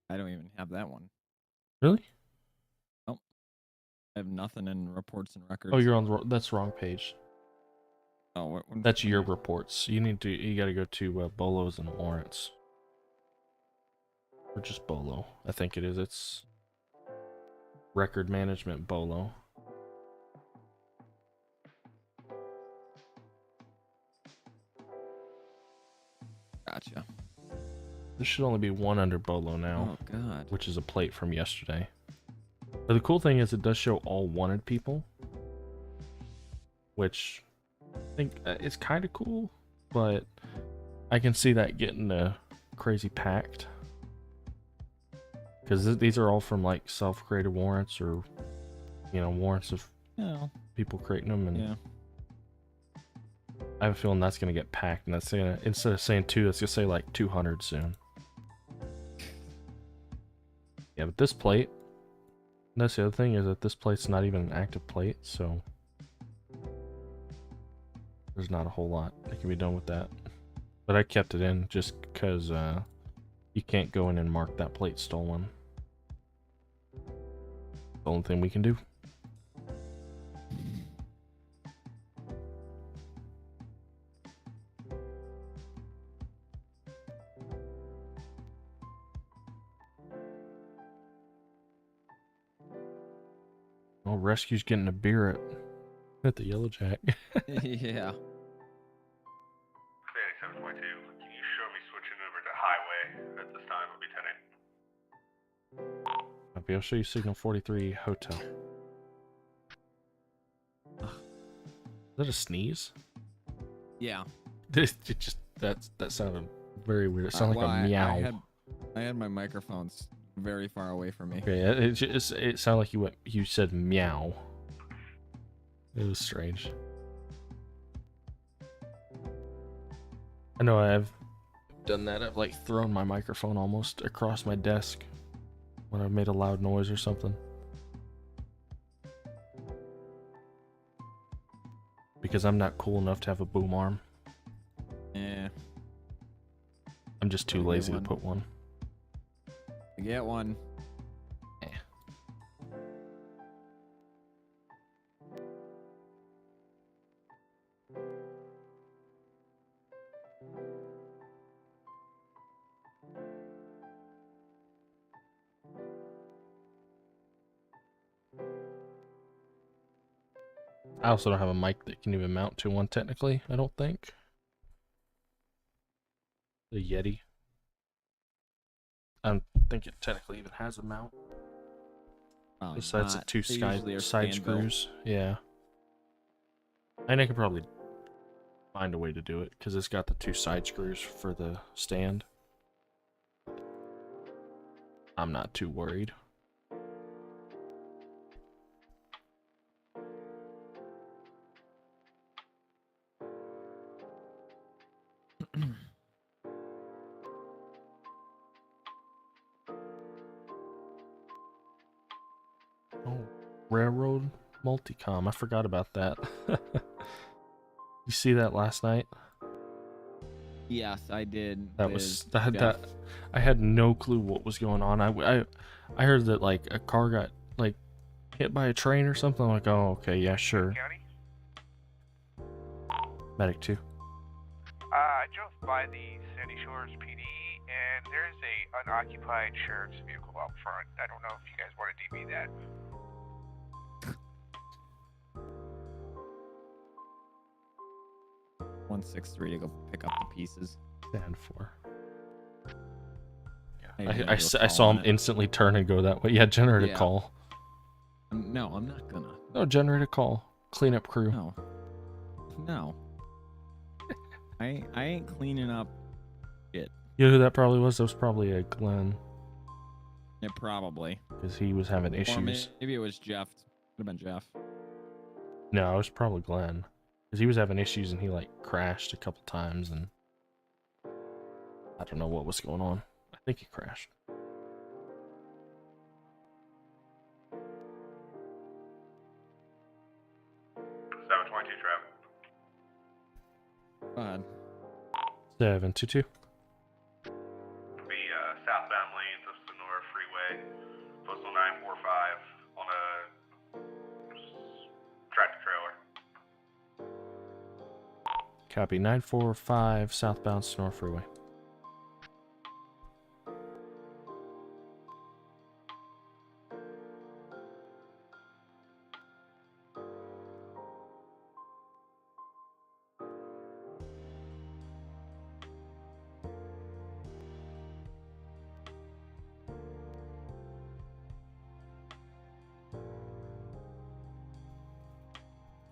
S7: I don't even have that one.
S1: Really?
S7: I have nothing in reports and records.
S1: Oh, you're on that's the wrong page.
S7: Oh, what,
S1: That's your reports. You gotta go to Bolos and warrants. Or just Bolo. I think it is. It's record management Bolo.
S7: Gotcha.
S1: There should only be one under Bolo now,
S7: Oh God.
S1: which is a plate from yesterday. But the cool thing is it does show all wanted people, which I think is kind of cool, but I can see that getting crazy packed. Because these are all from like self-created warrants or, you know, warrants of people creating them. And
S7: Yeah.
S1: I have a feeling that's going to get packed. And that's gonna, instead of saying 2, it's going to say like 200 soon. Yeah, but this plate, that's the other thing, is that this plate's not even an active plate, so there's not a whole lot that can be done with that. But I kept it in just because you can't go in and mark that plate stolen. The only thing we can do. Oh, Rescue's getting a beer at the Yellow Jack.
S7: Yeah.
S2: 87.2, can you show me switching over to highway at this time? It'll be 10-8.
S1: Copy, I'll show you signal 43 hotel. Is that a sneeze?
S7: Yeah.
S1: It just that sounded very weird. It sounded like a meow.
S7: I had my microphones very far away from me.
S1: Okay, it sounded like you said meow. It was strange. I know I've done that. I've like thrown my microphone almost across my desk when I've made a loud noise or something. Because I'm not cool enough to have a boom arm.
S7: Yeah.
S1: I'm just too lazy to put one.
S7: I get one.
S1: I also don't have a mic that can even mount to one technically, I don't think. The Yeti. I don't think it technically even has a mount.
S7: Probably
S1: Besides the
S7: not.
S1: two
S7: They usually are
S1: side
S7: stand built.
S1: screws. Yeah. And I could probably find a way to do it because it's got the two side screws for the stand. I'm not too worried. Oh, railroad multicom. I forgot about that. You see that last night?
S7: Yes, I did.
S1: That was that. I had no clue what was going on. I heard that like a car got like hit by a train or something. I'm like, oh, okay, yeah, sure.
S4: County?
S1: Medic 2.
S4: I drove by the Sandy Shores PD, and there's a unoccupied sheriff's vehicle out front. I don't know if you guys want to DB that.
S7: 163 to go pick up the pieces.
S1: Stand 4.
S7: Maybe
S1: I saw him instantly turn and go that way. Yeah, generate a call.
S7: No, I'm not gonna.
S1: No, generate a call. Cleanup crew.
S7: No. No. I ain't cleaning up shit.
S1: You know who that probably was? That was probably a Glenn.
S7: It probably.
S1: Because he was having
S7: Or
S1: issues.
S7: maybe it was Jeff. Could have been Jeff.
S1: No, it was probably Glenn. Because he was having issues and he like crashed a couple times and I don't know what was going on. I think he crashed.
S2: Trap.
S7: Go ahead.
S1: 722.
S2: Be southbound lanes of Sonora Freeway, postal 945 on a tractor trailer.
S1: Copy. 945 southbound Sonora Freeway.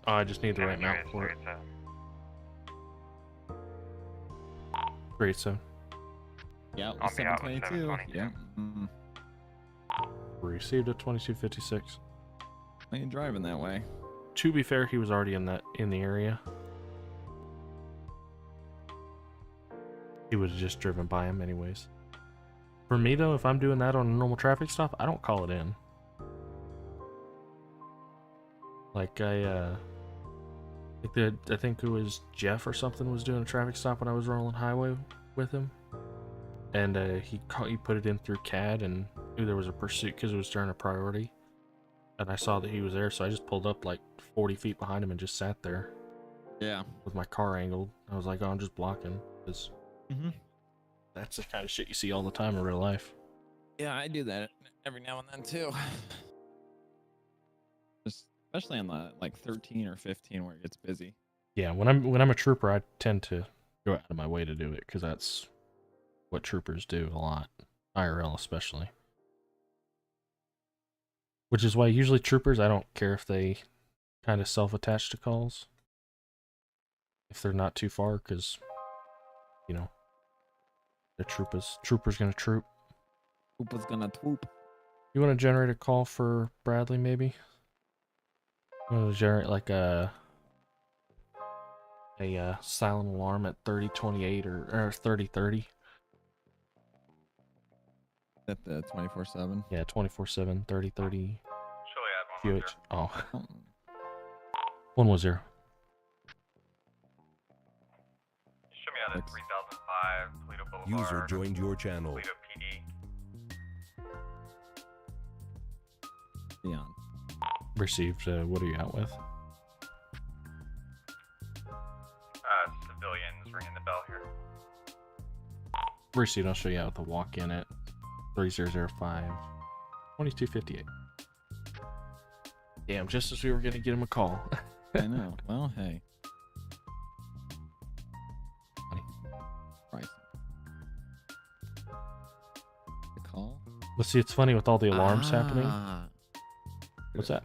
S1: Oh, I just need the right mount for it. Great, so.
S7: Yeah,
S8: On behalf of
S7: 722.
S8: 722.
S7: Yeah. Mm-mm.
S1: Received a 2256.
S7: I ain't driving that way.
S1: To be fair, he was already in the area. He would have just driven by him anyways. For me though, if I'm doing that on a normal traffic stop, I don't call it in. Like I think it was Jeff or something was doing a traffic stop when I was rolling highway with him, and he put it in through CAD and knew there was a pursuit because it was during a priority, and I saw that he was there, so I just pulled up like 40 feet behind him and just sat there.
S7: Yeah.
S1: With my car angled. I was like, oh, I'm just blocking. Because that's the kind of shit you see all the time in real life.
S7: Yeah, I do that every now and then too. Especially on the like 13 or 15 where it gets busy.
S1: Yeah, when I'm a trooper, I tend to go out of my way to do it because that's what troopers do a lot, IRL especially. Which is why usually troopers, I don't care if they kind of self-attach to calls. If they're not too far, because, you know, the trooper's gonna troop.
S7: Trooper's gonna troop.
S1: You want to generate a call for Bradley, maybe? You want to generate like a silent alarm at 3028 or 3030?
S7: At the 24/7.
S1: Yeah, 24/7, 3030.
S2: Surely I had
S1: QH. Oh,
S7: Oh.
S1: 110.
S8: Show me out at 3005 Toledo Boulevard.
S5: User joined your channel.
S8: Toledo PD.
S7: Leon.
S1: Received. What are you out with?
S8: Civilians ringing the bell here.
S1: Received. I'll show you out with the walk-in at 3005 2258. Damn, just as we were gonna get him a call.
S7: I know. Well, hey.
S1: Funny.
S7: Price. The call?
S1: Let's see, it's funny with all the alarms happening. What's that?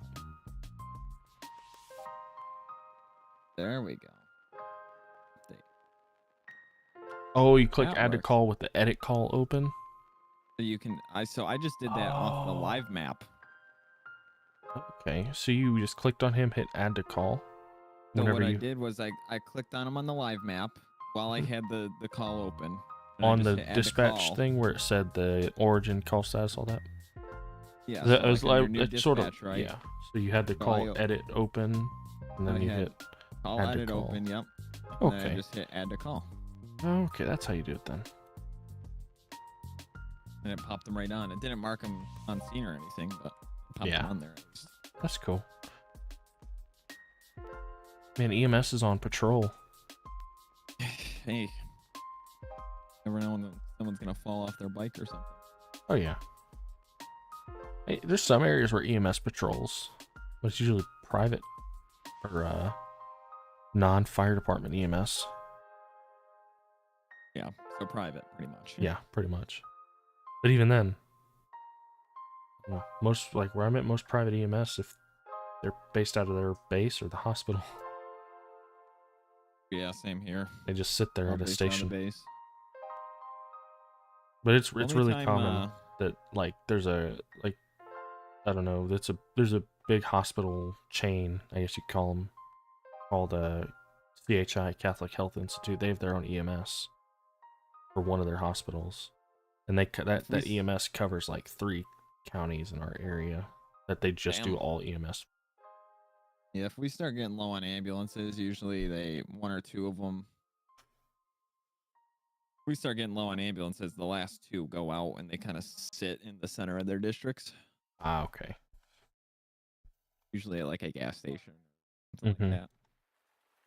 S7: There we go.
S1: Oh, you click
S7: That
S1: add to
S7: works.
S1: call with the edit call open.
S7: So you can. I just did that off the live map.
S1: Okay, so you just clicked on him, hit add to call.
S7: So
S1: Whenever
S7: what I
S1: you
S7: did was I clicked on him on the live map while I had the call open. and I
S1: on
S7: just
S1: the
S7: hit add to
S1: dispatch
S7: call.
S1: thing where it said the origin, call status, all that.
S7: Yeah.
S1: That
S7: so
S1: was
S7: like under
S1: like
S7: new
S1: it's sort of
S7: dispatch, right?
S1: yeah. So you had the
S7: So
S1: call
S7: I-
S1: edit open, and then
S7: I
S1: you
S7: had
S1: hit
S7: Call
S1: add to
S7: edit
S1: call.
S7: open. Yep. And then I
S1: Okay.
S7: just hit add to call,
S1: Okay, that's how you do it then.
S7: and it popped them right on. It didn't mark them on scene or anything, but it popped
S1: Yeah.
S7: them on there. At least.
S1: That's cool. Man, EMS is on patrol.
S7: Hey, never know when someone's gonna fall off their bike or something.
S1: Oh yeah. Hey, there's some areas where EMS patrols, but it's usually private or non-fire department EMS.
S7: Yeah, so private, pretty much.
S1: Yeah, pretty much. But even then, most like where I'm at, most private EMS, if they're based out of their base or the hospital,
S7: Yeah, same here.
S1: they just sit there
S7: All
S1: at a
S7: based on the
S1: station.
S7: base.
S1: But it's
S7: Only
S1: really
S7: time,
S1: common that like there's a like I don't know, there's a big hospital chain, I guess you call them, called CHI, Catholic Health Institute. They have their own EMS for one of their hospitals, and that EMS covers like 3 counties in our area that they just do
S7: Damn.
S1: all EMS.
S7: Yeah, if we start getting low on ambulances, usually one or two of them. If we start getting low on ambulances, the last 2 go out and they kind of sit in the center of their districts.
S1: Ah, okay.
S7: Usually at like a gas station, something
S1: Mhm.
S7: like that.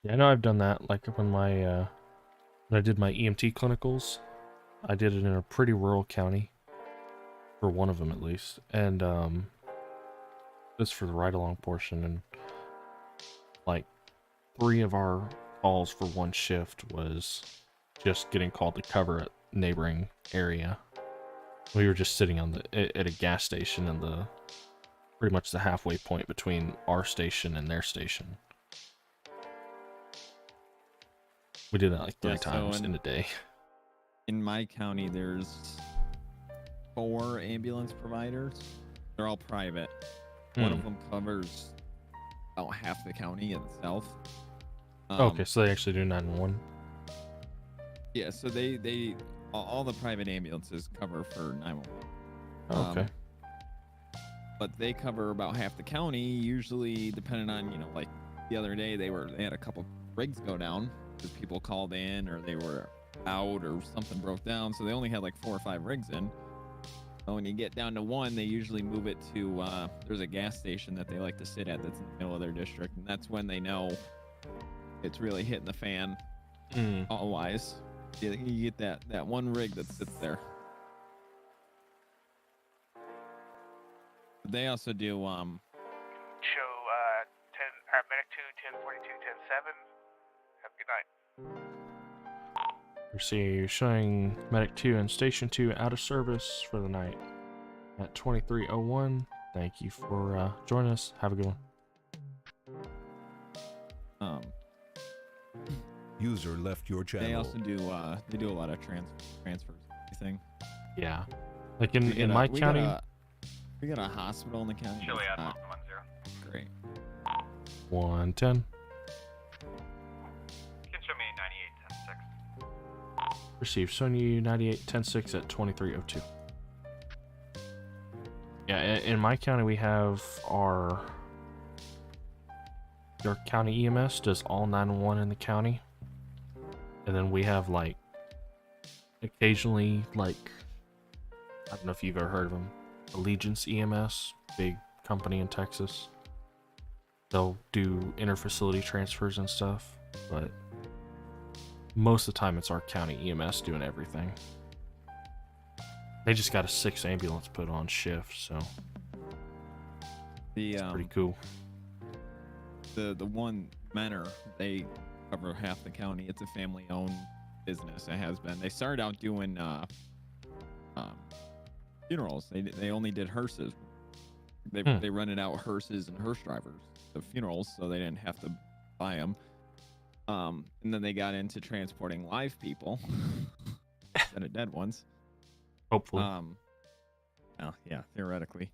S1: Yeah, I know I've done that. Like when when I did my EMT clinicals, I did it in a pretty rural county, for one of them at least, and this for the ride-along portion, and like 3 of our calls for one shift was just getting called to cover a neighboring area. We were just sitting on at a gas station in the pretty much the halfway point between our station and their station. We did that like 3
S7: Yeah, so
S1: times in a day.
S7: In my county, there's 4 ambulance providers. They're all private. One of them covers about half the county itself.
S1: Okay, so they actually do 911.
S7: Yeah, so they all the private ambulances cover for 911.
S1: Oh, okay.
S7: But they cover about half the county, usually depending on, you know, like the other day they had a couple rigs go down because people called in or they were out or something broke down, so they only had like 4 or 5 rigs in. So when you get down to one, they usually move it to there's a gas station that they like to sit at that's in the middle of their district, and that's when they know it's really hitting the fan. All wise, you get that one rig that sits there. They also do
S4: Show 10 medic 2, 1042, 107. Have a good night.
S1: You're showing Medic 2 and Station 2 out of service for the night at 23:01. Thank you for joining us. Have a good one.
S5: User left your channel.
S7: They also do they do a lot of transfers and everything.
S1: Yeah, like in my county.
S7: We got a hospital in the county.
S9: Chili at
S7: 10. Great.
S1: 110.
S9: You can show me 9810-6.
S1: Received. Showing you 98-10-6 at 23:02. Yeah, in my county we have our county EMS does all 911 in the county, and then we have like occasionally, like, I don't know if you've ever heard of them, Allegiance EMS, big company in Texas. They'll do interfacility transfers and stuff, but most of the time it's our county EMS doing everything. They just got a 6 ambulance put on shift, so
S7: The
S1: it's pretty cool.
S7: The one Menor, they cover half the county. It's a family-owned business. It has been. They started out doing funerals. They only did hearses. They rented out hearses and hearse drivers to funerals, so they didn't have to buy them. And then they got into transporting live people instead of dead ones.
S1: Hopefully.
S7: Oh yeah, theoretically.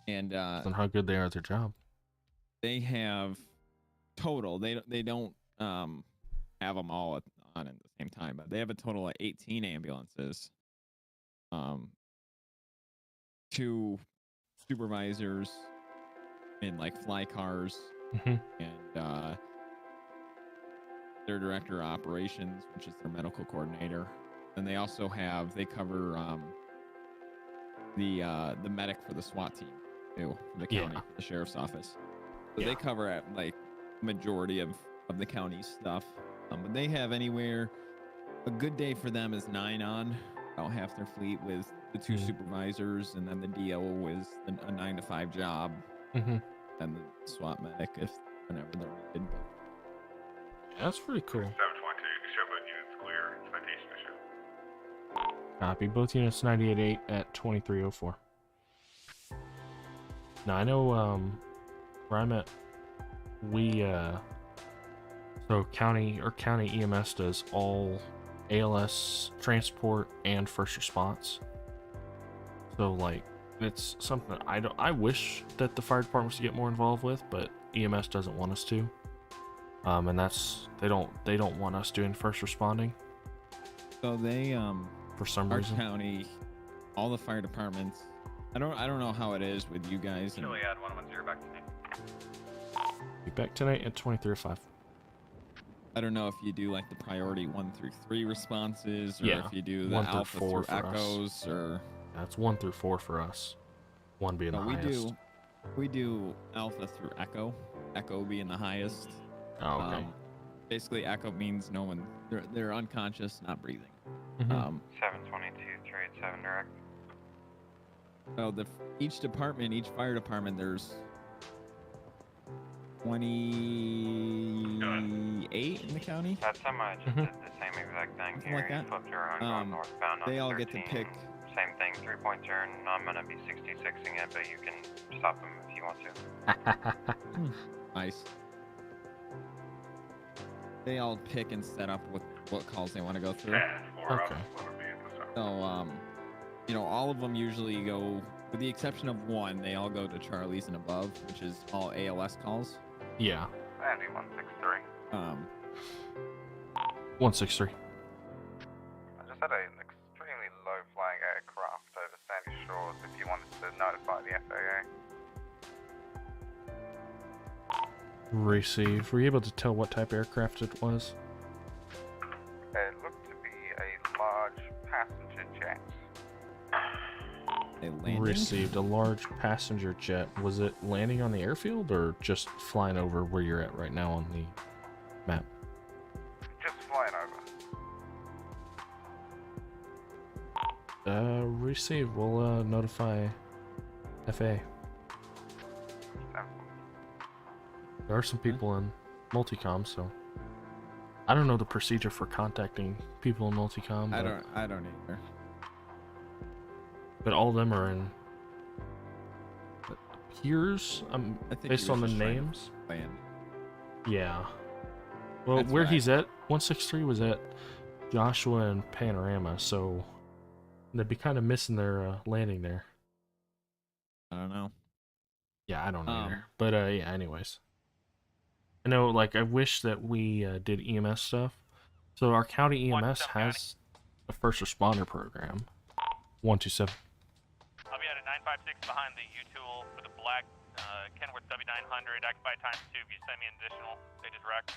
S7: And
S1: on how good they are at their job.
S7: they have total. They don't have them all on at the same time, but they have a total of 18 ambulances. 2 supervisors in like fly cars, and their director of operations, which is their medical coordinator. And they also have, they cover the medic for the SWAT team too, for the county, the sheriff's office. So they cover at like majority of the county stuff. But they have anywhere, a good day for them is 9 on, about half their fleet, with the 2 supervisors, and then the DO is a 9 to 5 job, and the SWAT medic if whenever they're needed.
S1: That's pretty cool.
S2: 722, you can show both units clear. Citation issue.
S1: Copy. Both units 98.8 at 23:04. Now I know where I'm at, we so county EMS does all ALS transport and first response. So like it's something I wish that the fire departments to get more involved with, but EMS doesn't want us to. And that's they don't want us doing first responding.
S7: So they
S1: for some
S7: our
S1: reason.
S7: county, all the fire departments. I don't know how it is with you guys. And
S9: Chili at 110 back to me.
S1: Be back tonight at 23:05.
S7: I don't know if you do like the priority 1 through 3 responses, or
S1: Yeah,
S7: if you do the
S1: 1 through
S7: alpha
S1: 4
S7: through
S1: for us.
S7: echoes, or
S1: That's 1 through 4 for us. 1 being
S7: no,
S1: the highest.
S7: we do alpha through echo. Echo being the highest.
S1: Oh, okay.
S7: Basically, echo means no one, they're unconscious, not breathing.
S9: 722, 387 direct.
S7: So each department, each fire department, there's 28 in the county.
S9: That's how I just did the same exact thing
S7: Something
S9: here.
S7: like that.
S9: Flipped around going northbound on
S7: They all get to
S9: 13.
S7: pick.
S9: Same thing, 3-pointer, and I'm gonna be 66ing it, but you can stop him if you want to.
S7: Nice. They all pick and set up what calls they want to go through.
S1: Okay.
S7: So, you know, all of them usually go, with the exception of one, they all go to Charlie's and above, which is all ALS calls.
S1: Yeah.
S9: Andy 163.
S1: 163.
S9: I just had a
S4: notify the FAA.
S1: Receive. Were you able to tell what type of aircraft it was?
S4: It looked to be a large passenger jet.
S7: They landing?
S1: Received a large passenger jet. Was it landing on the airfield or just flying over where you're at right now on the map?
S4: Just flying over.
S1: Receive. We'll notify FAA. There are some people in multicom, so I don't know the procedure for contacting people in multicom.
S7: I don't either.
S1: But all of them are in. It appears,
S7: I think
S1: based
S7: he was
S1: on the
S7: just trying to
S1: names.
S7: land.
S1: Yeah. Well,
S7: That's
S1: where
S7: what
S1: he's at, 163 was at Joshua and Panorama, so they'd be kind of missing their landing there.
S7: I don't know.
S1: Yeah, I don't know either. But yeah, anyways. I know, like, I wish that we did EMS stuff. So our county EMS has a first responder program. 127.
S8: I'll be at a 956 behind the U-Tool with a black Kenworth W900, occupied times 2. If you send me an additional, they just wrecked.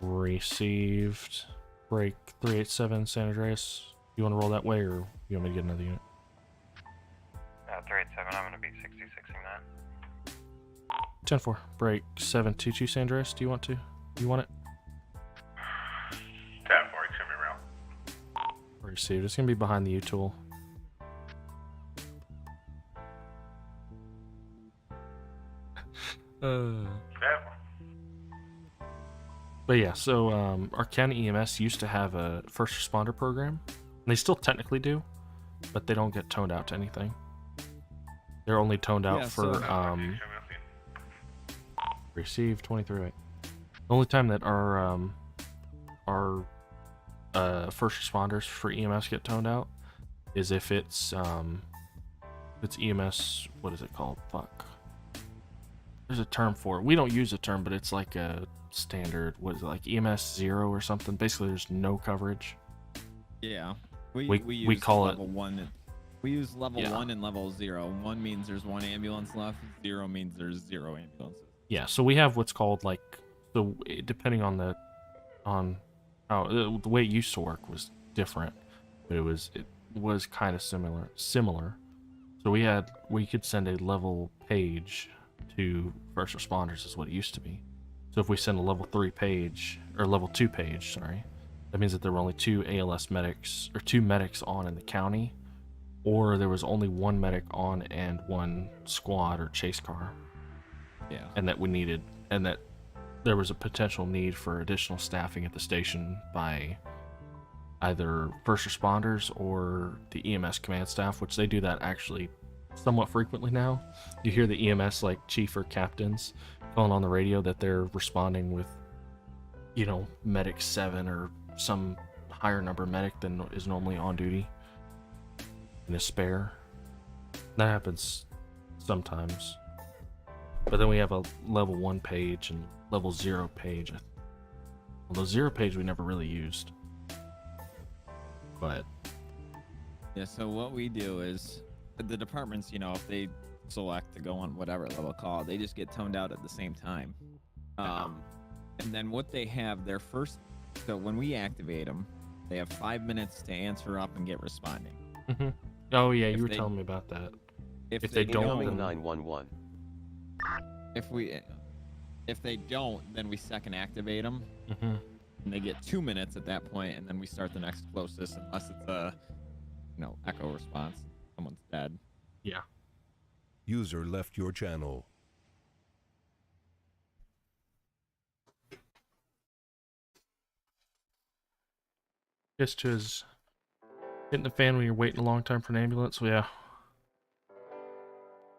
S1: Received. Break 387 San Andreas. You want to roll that way, or you want me to get another unit?
S9: 387, I'm gonna be 60-60ing that.
S1: 10-4. Break 722 San Andreas. Do you want to? You want it?
S2: 10-4, should be around.
S1: Received. It's going to be behind the U-Tool. But yeah, so our county EMS used to have a first responder program. And they still technically do, but they don't get toned out to anything. They're only toned out for receive 23. The only time that our first responders for EMS get toned out is if it's EMS. What is it called? Fuck. There's a term for it. We don't use a term, but it's like a standard. What is it, like EMS 0 or something? Basically, there's no coverage.
S7: Yeah.
S1: We
S7: use
S1: call it
S7: level 1. We use level
S1: Yeah.
S7: 1 and level 0. 1 means there's 1 ambulance left. 0 means there's 0 ambulances.
S1: Yeah, so we have what's called, like, depending on the way it used to work was different, but it was kind of similar. So we could send a level page to first responders is what it used to be. So if we send a level 3 page or level 2 page, sorry, that means that there were only 2 ALS medics or 2 medics on in the county, or there was only 1 medic on and 1 squad or chase car.
S7: Yeah.
S1: And that we needed, and that there was a potential need for additional staffing at the station by either first responders or the EMS command staff, which they do that actually somewhat frequently now. You hear the EMS like chief or captains calling on the radio that they're responding with, you know, medic 7 or some higher number medic than is normally on duty in a spare. That happens sometimes. But then we have a level 1 page and level 0 page. Well, the 0 page we never really used. But
S7: Yeah, so what we do is the departments, you know, if they select to go on whatever level call, they just get toned out at the same time. And then what they have, their first, so when we activate them, they have 5 minutes to answer up and get responding.
S1: mm-hmm. Oh yeah,
S7: If
S1: you were
S7: they-
S1: telling me about that.
S7: If
S1: they don't,
S3: Incoming
S1: then-
S3: 911.
S7: If they don't, then we second activate them,
S1: Mm-hmm.
S7: and they get 2 minutes at that point, and then we start the next closest, unless it's a, echo response. Someone's dead.
S1: Yeah.
S5: User left your channel.
S1: Just his hitting the fan when you're waiting a long time for an ambulance. So yeah.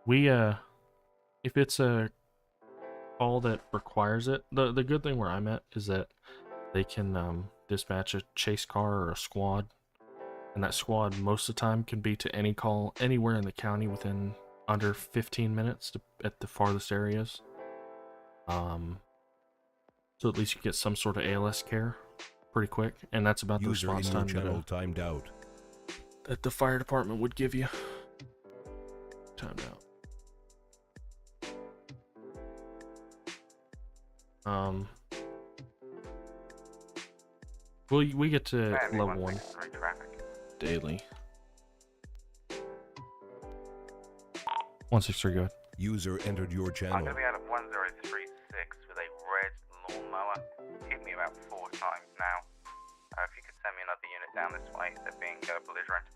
S1: We if it's a call that requires it, the good thing where I'm at is that they can dispatch a chase car or a squad, and that squad most of the time can be to any call anywhere in the county within under 15 minutes at the farthest areas. So at least you get some sort of ALS care pretty quick, and that's about the
S5: User in
S1: response
S5: your
S1: time
S5: channel timed out.
S1: that the fire department would give you. Timed out. We get to
S4: Sandy,
S1: level 1
S4: 163 traffic.
S1: daily. 163, go ahead.
S5: User entered your
S4: I'm
S5: channel.
S4: gonna be out of 1036 with a red lawnmower. Hit me about 4 times now. If you could send me another unit down this way, they're being belligerent.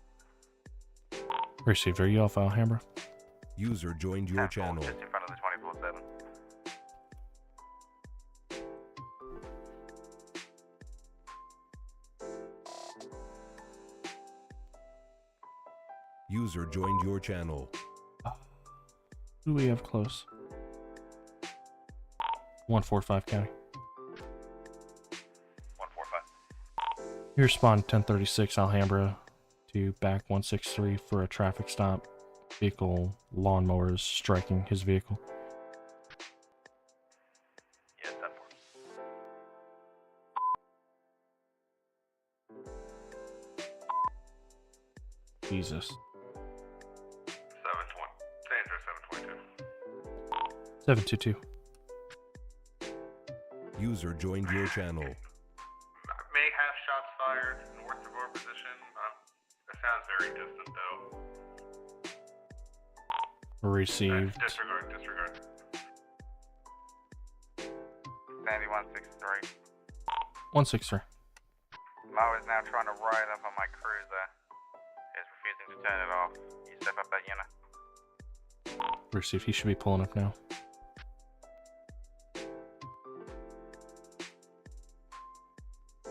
S1: Received. Are you off Alhambra?
S5: User joined your
S4: 10-4,
S5: channel.
S4: just in front of the 24/7.
S5: User joined your channel.
S1: Who do we have close? 145 County.
S4: 145.
S1: You respond 1036 Alhambra to back 163 for a traffic stop. Vehicle lawnmower is striking his vehicle.
S4: Yes, 10-4.
S1: Jesus.
S2: 720. Dangerous 722.
S1: 722.
S5: User joined your channel.
S2: May have shots fired north of our position. That sounds very distant, though.
S1: Received.
S2: Disregard.
S4: Sandy 163.
S1: 163.
S4: Mo is now trying to ride up on my cruiser. He's refusing to turn it off. You step up that unit.
S1: Received. He should be pulling up now.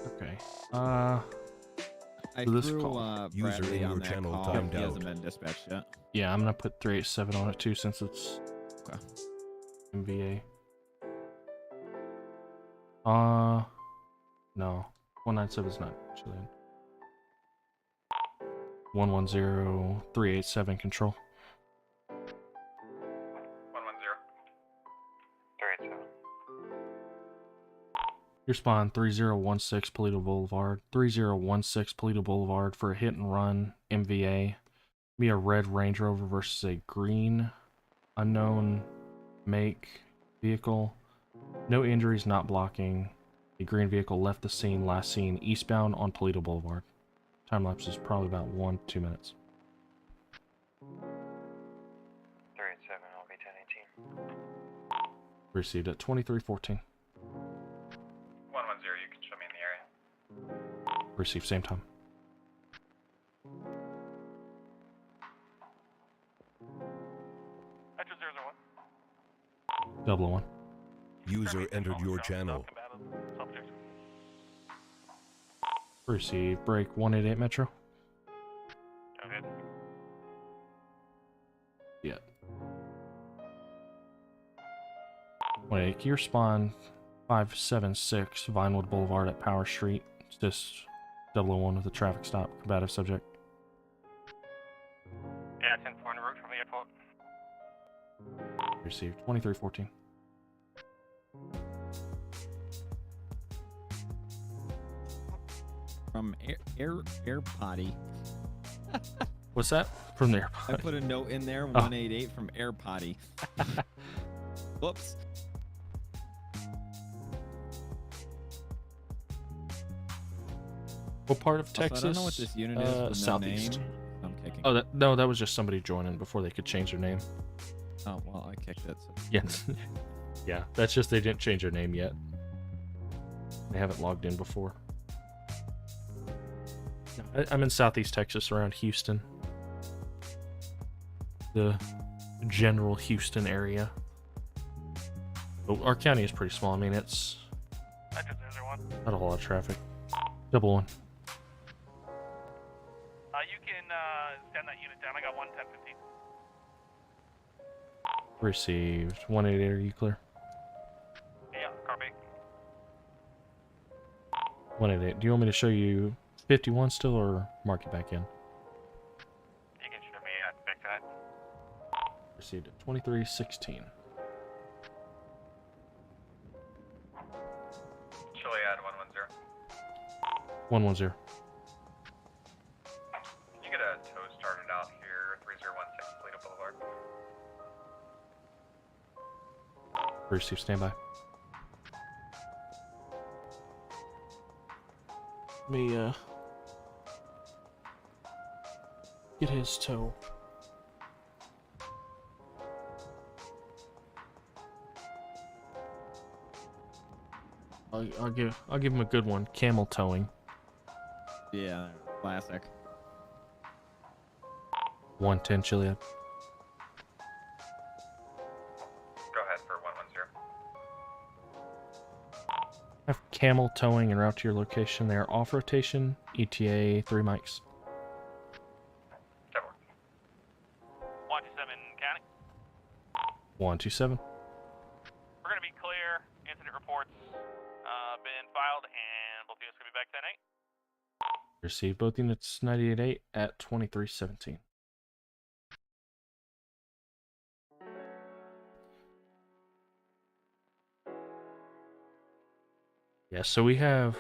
S1: Okay.
S7: I
S1: So this
S7: threw
S1: call.
S5: User
S7: Bradley
S5: in
S7: on
S5: your
S7: that
S5: channel
S7: call.
S5: timed
S7: He hasn't
S5: out.
S7: been dispatched yet.
S1: Yeah, I'm gonna put 387 on it too since it's
S7: Okay.
S1: MVA. No. 197 is not actually in. 110387 control.
S2: 110.
S4: 387.
S1: Your spawn 3016 Polito Boulevard. 3016 Polito Boulevard for a hit and run MVA. Be a red Range Rover versus a green unknown make vehicle. No injuries, not blocking. The green vehicle left the scene, last seen eastbound on Polito Boulevard. Time lapse is probably about 1 to 2 minutes.
S9: 387, I'll be 1018.
S1: Received at 2314.
S2: 110, you can show me in the area.
S1: Received same time.
S6: Metro 001.
S1: 001.
S5: User entered your channel.
S6: Subject.
S1: Received break 188 Metro.
S6: Go ahead.
S1: Yeah. Wait, your spawn 576 Vinewood Boulevard at Power Street. It's just 001 with a traffic stop. Combative subject.
S6: Yeah, 10-4 on the road from the airport.
S1: Received 2314.
S7: From Air Potty.
S1: What's that? From there.
S7: I put a note in there, 188 from Air Potty. Whoops.
S1: What part of
S7: Also,
S1: Texas?
S7: I don't know what this unit is with no
S1: southeast.
S7: name. I'm kicking.
S1: Oh, that was just somebody joining before they could change their name.
S7: Oh, well, I kicked it. So.
S1: Yeah. Yeah, that's just they didn't change their name yet. They haven't logged in before. I'm in southeast Texas around Houston. The general Houston area. But our county is pretty small. I mean, it's
S6: Metro 001.
S1: not a whole lot of traffic. 001.
S6: You can stand that unit down. I got 110-15.
S1: Received. 188, are you clear?
S6: Yeah, copy.
S1: 188. Do you want me to show you 51 still or mark it back in?
S6: You can show me. I picked that.
S1: Received at 2316.
S2: Chiliad 110.
S1: 110.
S2: Can you get a tow started out here, 3016 Polito Boulevard?
S1: Receive, standby. Let me get his tow. I'll give him a good one. Camel towing.
S7: Yeah, classic.
S1: 110 Chiliad.
S2: Go ahead for 110.
S1: Have camel towing en route to your location. They are off rotation. ETA 3 mics.
S8: 127 County.
S1: 127.
S8: We're gonna be clear. Incident reports been filed, and both units gonna be back 10-8.
S1: Receive both units 98.8 at 2317. Yeah, so we have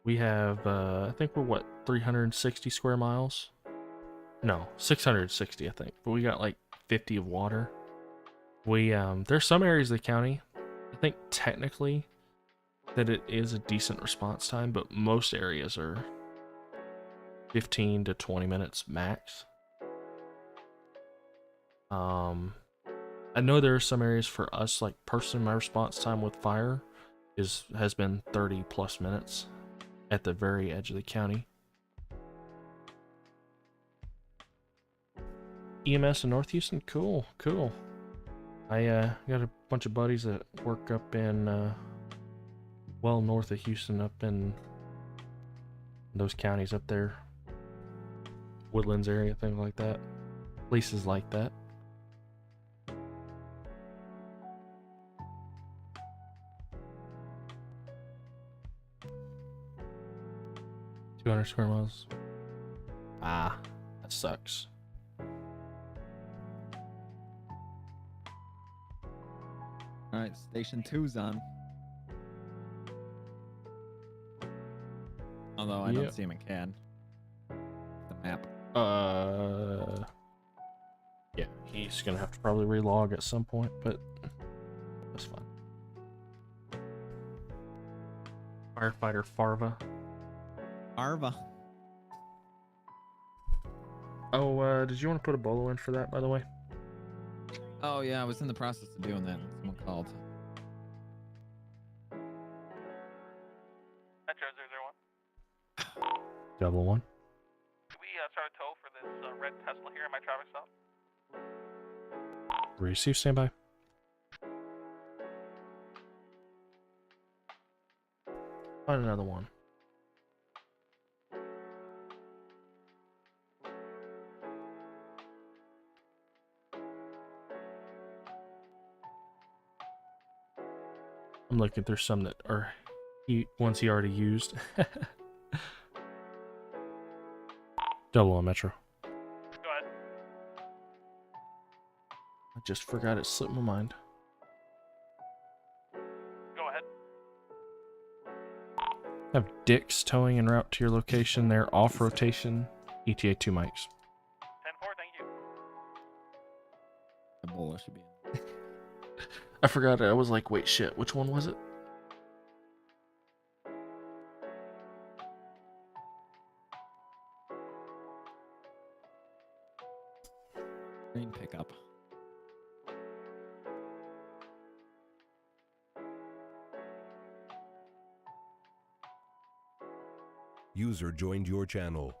S1: I think we're what, 360 square miles? No, 660 I think. But we got like 50 of water. We there's some areas of the county, I think technically that it is a decent response time, but most areas are 15 to 20 minutes max. I know there are some areas for us, like personally, my response time with fire has been 30 plus minutes at the very edge of the county. EMS in North Houston, cool. I got a bunch of buddies that work up in well north of Houston, up in those counties up there, Woodlands area, things like that, places like that. $200 square miles. Ah, that sucks.
S7: All right, station 2's on. Although I
S1: Yep.
S7: don't see him in CAD. The map.
S1: Yeah, he's gonna have to probably relog at some point, but that's fine. Firefighter Farva.
S7: Arva.
S1: Oh, did you want to put a bolo in for that, by the way?
S7: Oh yeah, I was in the process of doing that. Someone called.
S8: Metro 001.
S1: Double one.
S8: Can we start a tow for this red Tesla here in my traffic stop?
S1: Receive, standby. Find another one. I'm looking through some that are ones he already used. Double on Metro.
S8: Go ahead.
S1: I just forgot it slipped my mind.
S8: Go ahead.
S1: Have Dick's towing en route to your location. They're off rotation. ETA 2 mics.
S8: 10-4, thank you.
S7: The bowler should be in.
S1: I forgot it. I was like, wait, shit. Which one was it?
S7: Green pickup.
S5: User joined your channel.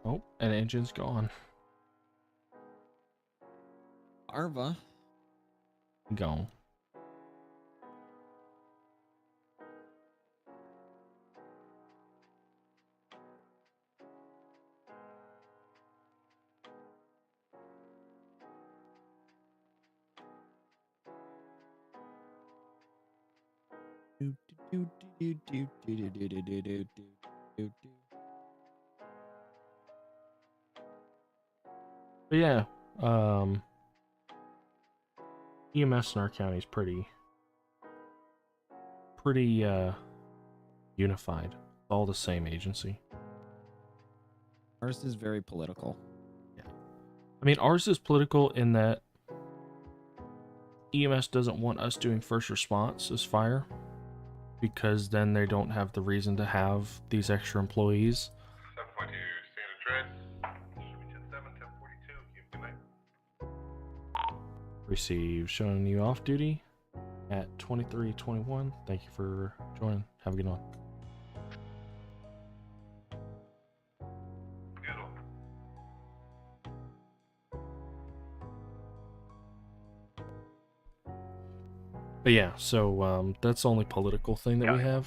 S1: Oh, and engine's gone.
S7: Arva.
S1: Gone. But yeah, EMS in our county is pretty unified. All the same agency.
S7: Ours is very political.
S1: I mean, ours is political in that EMS doesn't want us doing first response as fire because then they don't have the reason to have these extra employees.
S2: 7.2 standard address. Should be 10-7, 1042. Good night.
S1: Receive, showing you off duty at 2321. Thank you for joining. Have a good one.
S2: Good one.
S1: But yeah, so that's the only political thing that we have.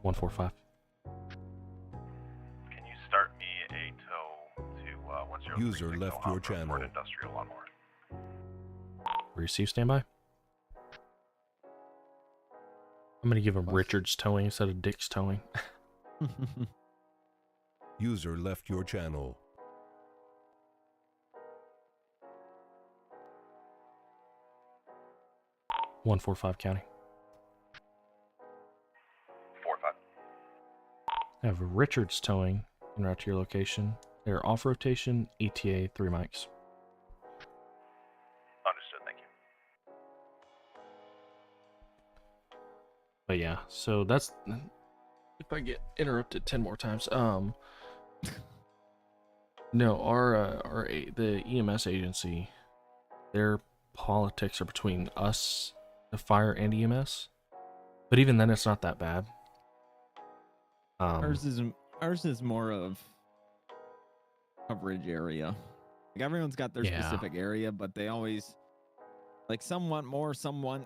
S1: 145.
S9: Can you start me a tow to 1036
S5: User left your
S9: Alhambra
S5: channel.
S9: Ford Industrial Lawnmower?
S1: Receive, standby. I'm gonna give him Richard's towing instead of Dick's towing.
S5: User left your channel.
S1: One 145 county.
S9: 45.
S1: I have Richard's towing en route to your location. They're off rotation, ETA 3 mics.
S9: Understood, thank you.
S1: But yeah, so that's if I get interrupted 10 more times. No, the EMS agency, their politics are between us, the fire, and EMS. But even then, it's not that bad.
S7: Ours is more of coverage area. Like everyone's got their specific area, but they always like some want more, some want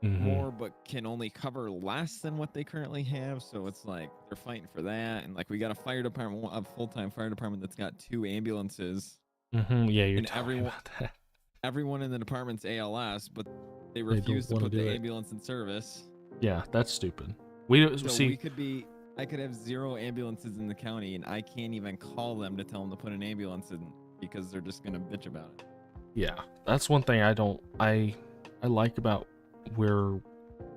S7: more, but can only cover less than what they currently have. So it's like they're fighting for that. And like we got a fire department, a full-time fire department that's got 2 ambulances.
S1: Yeah, you're
S7: and
S1: talking about that.
S7: Everyone in the department's ALS, but they refuse to
S1: wanna
S7: put
S1: do
S7: the
S1: it.
S7: ambulance in service.
S1: Yeah, that's stupid. We
S7: So
S1: see.
S7: I could have 0 ambulances in the county, and I can't even call them to tell them to put an ambulance in because they're just gonna bitch about it.
S1: Yeah, that's one thing I like about where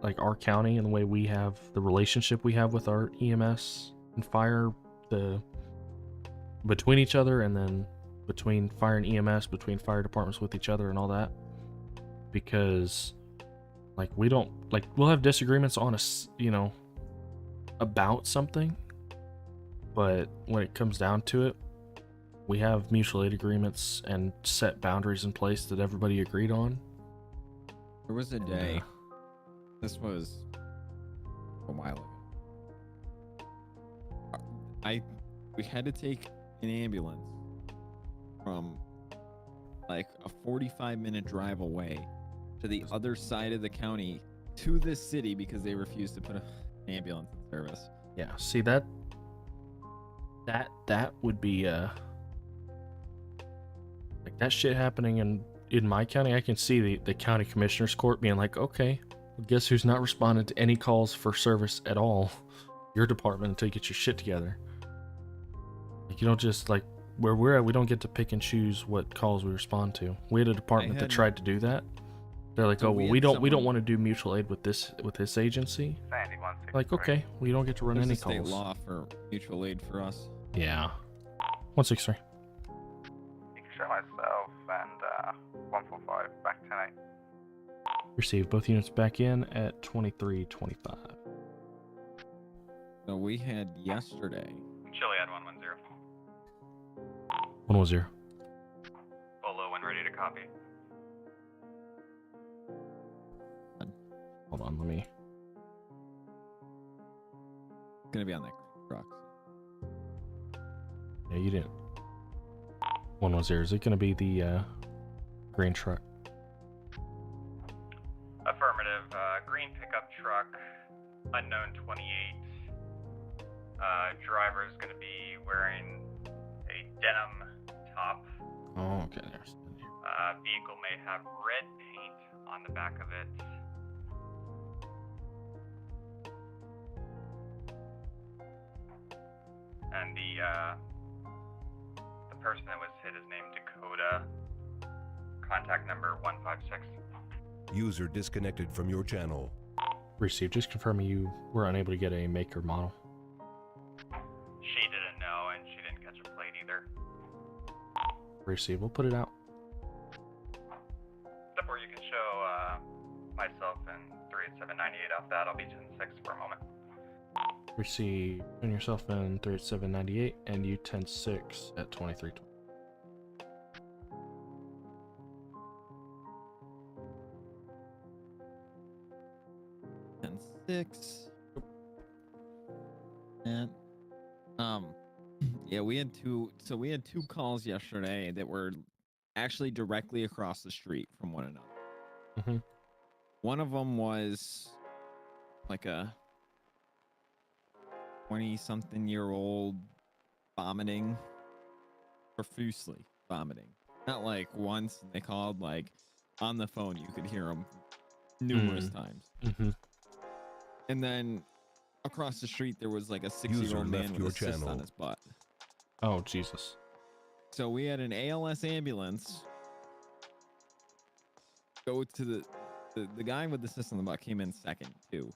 S1: like our county and the way we have the relationship we have with our EMS and fire, the between each other, and then between fire and EMS, between fire departments with each other and all that, because like we don't like we'll have disagreements on about something, but when it comes down to it, we have mutual aid agreements and set boundaries in place that everybody agreed on.
S7: There was a day. This was a while ago. We had to take an ambulance from like a 45-minute drive away to the other side of the county to this city because they refused to put an ambulance in service.
S1: Yeah, see that would be like that shit happening in my county. I can see the county commissioner's court being like, okay, well, guess who's not responded to any calls for service at all? Your department, until you get your shit together. Like, you don't just like where we're at, we don't get to pick and choose what calls we respond to. We had a department that tried to do that. They're like, oh well, we don't want to do mutual aid with this agency. Like, okay, we don't get to run
S7: There's
S1: any
S7: a state
S1: calls.
S7: law for mutual aid for us.
S1: Yeah. 163.
S4: You can show myself and 145 back tonight.
S1: Receive, both units back in at 2325.
S7: So we had yesterday.
S4: Chiliad 110.
S1: 110.
S4: Bolo when ready to copy.
S1: Hold on, let me.
S7: Gonna be on that truck.
S1: Yeah, you didn't. 110. Is it going to be the green truck?
S4: Affirmative. Green pickup truck. Unknown 28. Driver is going to be wearing a denim top.
S1: Oh, okay. There's.
S4: Vehicle may have red paint on the back of it. And the person that was hit is named Dakota. Contact number 156.
S5: User disconnected from your channel.
S1: Received. Just confirming you were unable to get a make or model.
S4: She didn't know, and she didn't catch a plate either.
S1: Received. We'll put it out.
S4: Or you can show myself and 38798 off that. I'll be 10-6 for a moment.
S1: Receive. Turn yourself in 38798 and you 10-6 at 2320.
S7: And 6. And yeah, we had two calls yesterday that were actually directly across the street from one another.
S1: Mm-hmm.
S7: One of them was like a 20-something-year-old vomiting, profusely vomiting. Not like once. They called, like on the phone. You could hear them numerous times.
S1: Mm-hmm.
S7: And then across the street, there was like a
S5: User
S7: 6-year-old man
S5: left
S7: with
S5: your
S7: a cyst
S5: channel.
S7: on his butt.
S1: Oh, Jesus.
S7: So we had an ALS ambulance go to the guy with the cyst on the butt came in second too.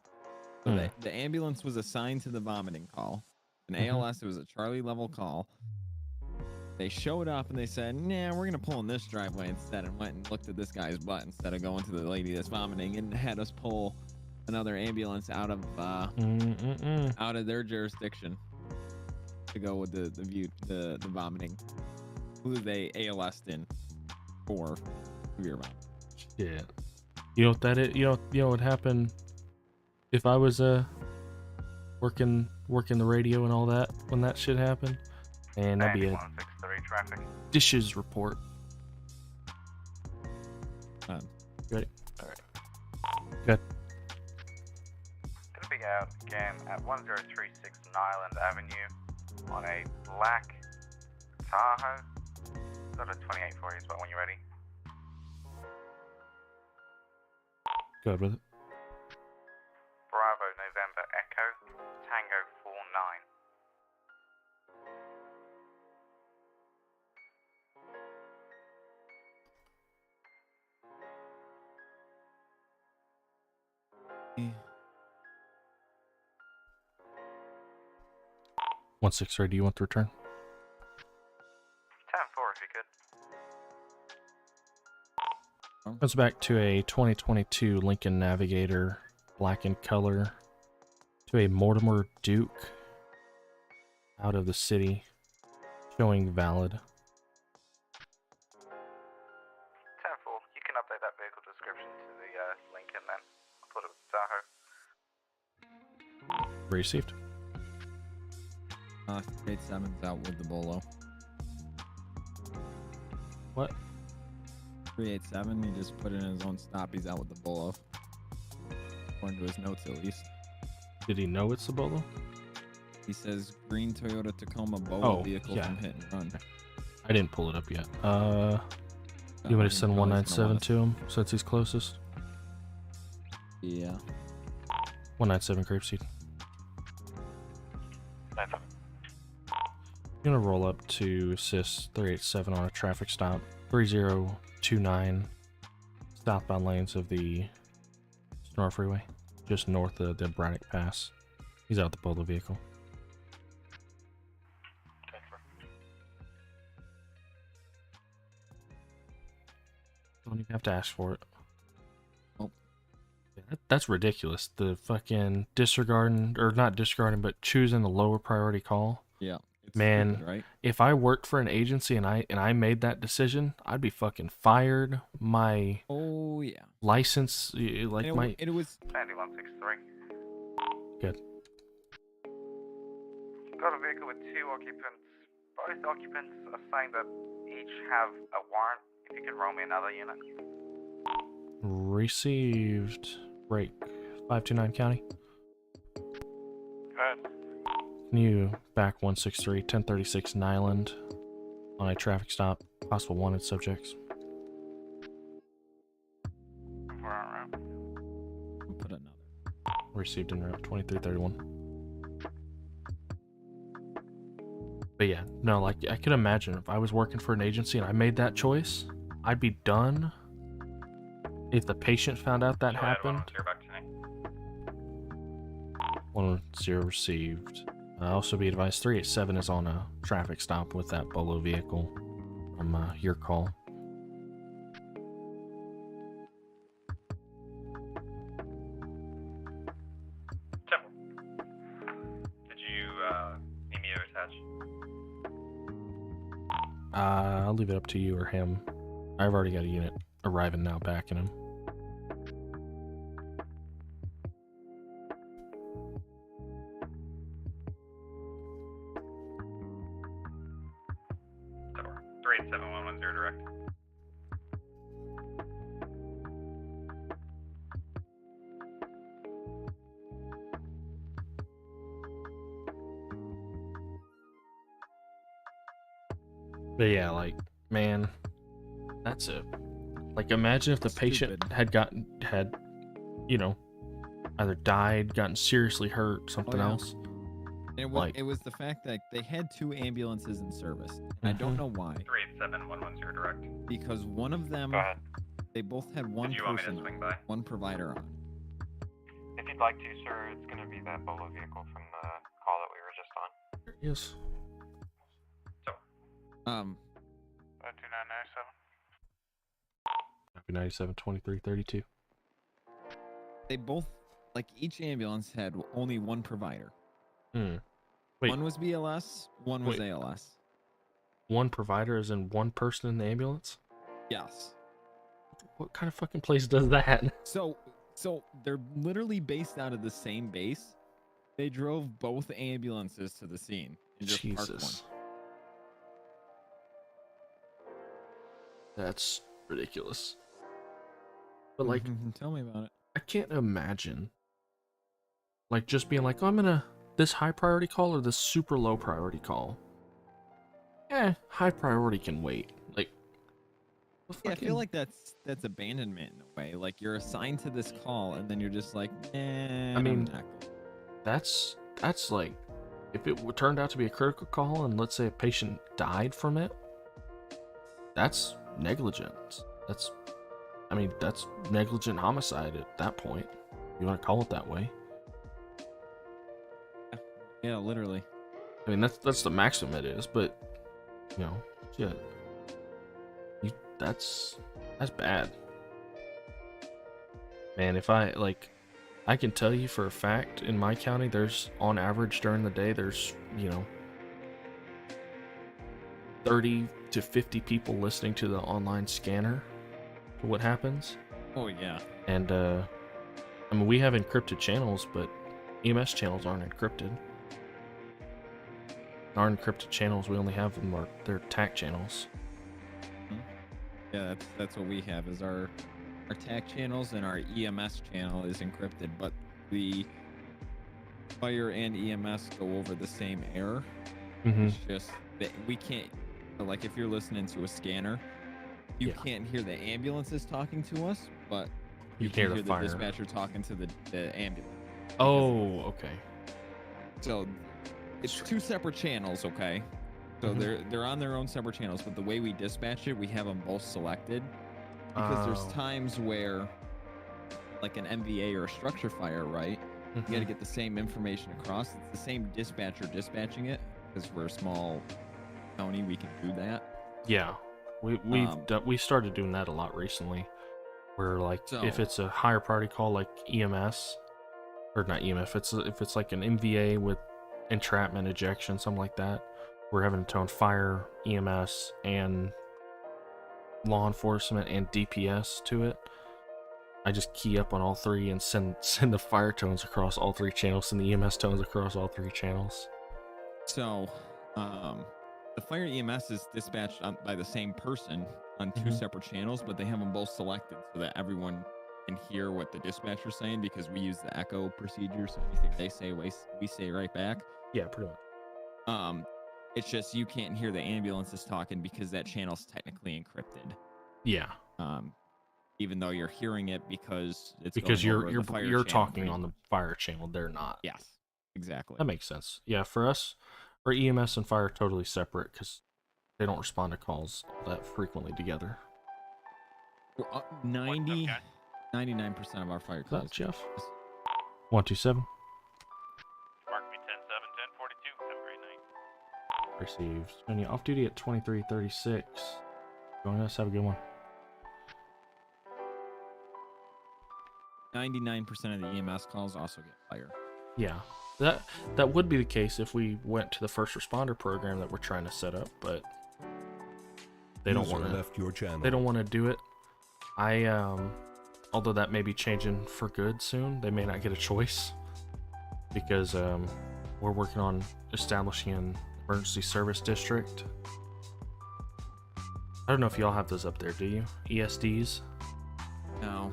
S7: So the ambulance was assigned to the vomiting call. An ALS, it was a Charlie level call. They showed up and they said, nah, we're going to pull in this driveway instead, and went and looked at this guy's butt instead of going to the lady that's vomiting, and had us pull another ambulance out of their jurisdiction to go with the vomiting. Who they ALS'd in for severe vomiting.
S1: Yeah. You know what that is? You know what happened if I was working the radio and all that when that shit happened? And that'd be a
S4: 163 traffic.
S1: dishes report. Ready? Alright. Good.
S4: Gonna be out again at 1036 Nyland Avenue on a black Tahoe. Got a 2840 as well when you're ready.
S1: Good with it.
S4: Bravo November Echo Tango 49.
S7: Yeah.
S1: 163, do you want the return?
S4: 10-4 if you could.
S1: Goes back to a 2022 Lincoln Navigator, black in color, to a Mortimer Duke, out of the city, showing valid.
S4: 10-4, you can update that vehicle description to the Lincoln then. I'll put it with Tahoe.
S1: Received.
S7: 387's out with the Bolo.
S1: What?
S7: 387, he just put in his own stop. He's out with the Bolo. According to his notes, at least.
S1: Did he know it's a Bolo?
S7: He says green Toyota Tacoma Bolo vehicle from Hit and Run.
S1: I didn't pull it up yet. You want to send 197 to him since he's closest?
S7: Yeah.
S1: 197 Grapeseed.
S9: 9-7.
S1: I'm gonna roll up to assist 387 on a traffic stop. 3029 southbound lanes of the Sonora Freeway, just north of the Braddock Pass. He's out the Polo vehicle.
S9: 10-4.
S1: Don't even have to ask for it.
S7: Oh.
S1: Yeah, that's ridiculous. The fucking disregarding, or not disregarding, but choosing the lower priority call.
S7: Yeah. It's
S1: Man,
S7: stupid, right?
S1: If I worked for an agency and I made that decision, I'd be fucking fired. My
S7: Oh yeah.
S1: license, like
S7: And
S1: my
S7: it was
S4: Sandy 163.
S1: good.
S4: Got a vehicle with 2 occupants. Both occupants are saying that each have a warrant. If you could roll me another unit.
S1: Received. Break 529 County.
S8: Good.
S1: Can you back 163 1036 Nyland on a traffic stop? Possible wanted subjects.
S4: We're en route.
S7: I'll put another.
S1: Received in route 2331. But yeah, no, like I could imagine if I was working for an agency and I made that choice, I'd be done. If the patient found out that happened,
S4: You're back to me.
S1: 110 received. Also be advised, 387 is on a traffic stop with that Bolo vehicle from your call.
S9: Temple. Did you need me to attach?
S1: I'll leave it up to you or him. I've already got a unit arriving now backing him.
S9: Tower. 387-110 direct.
S1: But yeah, like, man, that's it. Like, imagine if the patient
S7: Stupid.
S1: had, you know, either died, gotten seriously hurt, something
S7: yeah.
S1: else.
S7: It was the fact that they had 2 ambulances in service, and I don't know why.
S9: 387-110 direct.
S7: Because one of them,
S9: Go ahead.
S7: they both had one
S9: Did you want me to
S7: person,
S9: swing by?
S7: one provider on.
S9: If you'd like to, sir, it's going to be that Bolo vehicle from the call that we were just on.
S1: There he is.
S9: So,
S8: 2997.
S1: Copy 97, 23, 32.
S7: They both, like, each ambulance had only one provider.
S1: Wait.
S7: One was BLS, one was
S1: Wait.
S7: ALS.
S1: One provider is in one person in the ambulance?
S7: Yes.
S1: What kind of fucking place does that?
S7: So they're literally based out of the same base. They drove both ambulances to the scene and just parked one.
S1: Jesus. That's ridiculous. But like,
S7: Tell me about it.
S1: I can't imagine like just being like, oh, I'm gonna this high priority call or this super low priority call. High priority can wait. Like,
S7: Yeah, I feel like that's abandonment in a way. Like, you're assigned to this call and then you're just like,
S1: I mean, that's like, if it turned out to be a critical call and let's say a patient died from it, that's negligence. That's negligent homicide at that point. You want to call it that way?
S7: Yeah, literally.
S1: I mean, that's the maximum it is, but you know, shit. That's bad. Man, if I can tell you for a fact in my county, there's on average during the day, there's, you know, 30 to 50 people listening to the online scanner for what happens.
S7: Oh yeah.
S1: And I mean, we have encrypted channels, but EMS channels aren't encrypted. Our encrypted channels, we only have them, they're TAC channels.
S7: Yeah, that's what we have is our TAC channels, and our EMS channel is encrypted, but the fire and EMS go over the same error. It's just that we can't, like, if you're listening to a scanner, you can't hear the ambulances talking to us, but you can hear the
S1: fire.
S7: dispatcher talking to the ambulance.
S1: Oh, okay.
S7: So it's 2 separate channels, okay? So they're on their own separate channels, but the way we dispatch it, we have them both selected because there's times where, like an MVA or a structure fire, right? You got to get the same information across. It's the same dispatcher dispatching it because we're a small county. We can do that.
S1: Yeah, we started doing that a lot recently. Where like if it's a higher priority call like EMS, or not EMS, if it's like an MVA with entrapment, ejection, something like that, we're having to tone fire, EMS, and law enforcement and DPS to it. I just key up on all 3 and send the fire tones across all 3 channels and the EMS tones across all 3 channels.
S7: So, the fire EMS is dispatched by the same person on 2 separate channels, but they have them both selected so that everyone can hear what the dispatcher's saying, because we use the echo procedure, so anything they say, we say right back.
S1: Yeah, pretty much.
S7: It's just you can't hear the ambulances talking because that channel's technically encrypted.
S1: Yeah.
S7: Even though you're hearing it because it's
S1: you're talking on the fire channel, they're not.
S7: Yes, exactly.
S1: That makes sense. Yeah, for us, our EMS and fire are totally separate because they don't respond to calls that frequently together.
S7: 99% of our fire calls.
S1: Jeff? 127. Received. And you off duty at 2336. Join us. Have a good one.
S7: 99% of the EMS calls also get fired.
S1: Yeah, that would be the case if we went to the first responder program that we're trying to set up, but they don't
S5: User
S1: want to.
S5: left your channel.
S1: They don't want to do it. Although that may be changing for good soon, they may not get a choice because we're working on establishing an emergency service district. I don't know if y'all have those up there, do you? ESDs?
S7: No.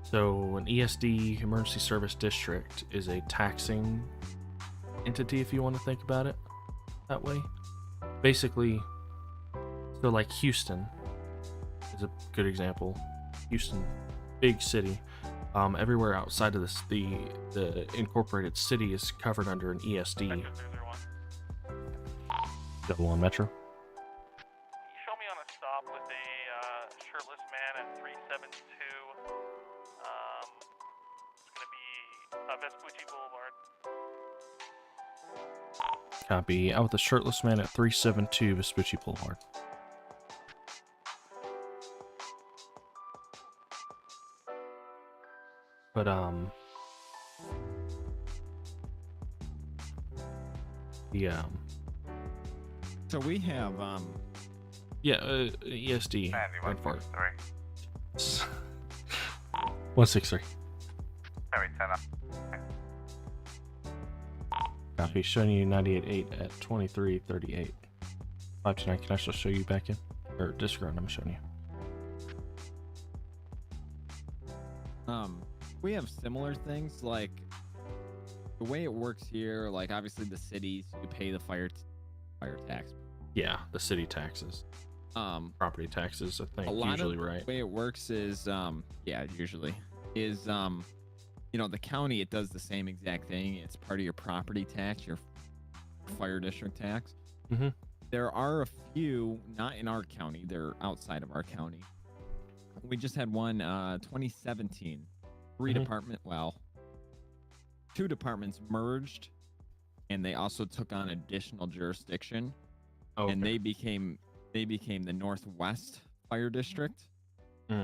S1: So an ESD, emergency service district, is a taxing entity if you want to think about it that way. Basically, so like Houston is a good example. Houston, big city. Everywhere outside of this, the incorporated city is covered under an ESD.
S6: Metro 001.
S1: Double on Metro.
S6: Can you show me on a stop with a shirtless man at 372? It's gonna be Vespucci Boulevard.
S1: Copy. Out with the shirtless man at 372 Vespucci Boulevard. But
S7: So we have
S1: ESD.
S4: Sandy,
S1: Red Fort.
S4: 163.
S1: 163.
S4: Very 10 up.
S1: Copy. Showing you 98.8 at 2338. 529. Can I still show you back in? Or disregard, I'm showing you.
S7: we have similar things, like the way it works here, like obviously the cities, you pay the fire tax.
S1: Yeah, the city taxes. Property taxes, I think, usually, right?
S7: The way it works is, usually is, you know, the county, it does the same exact thing. It's part of your property tax, your fire district tax.
S1: Mm-hmm.
S7: There are a few, not in our county, they're outside of our county. We just had one, 2017, two departments merged, and they also took on additional jurisdiction.
S1: Okay.
S7: And they became the Northwest Fire District.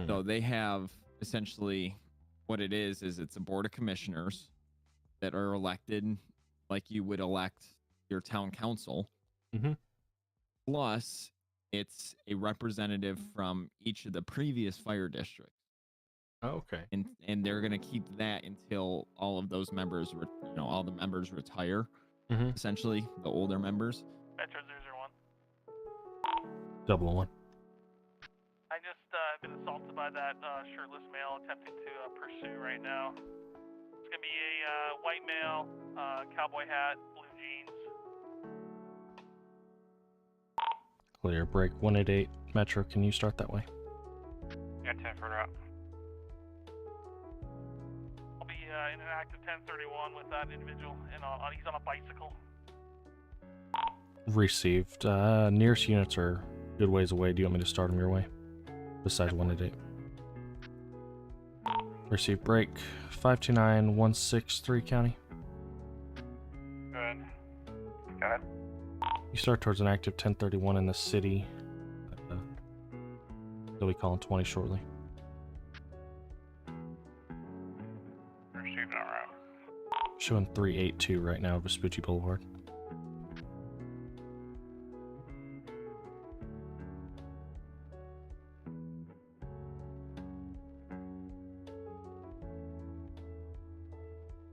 S7: So they have essentially what it is it's a board of commissioners that are elected like you would elect your town council.
S1: Mm-hmm.
S7: Plus, it's a representative from each of the previous fire districts.
S1: Okay.
S7: And they're gonna keep that until all of those members, all the members retire.
S1: Mm-hmm.
S7: Essentially, the older members.
S6: Metro 001.
S1: 001.
S6: I just been assaulted by that shirtless male attempting to pursue right now. It's gonna be a white male, cowboy hat, blue jeans.
S1: Clear. Break 188. Metro, can you start that way?
S9: Yeah, 10 for route.
S6: I'll be in an active 1031 with that individual, and he's on a bicycle.
S1: Received. Nearest units are a good ways away. Do you want me to start them your way? Besides 188. Received. Break 529-163 county.
S9: Good.
S4: Go ahead.
S1: You start towards an active 1031 in the city. They'll be calling 20 shortly.
S9: Receiving our route.
S1: Showing 382 right now, Vespucci Boulevard.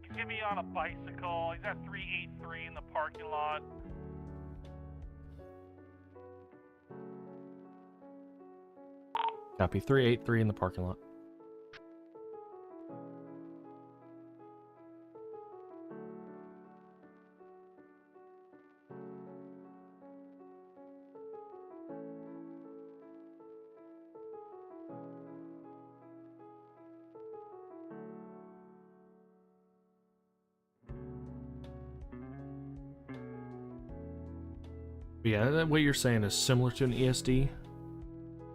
S6: He's gonna be on a bicycle. He's at 383 in the parking lot.
S1: Copy. 383 in the parking lot. Yeah, what you're saying is similar to an ESD,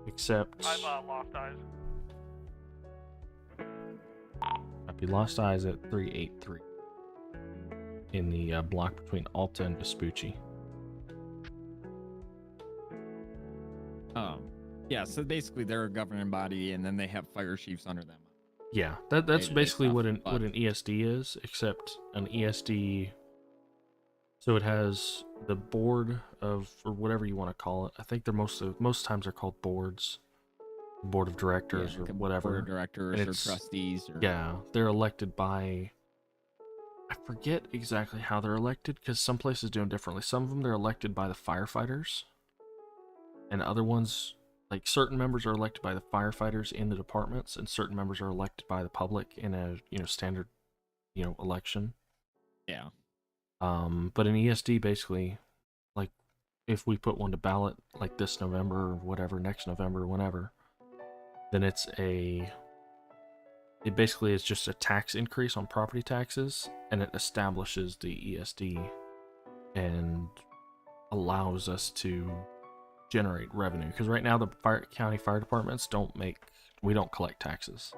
S1: except
S6: I've lost eyes.
S1: Copy. Lost eyes at 383 in the block between Alta and Vespucci.
S7: Yeah, so basically they're a governing body, and then they have fire chiefs under them.
S1: Yeah, that's
S7: Day-to-day
S1: basically
S7: stuff,
S1: what an
S7: but-
S1: ESD is, except an ESD. So it has the board of, or whatever you want to call it. I think they're most times they're called boards, board of directors,
S7: Yeah,
S1: or
S7: like a
S1: whatever.
S7: board of directors
S1: And
S7: or
S1: it's-
S7: trustees. Or...
S1: Yeah, they're elected by. I forget exactly how they're elected because some places do them differently. Some of them they're elected by the firefighters, and other ones, like certain members are elected by the firefighters in the departments, and certain members are elected by the public in a standard election.
S7: Yeah.
S1: But an ESD basically, like, if we put one to ballot like this November or whatever, next November, whenever, then it basically is just a tax increase on property taxes, and it establishes the ESD and allows us to generate revenue. Because right now the county fire departments we don't collect taxes.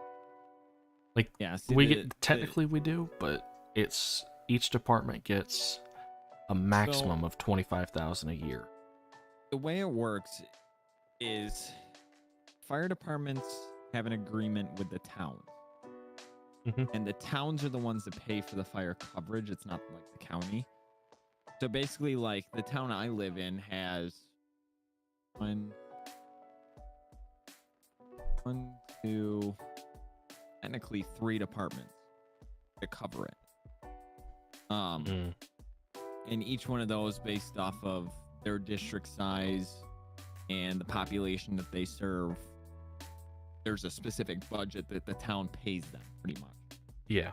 S1: Like,
S7: Yeah, see,
S1: technically we do, but it's each department gets a maximum of 25,000 a year.
S7: The way it works is fire departments have an agreement with the towns. And the towns are the ones that pay for the fire coverage. It's not like the county. So basically, like, the town I live in has technically 3 departments to cover it. And each one of those based off of their district size and the population that they serve, there's a specific budget that the town pays them, pretty much.
S1: Yeah.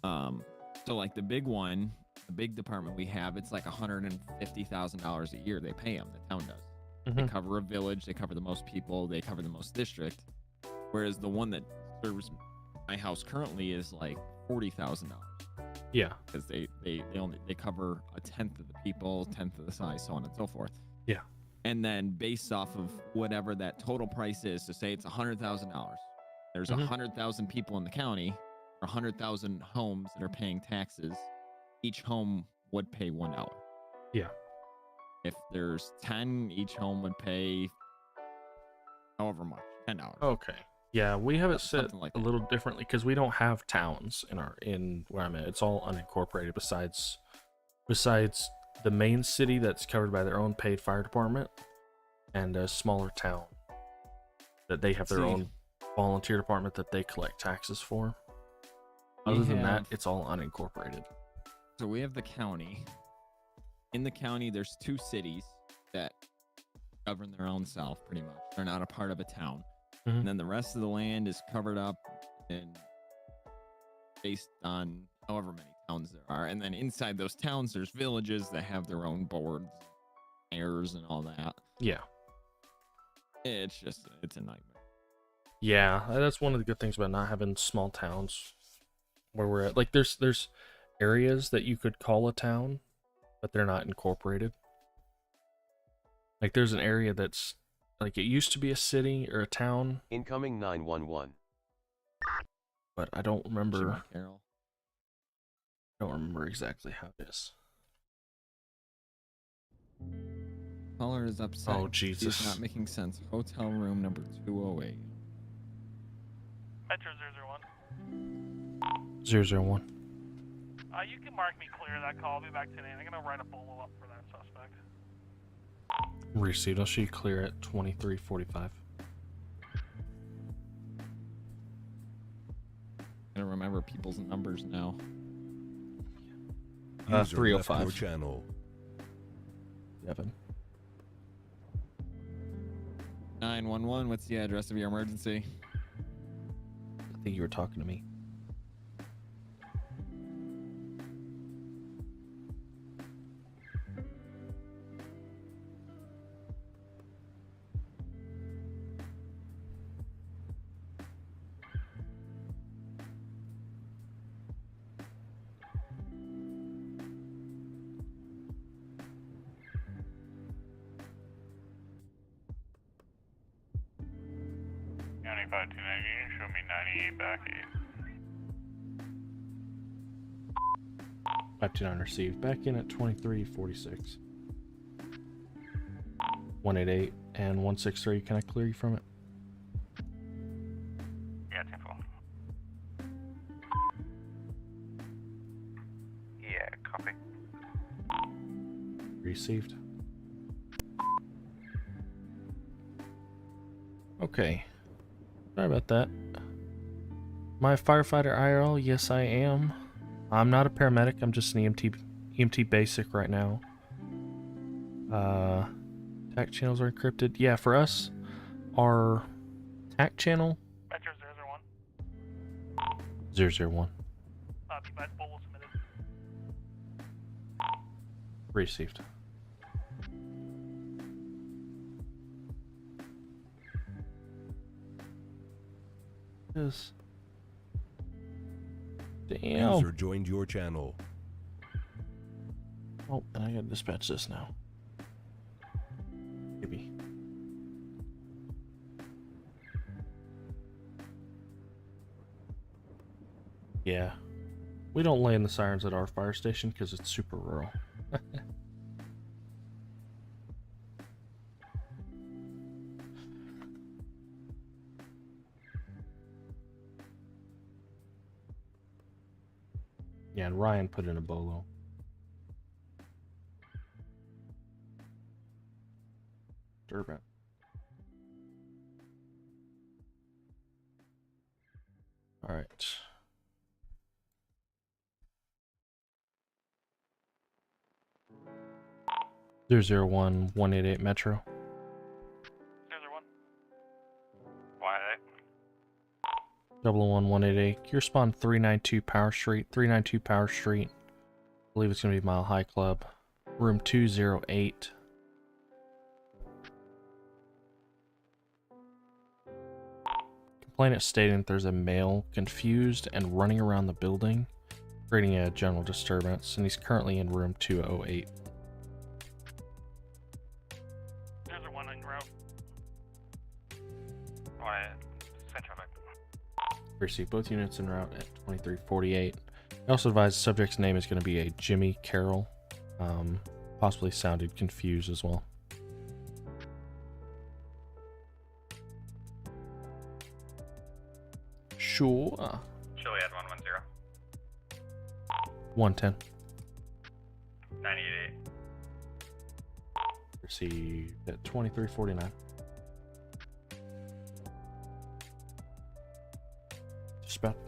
S7: So like the big department we have, it's like $150,000 a year they pay them. The town does. They cover a village, they cover the most people, they cover the most district. Whereas the one that serves my house currently is like $40,000.
S1: Yeah.
S7: Because they cover a tenth of the people, tenth of the size, so on and so forth.
S1: Yeah.
S7: And then based off of whatever that total price is, to say it's $100,000, there's 100,000 people in the county, or 100,000 homes that are paying taxes. Each home would pay $1.
S1: Yeah.
S7: If there's 10, each home would pay however much, $10.
S1: Okay. Yeah, we have it set
S7: Something like
S1: a little differently because we don't have towns in where I'm at. It's all unincorporated besides the main city that's covered by their own paid fire department and a smaller town that they have their own volunteer department that they collect taxes for. Other than that, it's all unincorporated.
S7: So we have the county. In the county, there's 2 cities that govern their own self, pretty much. They're not a part of a town. And then the rest of the land is covered up and based on however many towns there are. And then inside those towns, there's villages that have their own boards, mayors, and all that.
S1: Yeah.
S7: It's a nightmare.
S1: Yeah, that's one of the good things about not having small towns where we're at. Like, there's areas that you could call a town, but they're not incorporated. Like, there's an area that's like, it used to be a city or a town.
S3: Incoming 911.
S1: But I don't remember.
S7: Carol.
S1: I don't remember exactly how it is.
S7: Caller is upset.
S1: Oh, Jesus.
S7: It's not making sense. Hotel room number 208.
S6: Metro 001.
S1: 001.
S6: You can mark me clear of that call. I'll be back today. I'm gonna write a bolo up for that suspect.
S1: Received. I'll show you clear at 23:45.
S7: I don't remember people's numbers now.
S5: User
S1: 305.
S5: left your channel.
S1: 7.
S7: 911, what's the address of your emergency?
S1: I think you were talking to me.
S8: County 529, show me 98 back 8.
S1: 529 received. Back in at 23:46. 188 and 163. Can I clear you from it?
S4: Yeah, 10-4. Yeah, copy.
S1: Received. Okay. Sorry about that. My firefighter IRL? Yes, I am. I'm not a paramedic. I'm just an EMT basic right now. TAC channels are encrypted. Yeah, for us, our TAC channel
S6: Metro 001.
S1: 001.
S6: Device bubble submitted.
S1: Received. Yes. Damn.
S5: User joined your channel.
S1: Oh, and I gotta dispatch this now. Maybe. Yeah. We don't lay in the sirens at our fire station because it's super rural. Yeah, and Ryan put in a bolo. Durban. All right. Zero 001 188 Metro.
S6: 001.
S4: 188.
S1: 001 188. You respond 392 Power Street. 392 Power Street. I believe it's gonna be Mile High Club. Room 208. Complainant stating that there's a male confused and running around the building, creating a general disturbance, and he's currently in room 208.
S6: 001 en route.
S4: 188. Central.
S1: Receive both units en route at 2348. I also advise the subject's name is going to be a Jimmy Carroll. Possibly sounded confused as well. Sure.
S4: Chiliad 110.
S1: 110.
S4: 988.
S1: Received at 2349.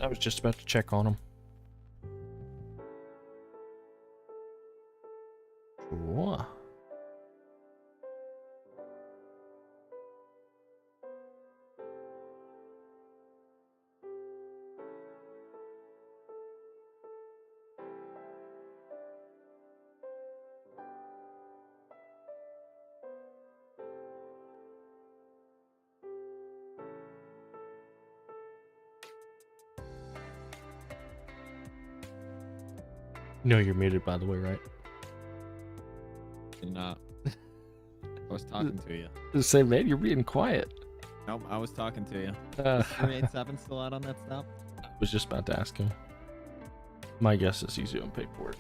S1: I was just about to check on him. Sure. No, you're muted, by the way, right?
S7: You're not. I was talking to you.
S1: The same, man. You're being quiet.
S7: Nope, I was talking to you.
S1: Uh,
S7: 387 still out on that stop?
S1: I was just about to ask him. My guess is he's doing paperwork.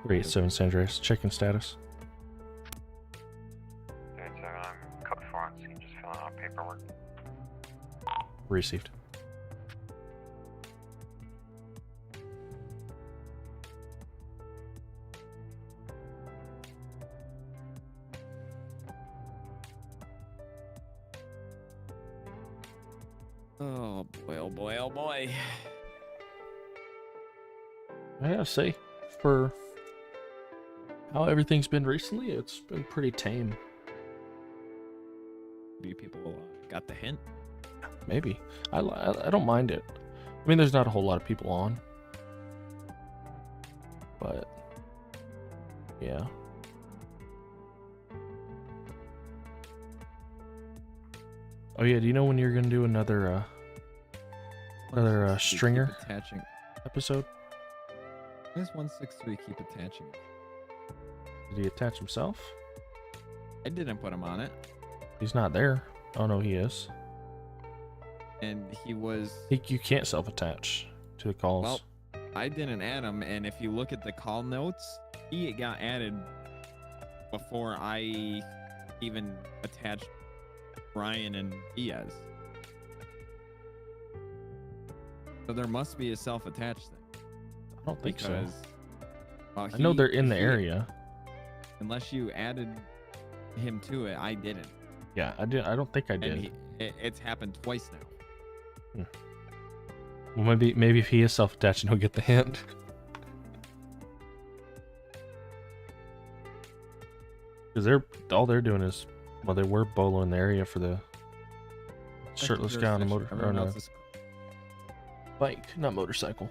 S1: 387 San Andreas, checking status.
S9: 387, I'm code 4 on scene, just filling out paperwork.
S1: Received.
S7: Oh boy, oh boy, oh boy.
S1: I gotta say, for how everything's been recently, it's been pretty tame.
S7: Maybe people got the hint.
S1: Maybe. I don't mind it. I mean, there's not a whole lot of people on. But, yeah. Oh yeah, do you know when you're gonna do another stringer
S7: Keep attaching.
S1: episode?
S7: Why does 163 keep attaching?
S1: Did he attach himself?
S7: I didn't put him on it.
S1: He's not there. Oh no, he is.
S7: And he was...
S1: You can't self-attach to the calls.
S7: Well, I didn't add him, and if you look at the call notes, he got added before I even attached Brian and Diaz. So there must be a self-attached thing.
S1: I don't think so.
S7: Because,
S1: I know they're in the area.
S7: Unless you added him to it, I didn't.
S1: Yeah, I did. I don't think I
S7: And
S1: did.
S7: it's happened twice now.
S1: Well, maybe if he is self-attached, he'll get the hint. Because all they're doing is, well, they were bolo in the area for the shirtless guy on a motor or on a bike, not motorcycle.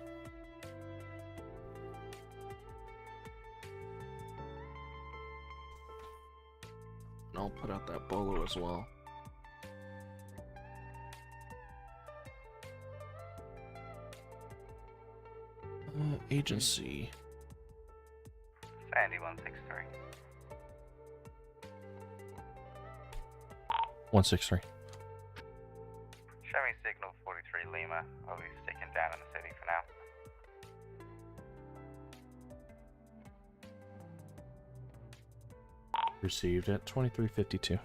S1: And I'll put out that bolo as well. Agency.
S4: Sandy 163.
S1: 163.
S4: Show me signal 43 Lima. I'll be sticking down in the city for now.
S1: Received at 2352.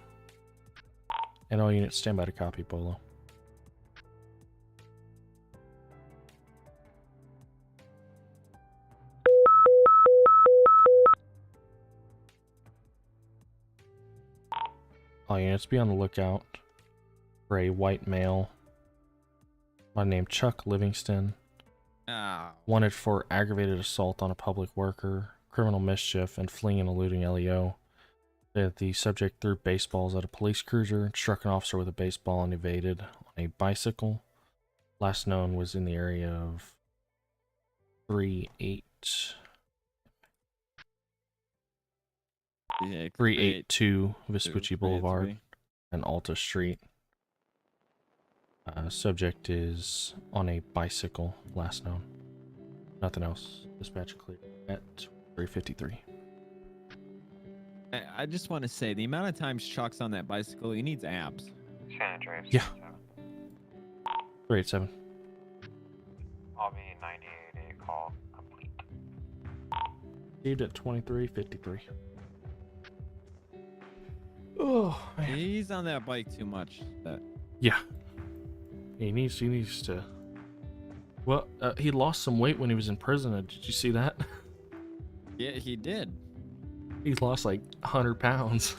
S1: And all units stand by to copy, Bolo. All units be on the lookout for a white male by the name Chuck Livingston. Wanted for aggravated assault on a public worker, criminal mischief, and fleeing and eluding LEO. That the subject threw baseballs at a police cruiser, struck an officer with a baseball, and evaded on a bicycle. Last known was in the area of 382 Vespucci Boulevard and Alta Street. Subject is on a bicycle, last known. Nothing else. Dispatch clear at 353.
S7: I just want to say, the amount of times Chuck's on that bicycle, he needs abs.
S9: San Andreas.
S1: Yeah. 387.
S9: I'll be 98 call complete.
S1: Received at 2353. Oh, man.
S7: He's on that bike too much.
S1: Yeah. He needs to. Well, he lost some weight when he was in prison. Did you see that?
S7: Yeah, he did.
S1: He's lost like 100 pounds.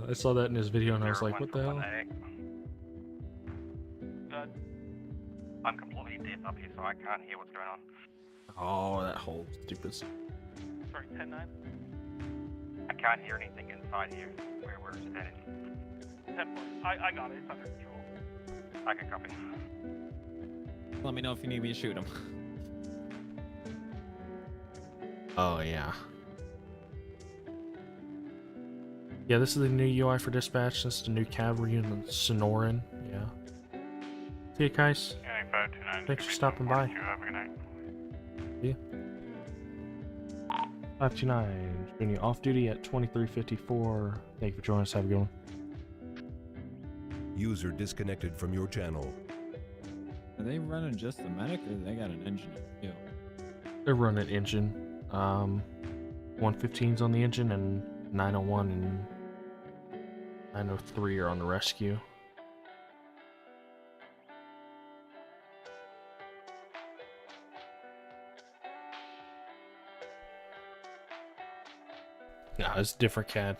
S1: I saw that in his video and I was like, what the hell?
S4: I'm completely deaf up here, so I can't hear what's going on.
S1: Oh, that whole stupid.
S6: Sorry, 10-9.
S4: I can't hear anything inside here where we're headed.
S6: 10-4. I got it. It's under control.
S4: I can copy.
S7: Let me know if you need me to shoot him.
S1: Oh, yeah. Yeah, this is the new UI for dispatch. This is the new cavalry unit, Sonoran. Yeah. See you guys. Thanks for stopping by.
S8: Have a good night.
S1: Yeah. 529, Junior off duty at 2354. Thank you for joining us. Have a good one.
S5: User disconnected from your channel.
S7: Are they running just the medic, or they got an engine? Yeah.
S1: They're running engine. 115's on the engine, and 901 and 903 are on the rescue. Nah, it's a different CAD.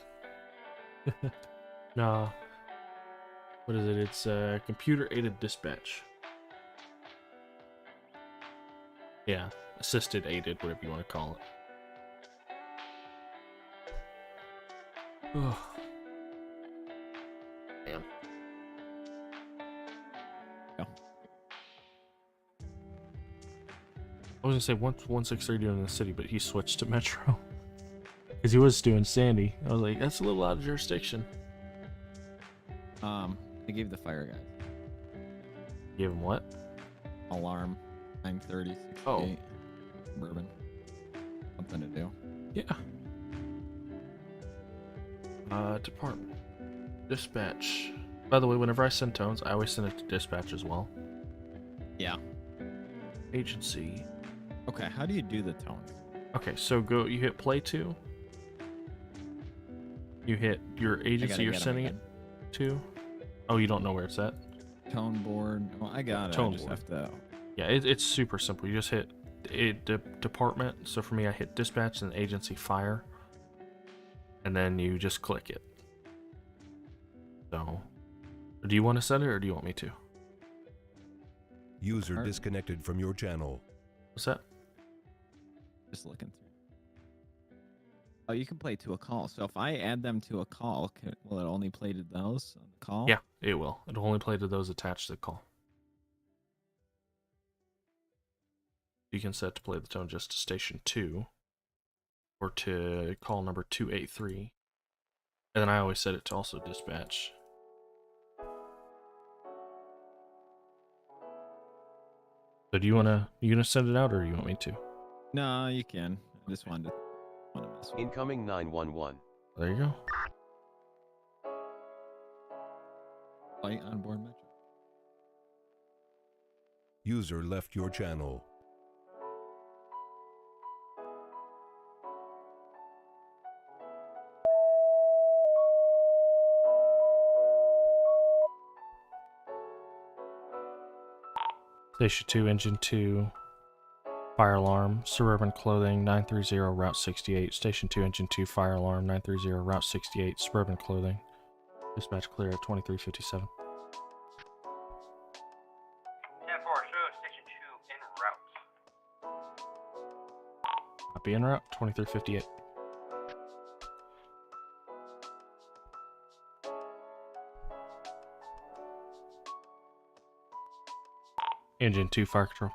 S1: Nah. What is it? It's computer-aided dispatch. Yeah, assisted, aided, whatever you want to call it. Oh. Damn.
S7: Yeah.
S1: I was gonna say 163 doing in the city, but he switched to Metro. Because he was doing Sandy. I was like, that's a little out of jurisdiction.
S7: I gave the fire guy
S1: Give him what?
S7: alarm 9:30, 68.
S1: Oh.
S7: Bourbon. Something to do.
S1: Yeah. Department. Dispatch. By the way, whenever I send tones, I always send it to dispatch as well.
S7: Yeah.
S1: Agency.
S7: Okay, how do you do the tones?
S1: Okay, so you hit play 2, You hit your agency you're
S7: get 'em
S1: sending it
S7: again.
S1: to. Oh, you don't know where it's at?
S7: Tone board. Oh, I got it.
S1: Tone
S7: I just
S1: board.
S7: have to.
S1: Yeah, it's super simple. You just hit department. So for me, I hit dispatch and agency fire, and then you just click it. So, do you want to set it or do you want me to?
S5: User
S7: Alright.
S5: disconnected from your channel.
S1: What's that?
S7: Just looking through. Oh, you can play to a call. So if I add them to a call, will it only play to those on the call?
S1: Yeah, it will. It'll only play to those attached to the call. You can set to play the tone just to station 2 or to call number 283. And then I always set it to also dispatch. So do you gonna send it out or do you want me to?
S7: No, you can. I just wanted to mess with it.
S3: Incoming 911.
S1: There you go.
S7: Light on board metro.
S5: User left your channel.
S1: Station 2, Engine 2, fire alarm, Suburban Clothing, 930, Route 68. Station 2, Engine 2, fire alarm, 930, Route 68, Suburban Clothing. Dispatch clear at 2357.
S6: 10-4, show station 2 en route.
S1: Copy en route, 2358. Engine 2, fire control.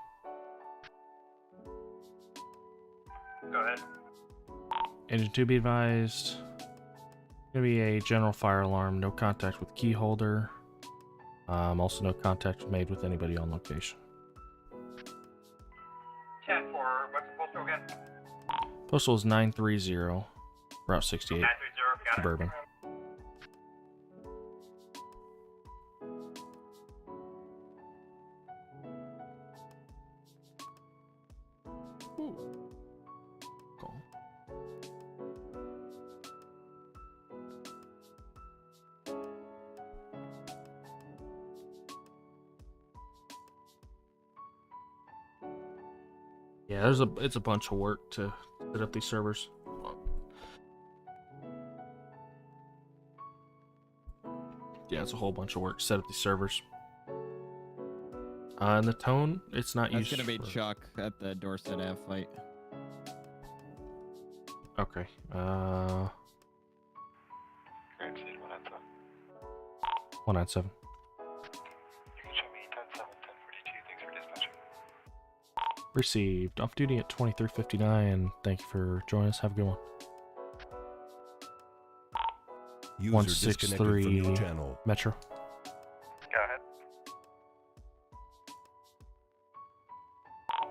S6: Go ahead.
S1: Engine 2, be advised. Gonna be a general fire alarm, no contact with key holder. Also no contact made with anybody on location.
S6: 10-4, what's the postal again?
S1: Postal is 930, Route 68,
S6: 930, got
S1: Suburban. Ooh. Cool. Yeah, it's a bunch of work to set up these servers. Yeah, it's a whole bunch of work to set up these servers. And the tone, it's not
S7: That's
S1: used.
S7: gonna be
S1: for...
S7: Chuck at the Dorset Ave fight.
S1: Okay.
S9: Grand City 197.
S1: 197.
S9: You can show me 10-7, 1042. Thanks for dispatching.
S1: Received. Off duty at 2359. Thank you for joining us. Have a good one.
S5: User disconnected from
S1: 163
S5: your channel.
S1: Metro.
S4: Go ahead.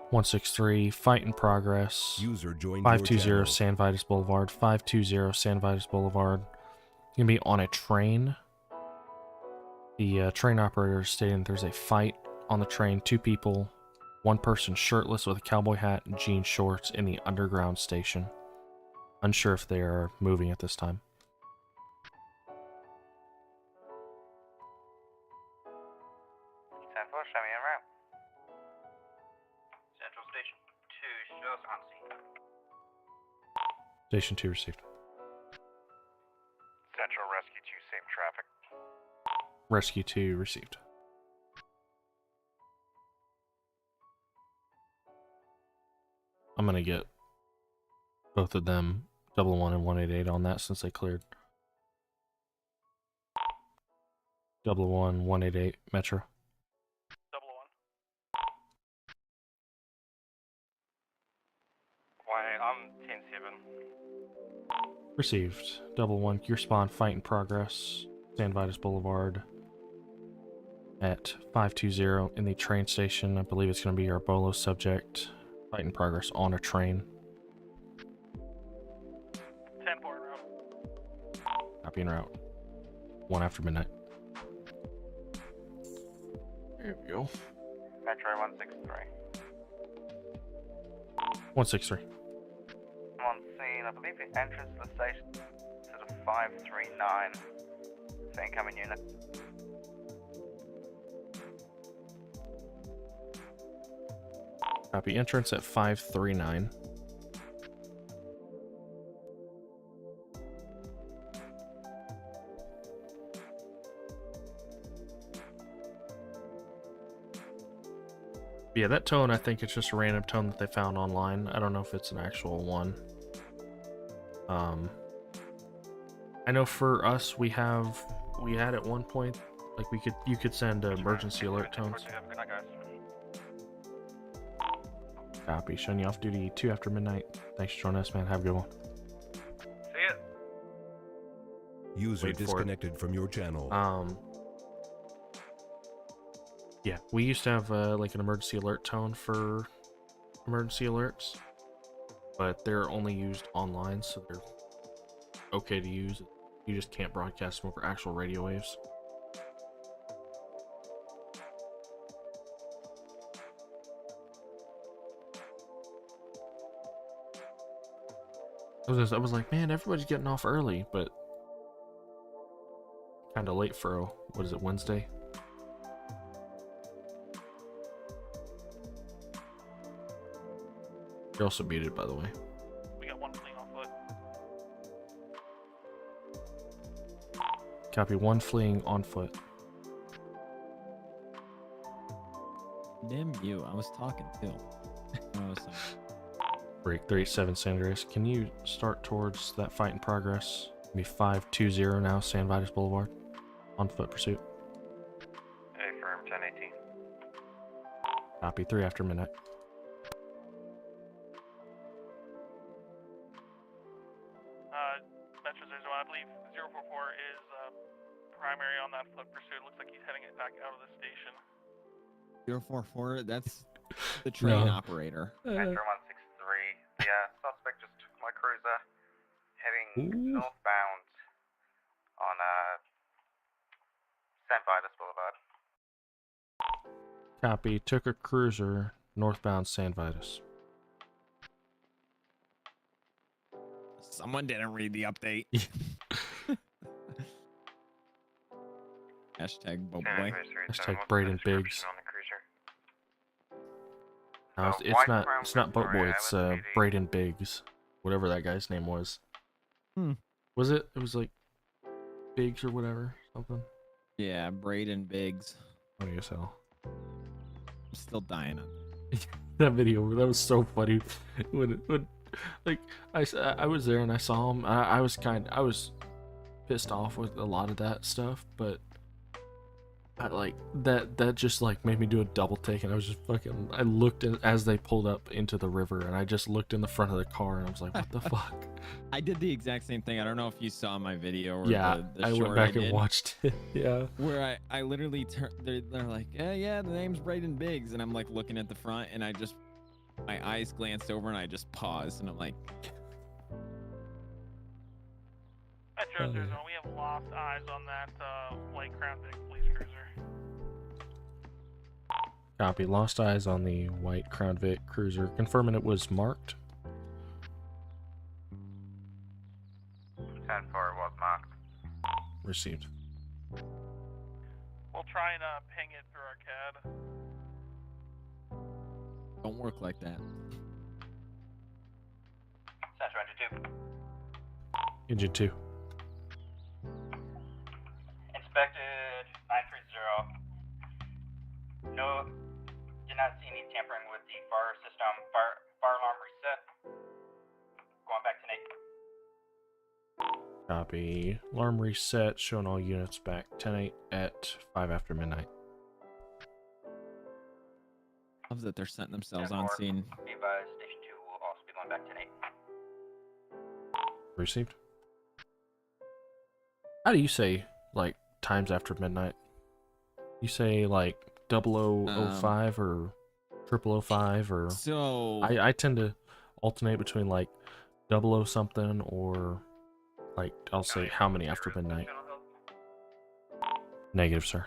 S1: 163 fight in progress.
S5: User joined
S1: 520
S5: your channel.
S1: San Vitus Boulevard. 520 San Vitus Boulevard. You're gonna be on a train. The train operator is stating there's a fight on the train. 2 people. 1 person shirtless with a cowboy hat and jean shorts in the underground station. Unsure if they are moving at this time.
S4: 10-4, show me en route.
S6: Central Station 2, show us on scene.
S1: Station 2 received.
S8: Central Rescue 2, same traffic.
S1: Rescue 2 received. I'm gonna get both of them, 111 and 188, on that since they cleared. 111, 188, Metro.
S6: 111.
S2: Why, I'm 10-7.
S1: Received. 111, your spawn, fight in progress. San Vitus Boulevard at 520 in the train station. I believe it's going to be our Bolo subject. Fight in progress on a train.
S6: 10-4 en route.
S1: Copy en route. 1 after midnight. There we go.
S4: Metro 163.
S1: 163.
S4: I'm on scene. I believe the entrance to the station to the 539. It's an incoming unit.
S1: Copy. Entrance at 539. Yeah, that tone, I think it's just a random tone that they found online. I don't know if it's an actual one. I know for us, we had at one point, like you could send emergency alert tones. Copy. Showing you off duty 2 after midnight. Thanks for joining us, man. Have a good one.
S2: See ya.
S5: User
S1: Wait for it.
S5: disconnected from your channel.
S1: Yeah, we used to have like an emergency alert tone for emergency alerts, but they're only used online, so they're okay to use. You just can't broadcast them over actual radio waves. I was like, man, everybody's getting off early, but kind of late for what is it, Wednesday? You're also muted, by the way.
S6: We got one fleeing on foot.
S1: Copy. 1 fleeing on foot.
S7: Damn you! I was talking too. I was saying.
S1: Break 37 San Andreas. Can you start towards that fight in progress? Give me 520 now, San Vitus Boulevard. On foot pursuit.
S9: Affirm 1018.
S1: Copy. 3 after midnight.
S6: Metro 0, I believe 044 is primary on that foot pursuit. Looks like he's heading it back out of the station.
S7: 044. That's the train
S1: No.
S7: operator.
S4: Metro 163. The suspect just took my cruiser, heading
S1: Ooh.
S4: northbound on San Vitus Boulevard.
S1: Copy. Took a cruiser northbound San Vitus.
S7: Someone didn't read the update. Hashtag boat boy.
S1: Hashtag Braden Biggs.
S9: On the cruiser.
S1: No, it's not Boat Boy, it's Braden Biggs. Whatever that guy's name was. Was it? It was like Biggs or whatever, something.
S7: Yeah, Braden Biggs.
S1: Oh, yes, hell.
S7: I'm still dying on
S1: That video, that was so funny. When like I was there and I saw him. I was pissed off with a lot of that stuff, but I like that just like made me do a double take, and I was just fucking. I looked as they pulled up into the river, and I just looked in the front of the car, and I was like, what the fuck?
S7: I did the exact same thing. I don't know if you saw my video or
S1: Yeah,
S7: the
S1: I
S7: short
S1: went back
S7: I
S1: and
S7: did,
S1: watched it. Yeah.
S7: where I literally they're like, yeah, the name's Braden Biggs, and I'm like looking at the front, and my eyes glanced over, and I just paused, and I'm like,
S6: Metro 0, we have lost eyes on that white Crown Vic police cruiser.
S1: Copy. Lost eyes on the white Crown Vic cruiser. Confirming it was marked.
S4: 10-4 was marked.
S1: Received.
S6: We'll try and ping it through our CAD.
S7: don't work like that.
S4: Central
S1: Engine
S4: Engine 2.
S1: 2.
S4: Inspected 930. No, did not see any tampering with the fire system. Fire alarm reset. Going back to Nate.
S1: Copy. Alarm reset. Showing all units back 10-8 at 5 after midnight.
S7: Love that they're setting themselves on scene.
S4: Be advised, Station 2 will also be going back to Nate.
S1: Received. How do you say, like, times after midnight? You say, like, 0005 or 0005 or...
S7: So
S1: I tend to alternate between, like, 00 something or, like, I'll say how many after midnight. Negative, sir.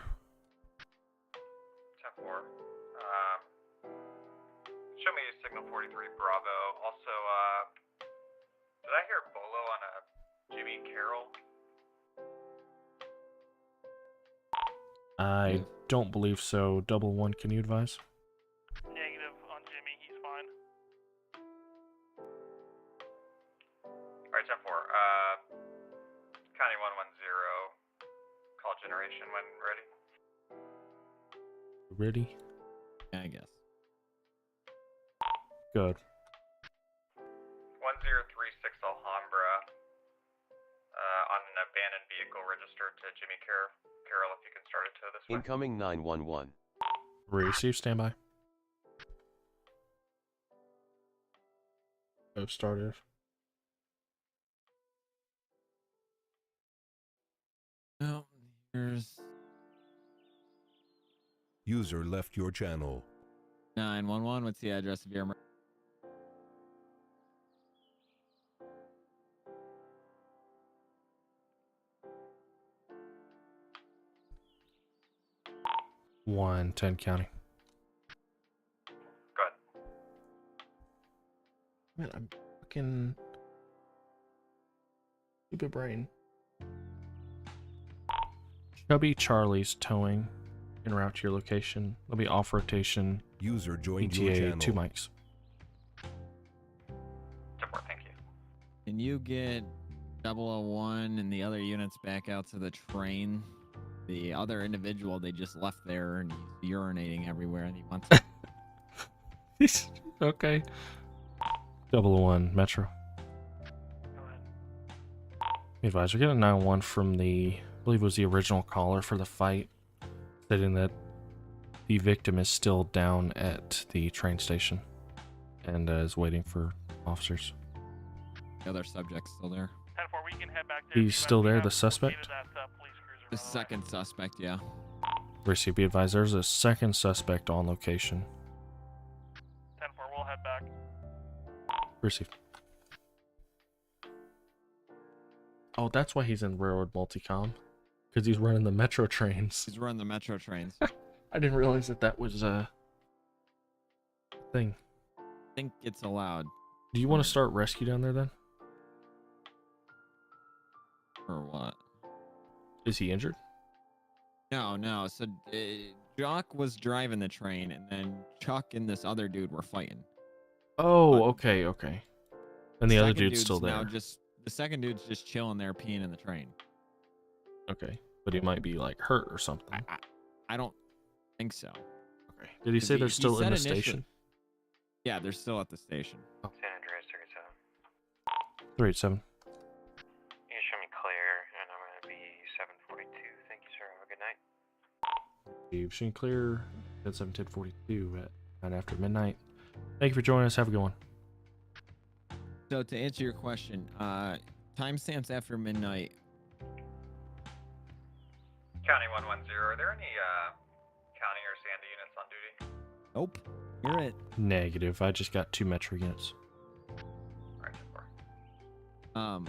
S9: 10-4. Show me signal 43 Bravo. Also, did I hear Bolo on a Jimmy Carroll
S1: I don't believe so. 111, can you advise?
S6: Negative on Jimmy, he's fine.
S9: Alright, 10-4. County 110. Call generation when ready.
S1: Ready?
S7: Yeah, I guess.
S1: Good.
S9: 1036 Alhambra. On an abandoned vehicle registered to Jimmy Carroll, if you can start it to this way.
S3: Incoming 911.
S1: Receive, standby. Oh, started.
S7: Well, here's
S5: User left your channel.
S7: 911. What's the address of your emergency?
S1: One 10 County.
S9: Good.
S1: Man, I'm fucking stupid brain. Chubby Charlie's towing en route to your location. There'll be off rotation.
S5: User joined your
S1: ETA
S5: channel.
S1: 2 mics.
S9: 10-4, thank you.
S7: Can you get 001 and the other units back out to the train? The other individual they just left there and he's urinating everywhere and he wants to...
S1: Okay. 001 Metro.
S6: Go ahead.
S1: Be advised, we're getting a 911 from the, I believe it was the original caller for the fight, stating that the victim is still down at the train station and is waiting for officers.
S7: The other subject's still there.
S6: 10-4, we can head back there.
S1: He's still there, the suspect?
S7: The second suspect, yeah.
S1: Receive, be advised, there's a second suspect on location.
S6: 10-4, we'll head back.
S1: Receive. Oh, that's why he's in railroad multicom. Because he's running the metro trains.
S7: He's running the metro trains.
S1: I didn't realize that that was a thing.
S7: I think it's allowed.
S1: Do you want to start rescue down there then?
S7: Or what?
S1: Is he injured?
S7: No. So Jock was driving the train and then Chuck and this other dude were fighting.
S1: Oh, okay. And the other
S7: Second
S1: dude's still
S7: now
S1: there.
S7: the second dude's just chilling there peeing in the train.
S1: Okay. But he might be like hurt or something.
S7: I don't think so.
S1: Okay. Did he say they're still in the
S7: said initially-
S1: station?
S7: Yeah, they're still at the station.
S9: San Andreas, Circuit 7.
S1: 387.
S9: You can show me clear, and I'm going to be 742. Thank you, sir. Have a good night.
S1: You've seen clear at 7:10:42 at 9 after midnight. Thank you for joining us. Have a good one.
S7: So to answer your question, timestamps after midnight.
S9: County 110. Are there any county or Sandy units on duty?
S7: Nope. You're it.
S1: Negative. I just got 2 metro units.
S9: Alright, 10-4.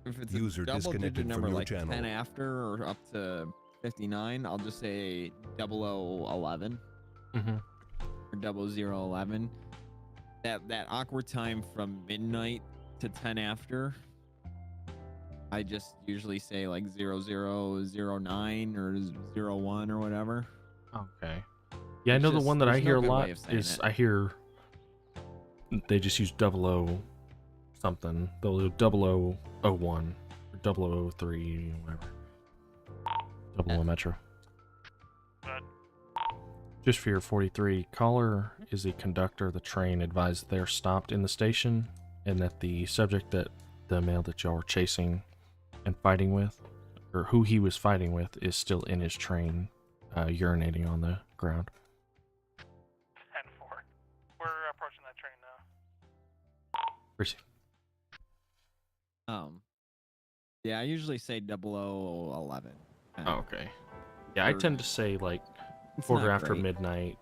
S7: If it's
S5: User
S7: a double-digit
S5: disconnected from
S7: number
S5: your
S7: like
S5: channel.
S7: 10 after or up to 59, I'll just say 0011
S1: Mm-hmm.
S7: or 0011. That awkward time from midnight to 10 after, I just usually say like 0009 or 01 or whatever.
S1: Okay. Yeah, I know the one that I
S7: there's no
S1: hear a
S7: good
S1: lot
S7: way of saying
S1: is
S7: it.
S1: I hear they just use 00 something. They'll do 0001 or 0003, whatever. 00 Metro.
S6: Good.
S1: Just for your 43, caller is the conductor of the train advised they're stopped in the station and that the subject that the male that y'all are chasing and fighting with, or who he was fighting with, is still in his train, urinating on the ground.
S6: 10-4. We're approaching that train now.
S1: Receive.
S7: Yeah, I usually say 0011.
S1: Oh, okay. Yeah, I tend to say like
S7: It's
S1: quarter
S7: not
S1: after
S7: great.
S1: midnight,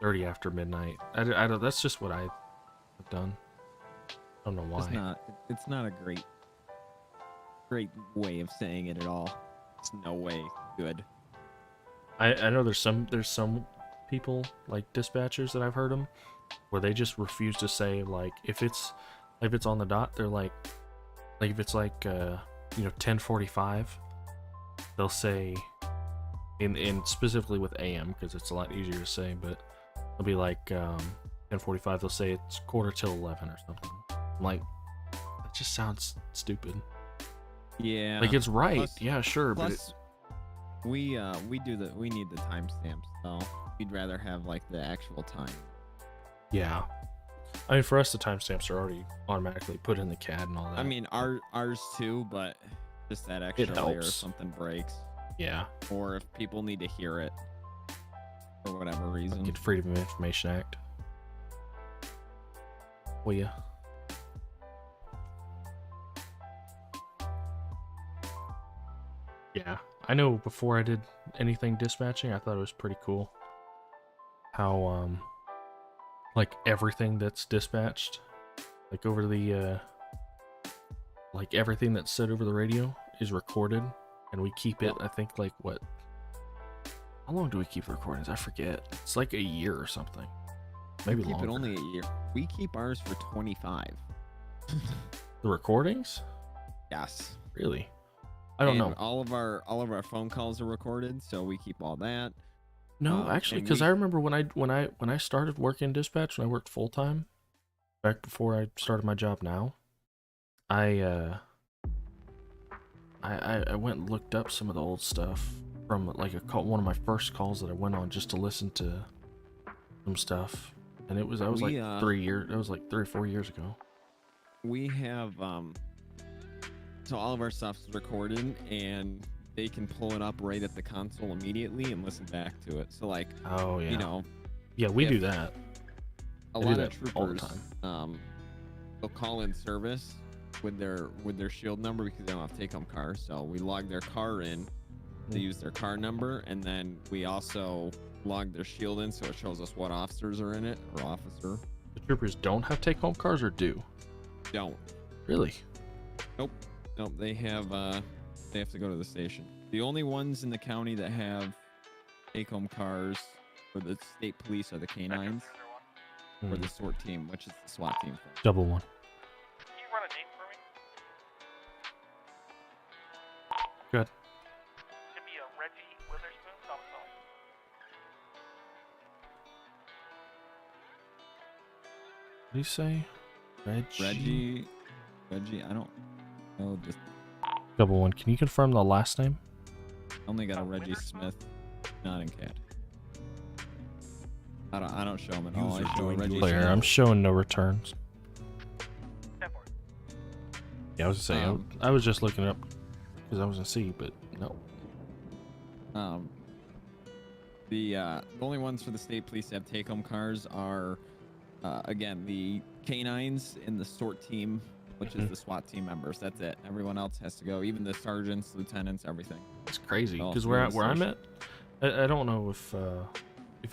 S1: 30 after midnight. I don't, that's just what I've done. I don't know why.
S7: It's not a great way of saying it at all. It's no way good.
S1: I know there's some people like dispatchers that I've heard them where they just refuse to say like if it's on the dot, they're like if it's like 10:45, they'll say, in specifically with AM because it's a lot easier to say, but it'll be like 10:45. They'll say it's quarter till 11 or something. I'm like, that just sounds stupid.
S7: Yeah.
S1: Like it's right.
S7: Plus-
S1: Yeah, sure,
S7: Plus, we need the timestamps, so we'd rather have like the actual time.
S1: but yeah. I mean, for us, the timestamps are already automatically put in the CAD and all that.
S7: I mean, ours too, but just that extra layer if
S1: helps.
S7: something breaks,
S1: yeah,
S7: or if people need to hear it for whatever reason.
S1: like the Freedom of Information Act. Well, yeah. Yeah, I know before I did anything dispatching, I thought it was pretty cool how, like everything that's dispatched, like over the, like everything that's said over the radio is recorded, and we keep it, I think, like what? How long do we keep the recordings? I forget. It's like a year or something. Maybe
S7: Keep
S1: longer.
S7: it only a year. We keep ours for 25.
S1: The recordings?
S7: Yes.
S1: Really? I don't
S7: And
S1: know.
S7: All of our phone calls are recorded, so we keep all that.
S1: No, actually,
S7: and
S1: because
S7: we-
S1: I remember when I started working dispatch, when I worked full time, back before I started my job now, I went and looked up some of the old stuff from like one of my first calls that I went on just to listen to some stuff, and that was like 3 years. It was like 3 or 4 years ago.
S7: We have so all of our stuff's recorded, and they can pull it up right at the console immediately and listen back to it. So like,
S1: Oh yeah.
S7: you know,
S1: Yeah, we
S7: if
S1: do that.
S7: a
S1: I do
S7: lot
S1: that
S7: of
S1: all the
S7: troopers they'll call in service with their shield number because they don't have take-home cars. So we log their car in, they use their car number, and then we also log their shield in so it shows us what officers are in it or officer.
S1: The troopers don't have take-home cars, or do?
S7: Don't.
S1: Really?
S7: Nope, they have to go to the station. The only ones in the county that have take-home cars for the state police are the canines or the SWAT team, which is the SWAT team.
S1: Double one.
S6: Can you run a name for me?
S1: Good.
S6: Should be a Reggie Witherspoon. Something.
S1: What do you say?
S7: Reggie, I don't know. Just
S1: Double one. Can you confirm the last name?
S7: only got a Reggie Smith, not in CAD. I don't show him at all.
S5: User
S7: I show
S5: joined
S7: Reggie
S5: your
S1: Clear.
S7: Smith.
S1: I'm showing no returns.
S6: 10-4.
S1: Yeah, I was gonna say I was just looking it up because I was gonna see, but no.
S7: The only ones for the state police that have take-home cars are, again, the canines in the SWAT team, which is the SWAT team members. That's it. Everyone else has to go, even the sergeants, lieutenants, everything.
S1: It's crazy
S7: Oh,
S1: because
S7: yeah,
S1: where I'm
S7: station.
S1: at, I don't know if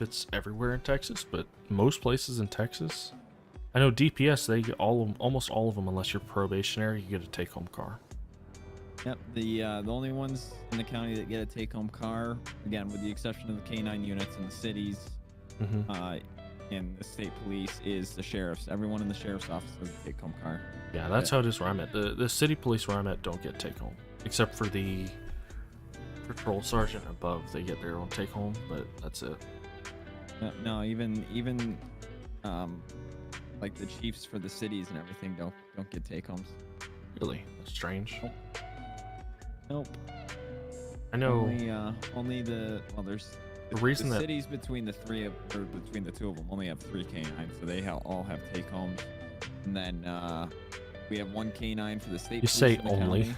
S1: it's everywhere in Texas, but most places in Texas, I know DPS they get almost all of them, unless you're probationary, you get a take-home car.
S7: Yep. The only ones in the county that get a take-home car, again, with the exception of the canine units in the cities, and the state police, is the sheriffs. Everyone in the sheriff's office has a take-home car.
S1: Yeah, that's how it is where I'm at. The city police where I'm at don't get take-home, except for the patrol sergeant above. They get their own take-home, but that's it.
S7: No, even like the chiefs for the cities and everything don't get take-homes.
S1: Really, that's strange.
S7: Nope.
S1: I know.
S7: Only there's
S1: The reason
S7: the
S1: that
S7: cities between the between the two of them only have 3 canines, so they all have take homes, and then we have 1 canine for the state.
S1: You
S7: police
S1: say
S7: in the
S1: only.
S7: county.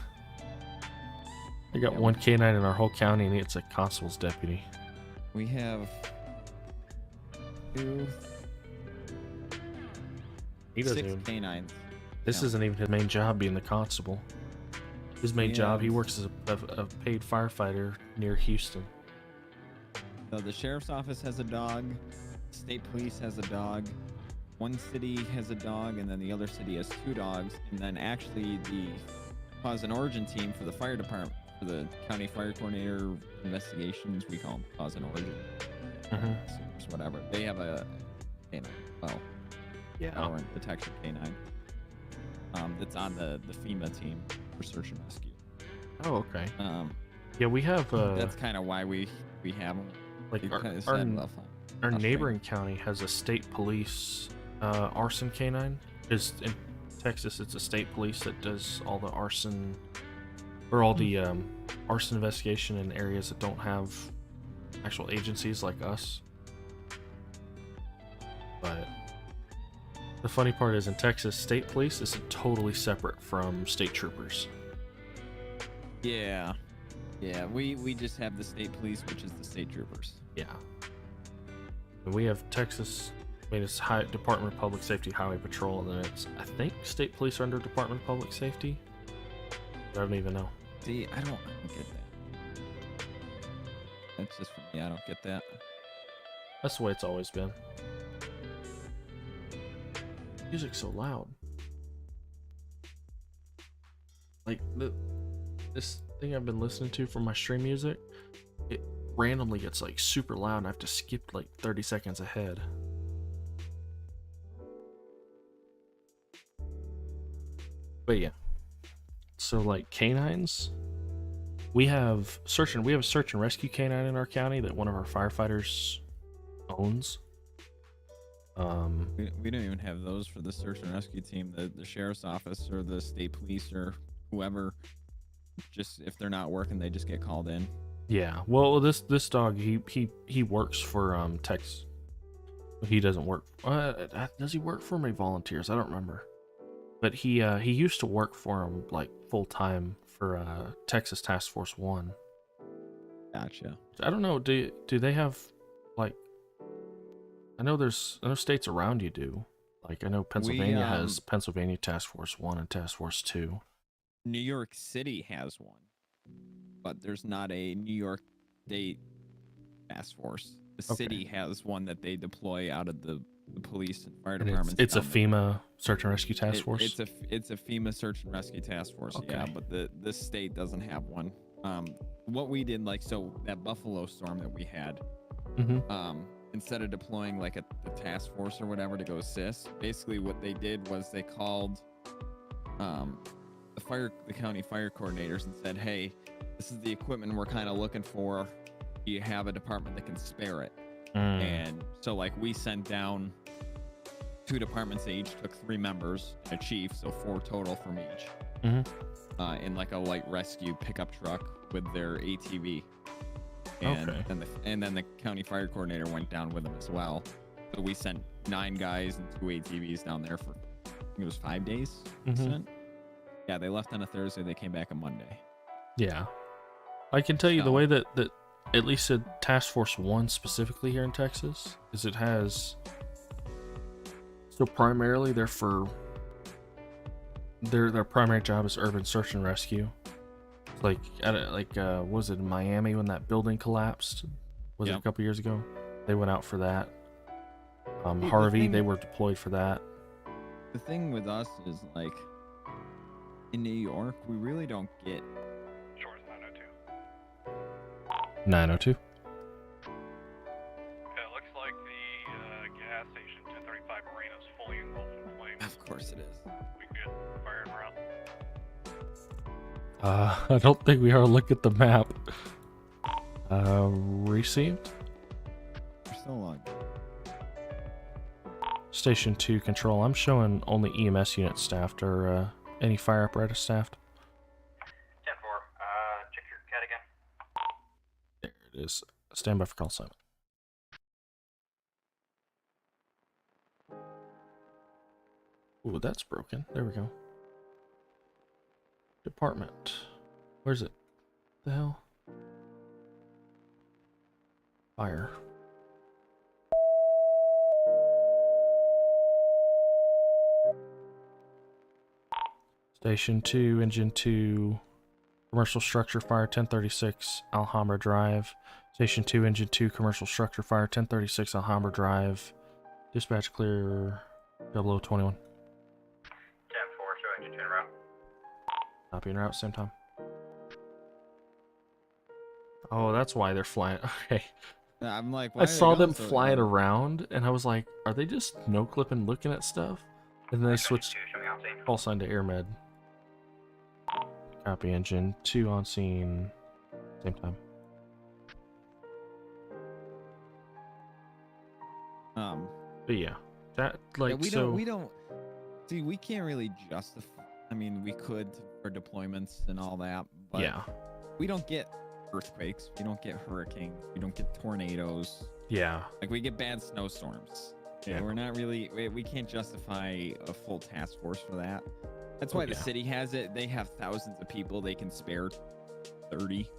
S1: I got
S7: Yeah,
S1: one canine in our whole county, and it's a constable's deputy.
S7: We have 2,
S1: He doesn't
S7: 6
S1: even.
S7: canines.
S1: This
S7: Yeah.
S1: isn't even his main job, being the constable. His main job, he
S7: have-
S1: works as a paid firefighter near Houston.
S7: So the sheriff's office has a dog, state police has a dog, one city has a dog, and then the other city has 2 dogs. And then actually the cause and origin team for the fire department, for the county fire coordinator investigations, we call them cause and origin. So whatever. They have a canine. Well,
S1: Yeah.
S7: detection canine. That's on the FEMA team for search and rescue.
S1: Oh, okay. Yeah, we have
S7: That's kind of why we have them.
S1: like
S7: We kinda
S1: our
S7: said, well,
S1: our
S7: frustrating.
S1: neighboring county has a state police arson canine. Is in Texas, it's a state police that does all the arson or all the arson investigation in areas that don't have actual agencies like us. But the funny part is in Texas, state police is totally separate from state troopers.
S7: Yeah. Yeah, we just have the state police, which is the state troopers.
S1: Yeah. And we have Texas, I mean, it's Department of Public Safety Highway Patrol, and then it's, I think, state police are under Department of Public Safety. I don't even know.
S7: See, I don't get that. That's just for me. I don't get that.
S1: That's the way it's always been. Music's so loud. Like, this thing I've been listening to from my stream music, it randomly gets like super loud and I have to skip like 30 seconds ahead. But yeah. So like canines, we have a search and rescue canine in our county that one of our firefighters owns.
S7: We don't even have those for the search and rescue team. The sheriff's office or the state police or whoever, just if they're not working, they just get called in.
S1: Yeah, well, this dog he works for Tex. He doesn't work. Does he work for my volunteers? I don't remember. But he used to work for him like full time for Texas Task Force 1.
S7: Gotcha.
S1: I don't know. Do they have like? I know states around you do. Like I know Pennsylvania has Pennsylvania Task Force 1 and Task Force 2.
S7: New York City has one, but there's not a New York State Task Force. The city has one that they deploy out of the police and fire departments.
S1: It's a FEMA Search and Rescue Task Force.
S7: It's a FEMA Search and Rescue Task Force.
S1: Okay.
S7: Yeah, but the state doesn't have one. What we did, like, so that Buffalo storm that we had, instead of deploying like the task force or whatever to go assist, basically what they did was they called the county fire coordinators and said, hey, this is the equipment we're kind of looking for. Do you have a department that can spare it? And so like we sent down 2 departments that each took 3 members and a chief, so 4 total from each, in like a light rescue pickup truck with their ATV. And, then the county fire coordinator went down with them as well. So we sent 9 guys and 2 ATVs down there for, I think it was 5 days. Yeah, they left on a Thursday. They came back on Monday.
S1: Yeah. I can tell you the way that at least at Task Force 1 specifically here in Texas is it has, so primarily they're for, their primary job is urban search and rescue. Like was it in Miami when that building collapsed? Was it a couple years ago? They went out for that. Harvey, they were deployed for that.
S7: The thing with us is like in New York, we really don't get
S2: Shores 902.
S1: 902.
S2: It looks like the gas station 1035 Marina is fully engulfed in flames.
S7: Of course it is.
S2: We good? Firing around.
S1: I don't think we ought to look at the map. Received.
S7: We're still on.
S1: Station 2 control. I'm showing only EMS unit staffed or any fire apparatus staffed.
S4: 10-4, check your CAD again.
S1: There it is. Stand by for call sign. Ooh, that's broken. There we go. Department. Where's it? The hell? Fire. Station 2, Engine 2, Commercial Structure Fire 1036, Alhambra Drive. Station 2, Engine 2, Commercial Structure Fire 1036, Alhambra Drive. Dispatch clear 0021.
S4: 10-4, show engine 2 en route.
S1: Copy en route, same time. Oh, that's why they're flying. Okay.
S7: I'm like,
S1: I saw them flying around, and I was like, are they just no-clipping looking at stuff? And then they switched call sign to AirMed. Copy engine 2 on scene. Same time. But yeah, that like
S7: yeah, we
S1: so.
S7: don't see. We can't really justify. I mean, we could for deployments and all that, but
S1: Yeah,
S7: we don't get earthquakes. We don't get hurricanes. We don't get tornadoes.
S1: yeah,
S7: Like we get bad snowstorms.
S1: Yeah.
S7: We're not really. We can't justify a full task force for that. That's why the
S1: yeah.
S7: city has it. They have thousands of people. They can spare 30.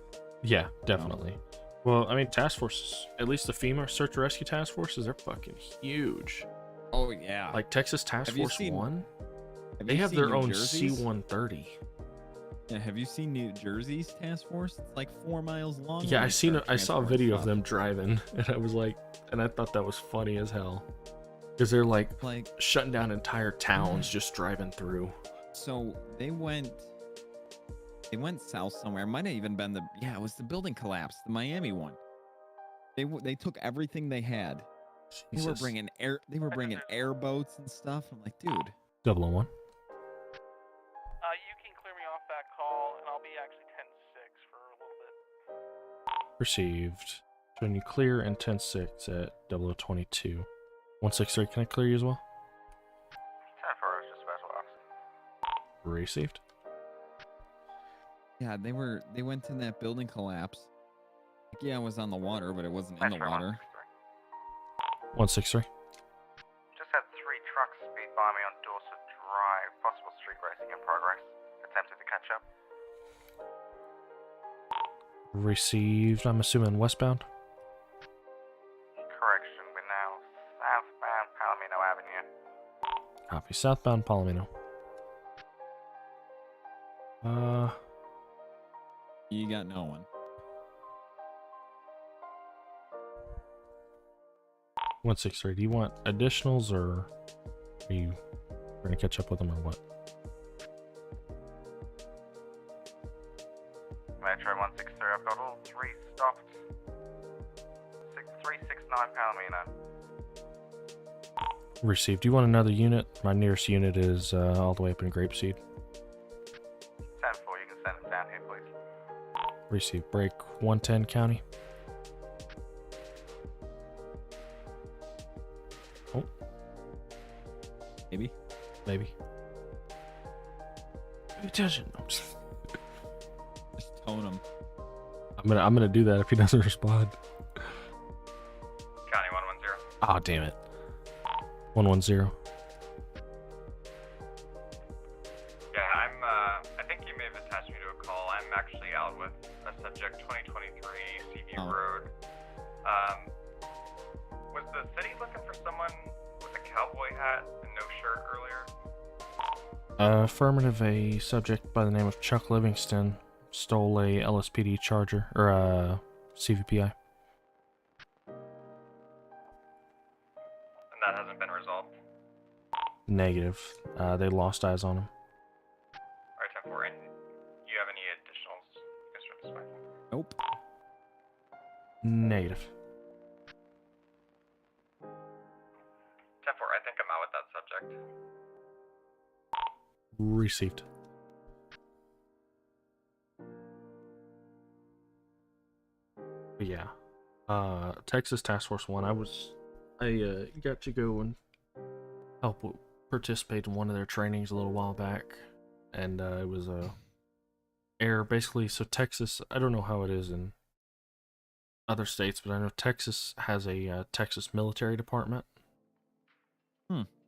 S1: yeah, definitely. Well, I mean, task forces, at least the FEMA search and rescue task forces, they're fucking huge.
S7: Oh yeah.
S1: Like Texas Task
S7: Have you
S1: Force
S7: seen-
S1: 1,
S7: Have
S1: they
S7: you
S1: have
S7: seen
S1: their
S7: New
S1: own
S7: Jersey's?
S1: C-130.
S7: Yeah, have you seen New Jersey's task force? It's like 4 miles long.
S1: Yeah,
S7: when they start
S1: I saw a
S7: transporting
S1: video of
S7: stuff.
S1: them driving, and I was like, and I thought that was funny as hell. Because they're like
S7: Like,
S1: shutting down entire towns just driving through.
S7: so they went south somewhere. It might have even been it was the building collapse, the Miami one. They took everything they had. They were
S1: Jesus.
S7: bringing airboats and stuff. I'm like, dude.
S1: 001.
S6: You can clear me off that call, and I'll be actually 10-6 for a little bit.
S1: Received. Showing you clear and 10-6 at 0022. 163, can I clear you as well?
S9: 10-4 is just special ops.
S1: Received.
S7: Yeah, they went to that building collapse. Like, yeah, it was on the water, but it wasn't in the water.
S1: 163.
S9: Just had 3 trucks speed by me on Dorset Drive. Possible street racing in progress. Attempted to catch up.
S1: Received. I'm assuming westbound.
S9: Correction, we're now southbound Palomino Avenue.
S1: Copy. Southbound Palomino.
S7: You got no one.
S1: 163. Do you want additionals, or are you going to catch up with them, or what?
S9: Metro 163, I've got all 3 stopped. 369 Palomino.
S1: Received. Do you want another unit? My nearest unit is all the way up in Grapeseed.
S9: 10-4, you can send it down here, please.
S1: Received. Break 110 county. Oh.
S7: Maybe.
S1: Maybe. Pay attention. I'm just-
S7: Just tone them.
S1: I'm gonna do that if he doesn't respond.
S9: County 110.
S1: Ah, damn it. 110.
S9: Yeah, I think you may have attached me to a call. I'm actually out with a subject 2023 CV
S7: Oh.
S9: Road. Was the city looking for someone with a cowboy hat and no shirt earlier?
S1: Affirmative. A subject by the name of Chuck Livingston stole a LSPD Charger, or a CVPI.
S9: And that hasn't been resolved.
S1: Negative. They lost eyes on him.
S9: Alright, 10-4, and you have any additionals? I guess you're this way.
S7: Nope.
S1: Negative.
S9: 10-4, I think I'm out with that subject.
S1: Received. But yeah. Texas Task Force 1, I got to go and participate in one of their trainings a little while back, and it was basically. So Texas, I don't know how it is in other states, but I know Texas has a Texas military department.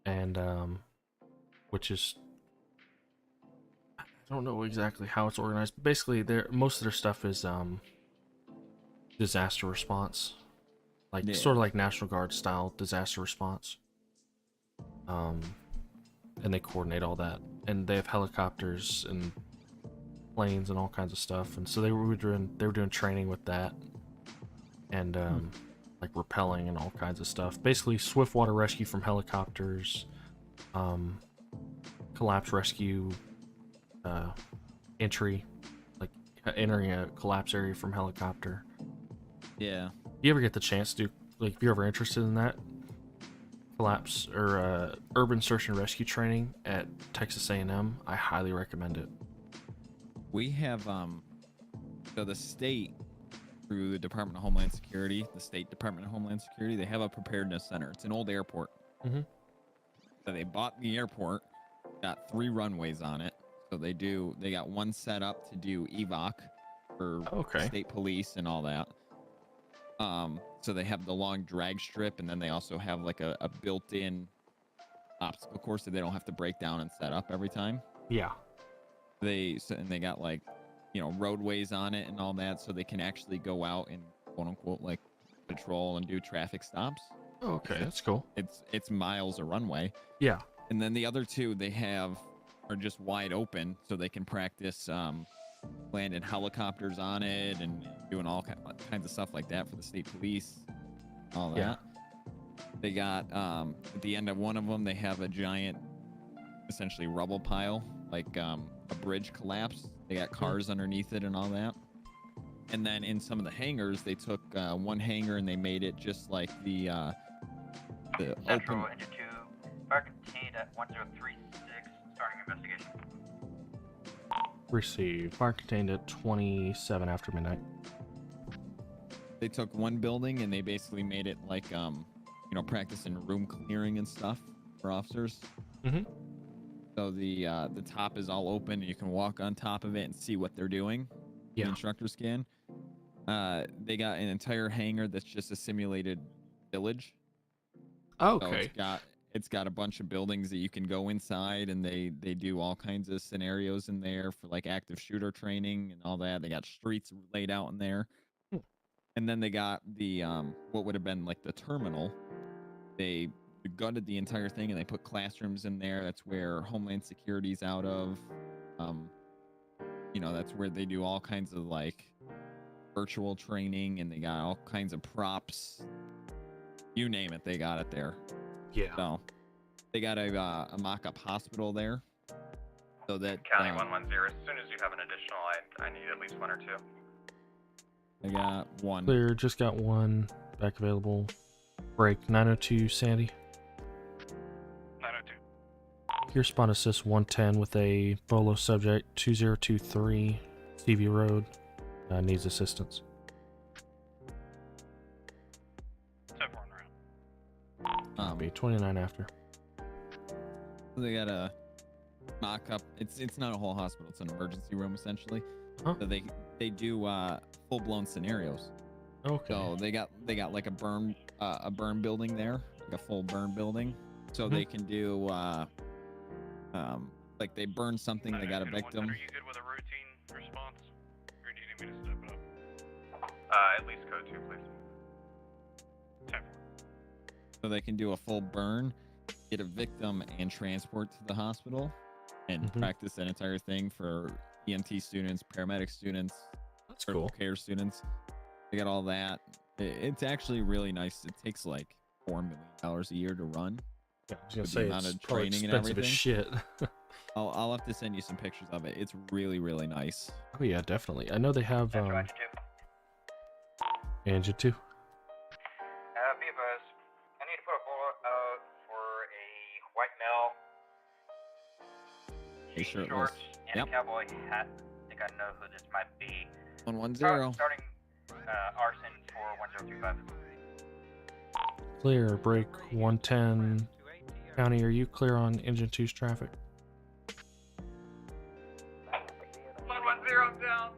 S1: And which is, I don't know exactly how it's organized, but basically most of their stuff is disaster response, like sort of like National Guard style disaster response. And they coordinate all that, and they have helicopters and planes and all kinds of stuff, and so they were doing training with that, and like rappelling and all kinds of stuff. Basically, swift water rescue from helicopters, collapse rescue, entry, like entering a collapse area from helicopter.
S7: Yeah.
S1: You ever get the chance to, like, if you're ever interested in that, collapse or urban search and rescue training at Texas A&M, I highly recommend it.
S7: We have so the state through the Department of Homeland Security, the State Department of Homeland Security. They have a preparedness center. It's an old airport.
S1: Mhm.
S7: So they bought the airport, got 3 runways on it. So they got one set up to do evac for state police and all that. So they have the long drag strip, and then they also have like a built-in obstacle course so they don't have to break down and set up every time.
S1: Yeah.
S7: And they got like, you know, roadways on it and all that, so they can actually go out and quote unquote like patrol and do traffic stops.
S1: Oh, okay, that's cool.
S7: It's miles of runway.
S1: Yeah.
S7: And then the other 2 they have are just wide open, so they can practice landing helicopters on it and doing all kinds of stuff like that for the state police. All that.
S1: Yeah.
S7: They got at the end of one of them, they have a giant, essentially rubble pile, like a bridge collapse. They got cars underneath it and all that. And then in some of the hangars, they took one hangar and they made it just like the
S4: Central
S7: open.
S4: Engine 2, fire contained at 1036, starting investigation.
S1: Receive. Fire contained at 27 after midnight.
S7: They took one building and they basically made it like you know, practicing room clearing and stuff for officers.
S1: Mhm.
S7: So the top is all open and you can walk on top of it and see what they're doing.
S1: Yeah.
S7: The instructors can. They got an entire hangar that's just a simulated village.
S1: Okay.
S7: So it's got a bunch of buildings that you can go inside, and they do all kinds of scenarios in there for like active shooter training and all that. They got streets laid out in there. And then they got the what would have been like the terminal. They gutted the entire thing and they put classrooms in there. That's where Homeland Security's out of. You know, that's where they do all kinds of like virtual training, and they got all kinds of props. You name it, they got it there.
S1: Yeah.
S7: So they got a mock-up hospital there. So that
S2: County 110. As soon as you have an additional, I need at least 1 or 2.
S7: I got one.
S1: Clear. Just got one back available. Break 902 Sandy.
S6: 902.
S1: Here spawn assist 110 with a Bolo subject 2023 CV Road. Needs assistance.
S6: 10-4 around.
S1: Be 29 after.
S7: They got a mock-up. It's not a whole hospital. It's an emergency room essentially.
S1: Huh?
S7: So they do full-blown scenarios.
S1: Okay.
S7: So they got like a burn building there, like a full burn building. So they can do like they burn something, they got a victim.
S6: Are you good with a routine response? Or do you need me to step it up?
S2: At least code 2, please.
S6: 10-4.
S7: So they can do a full burn, get a victim, and transport to the hospital, and practice that entire thing for EMT students, paramedic students,
S1: That's
S7: critical
S1: cool.
S7: care students. They got all that. It's actually really nice. It takes like $4 million a year to run.
S1: Yeah, I was gonna
S7: with the
S1: say
S7: amount
S1: it's
S7: of
S1: probably
S7: training and
S1: expensive as shit.
S7: I'll have to send you some pictures of it. It's really, really nice.
S1: Oh yeah, definitely. I know they have
S4: Central Engine 2.
S1: Engine 2.
S4: Be advised, I need to put a bullet out for a white male.
S7: Hey, shirtless.
S4: Shorts and
S7: Yep.
S4: a cowboy hat. I think I know who this might be.
S7: 110.
S4: Starting arson for 1025.
S1: Clear. Break 110. County, are you clear on Engine 2's traffic?
S2: 110, I'm down.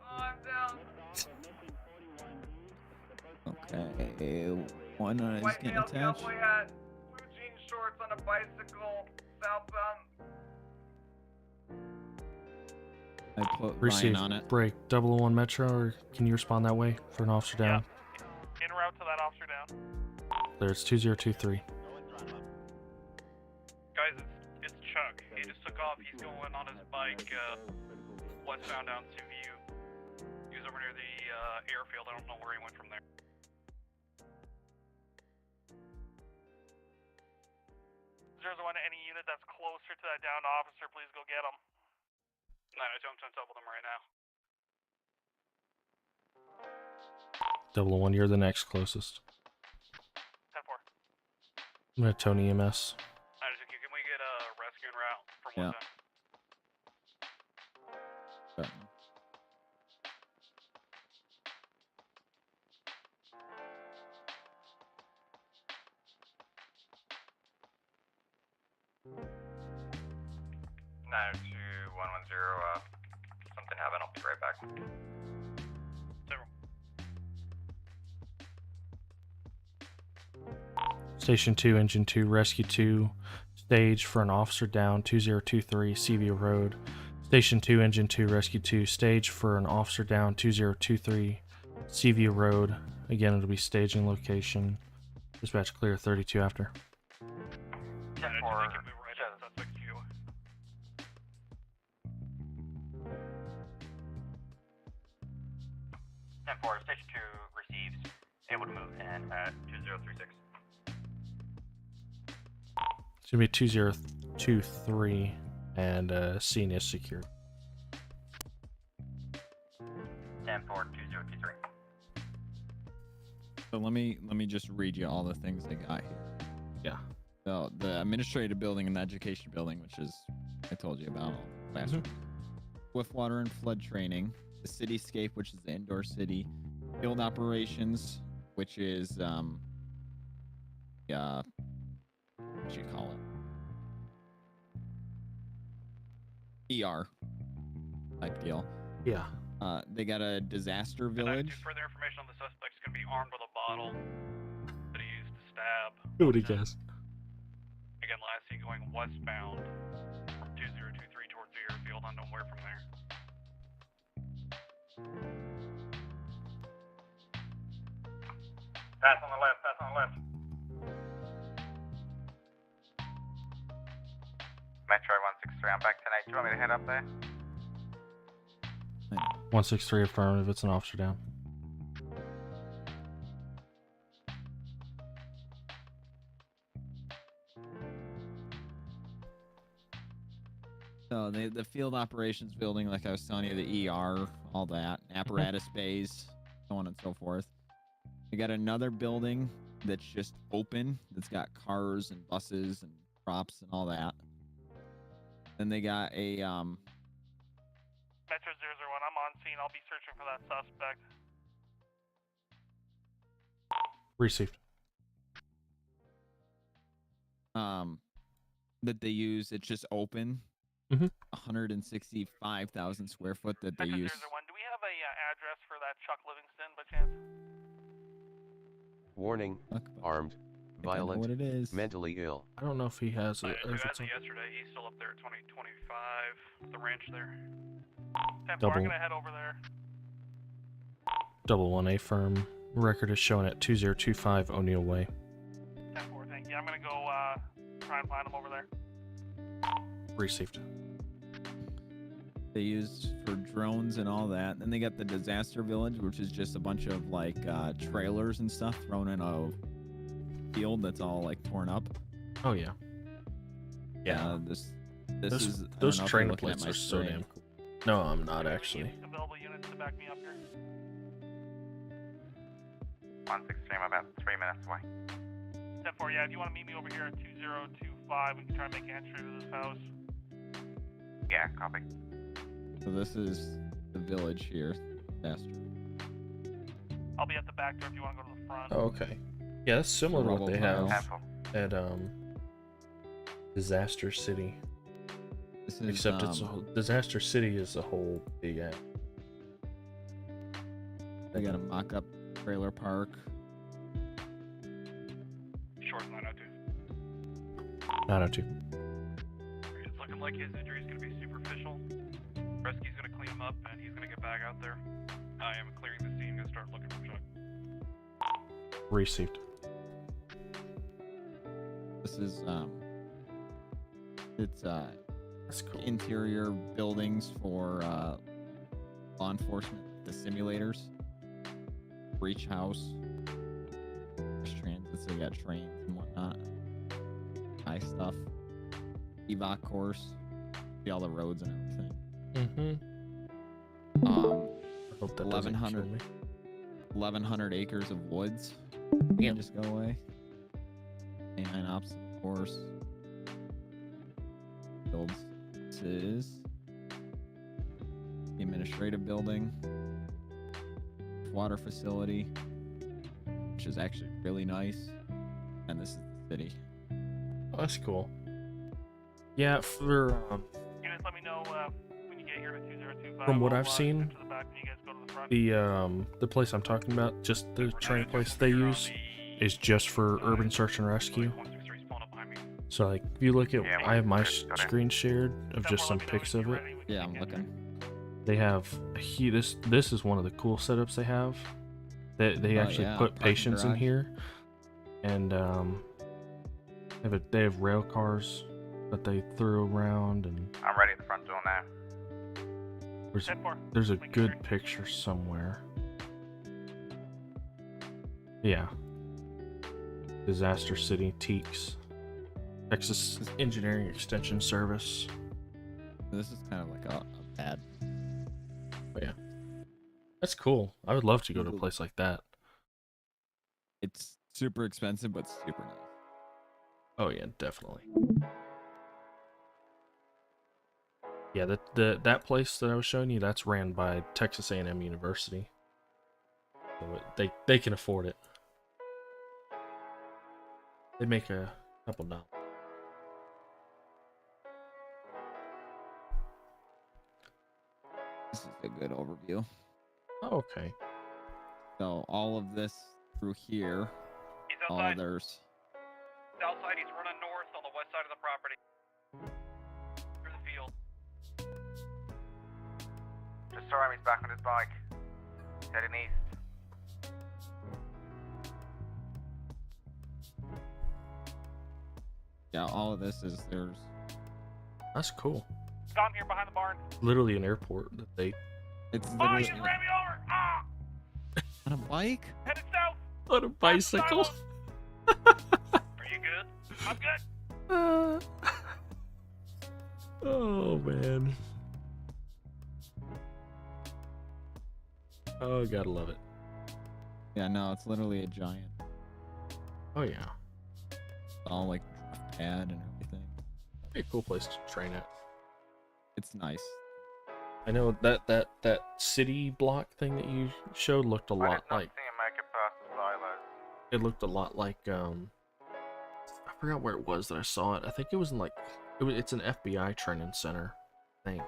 S2: Oh, I'm down.
S7: Okay. One is
S2: White
S7: getting
S2: male,
S7: attached.
S2: cowboy hat, blue jean shorts on a bicycle, southbound.
S7: I put
S1: Receive.
S7: Ryan on it.
S1: Break 001 Metro, or can you respond that way for an officer down?
S6: En route to that officer down.
S1: Clear. It's 2023.
S6: Guys, it's Chuck. He just took off. He's going on his bike westbound down to View. He was over near the airfield. I don't know where he went from there. There's one any unit that's closer to that downed officer. Please go get him. 902, I'm trying to double them right now.
S1: 001, you're the next closest.
S6: 10-4.
S1: I'm gonna Tony EMS.
S6: 902, can we get a rescue en route from
S7: Yeah.
S6: 110?
S9: 902-110, something happened, I'll be right back.
S1: Station 2, Engine 2, Rescue 2, stage for an officer down, 2023 Seaview Road. Station 2, Engine 2, Rescue 2, stage for an officer down, 2023 Seaview Road. Again, it'll be staging location. Dispatch clear, 32 after.
S4: 10-4. 10-4, Station 2 receives, able to move in at 2036.
S1: It's gonna be 2023, and scene is secured.
S4: 10-4, 2023.
S7: So let me just read you all the things they got here.
S1: Yeah.
S7: So the administrative building and education building, which is I told you about last week. Swiftwater and flood training. The cityscape, which is the indoor city. Field operations, which is what you call it? ER type deal.
S1: Yeah.
S7: They got a disaster village.
S6: Further information on the suspect's going to be armed with a bottle that he used to stab.
S1: Who would he guess?
S6: Again, last seen going westbound from 2023 towards the airfield, unknown where from there.
S4: Pass on the left, pass on the left.
S9: Metro 163, I'm back tonight. Do you want me to head up there?
S1: 163 affirmative, it's an officer down.
S7: So the field operations building, like I was telling you, the ER, all that, apparatus bays, so on and so forth. They got another building that's just open, that's got cars and buses and props and all that. Then they got a
S6: Metro 001, I'm on scene. I'll be searching for that suspect.
S1: Received.
S7: that they use. It's just open. 165,000 square foot that they use.
S6: Do we have a address for that Chuck Livingston by chance?
S3: Warning, armed, violent,
S7: what it is.
S3: mentally ill.
S1: I don't know if he has it.
S6: As
S1: If
S6: of
S1: it's on-
S6: yesterday, he's still up there at 2025, the ranch there. 10-4,
S1: Double.
S6: I'm gonna head over there.
S1: Double 1A firm. Record is shown at 2025 O'Neill Way.
S6: 10-4, thank you. I'm gonna go try and find him over there.
S1: Received.
S7: They use for drones and all that. Then they got the disaster village, which is just a bunch of like trailers and stuff thrown in a field that's all like torn up.
S1: Oh yeah. Yeah.
S7: This
S1: those
S7: is
S1: those
S7: I don't know if you're
S1: train
S7: looking at
S1: plates
S7: my
S1: are so
S7: screen.
S1: damn cool. No, I'm not actually.
S6: Available units to back me up here.
S9: 163, I'm about 3 minutes away.
S6: 10-4, yeah, if you want to meet me over here at 2025, we can try and make entry to this house.
S9: Yeah, copy.
S7: So this is the village here. Disaster.
S6: I'll be at the back door if you want to go to the front.
S1: Oh, okay. Yeah, that's similar to what they have
S9: Handful.
S1: at Disaster City.
S7: This is,
S1: Except it's a whole, Disaster City is a whole big app.
S7: They got a mock-up trailer park.
S6: Short 902.
S1: 902.
S6: It's looking like his injury is going to be superficial. Rescue's going to clean him up, and he's going to get back out there. I am clearing the scene and start looking for Chuck.
S1: Received.
S7: This is it's
S1: That's cool.
S7: interior buildings for law enforcement, the simulators, breach house, transit, so you got trains and whatnot, high stuff, evac course, see all the roads and everything.
S1: I hope that
S7: 1100 acres of woods.
S1: Damn.
S7: Just go away. Canine ops, of course. Builds. This is the administrative building, water facility, which is actually really nice, and this is the city.
S1: Oh, that's cool. Yeah, for
S6: Units know when you get here to 2025.
S1: From what
S6: I'll,
S1: I've seen,
S6: step to the back and you guys go to the front.
S1: the place I'm talking about, just the train place they use, is just for urban search and rescue. So like, if you look at, I have my screen shared of just some pics of it.
S7: Yeah, I'm looking.
S1: They have this is one of the cool setups they have. They
S7: Oh,
S1: actually
S7: yeah,
S1: put
S7: parking
S1: patients in
S7: garage.
S1: here, and they have rail cars that they threw around, and
S4: I'm ready at the front door now.
S1: there's a good picture somewhere. Yeah. Disaster City Teaks, Texas Engineering Extension Service.
S7: This is kind of like a pad.
S1: But yeah, that's cool. I would love to go to a place like that.
S7: It's super expensive, but super nice.
S1: Oh yeah, definitely. Yeah, that place that I was showing you, that's ran by Texas A&M University. So they can afford it. They make a couple dollars.
S7: This is a good overview.
S1: Oh, okay.
S7: So all of this through here.
S6: He's
S7: Oh,
S6: outside.
S7: there's
S6: South side, he's running north on the west side of the property. Through the field.
S4: Just saw him, he's back on his bike. Heading east.
S7: yeah, all of this is there's
S1: That's cool.
S6: Got him here behind the barn.
S1: Literally an airport that they
S7: it's
S6: Oh,
S7: literally
S6: you just ran me over! Ah!
S7: on a bike.
S6: Headed south!
S1: on a bicycle.
S6: Are you good? I'm good.
S1: Oh man. Oh, gotta love it.
S7: Yeah, no, it's literally a giant,
S1: Oh yeah.
S7: all like drift pad and everything.
S1: Be a cool place to train at.
S7: It's nice.
S1: I know that city block thing that you showed looked a lot like.
S4: See him make it past the silos.
S1: It looked a lot like I forgot where it was that I saw it. I think it was in like it's an FBI training center, I think.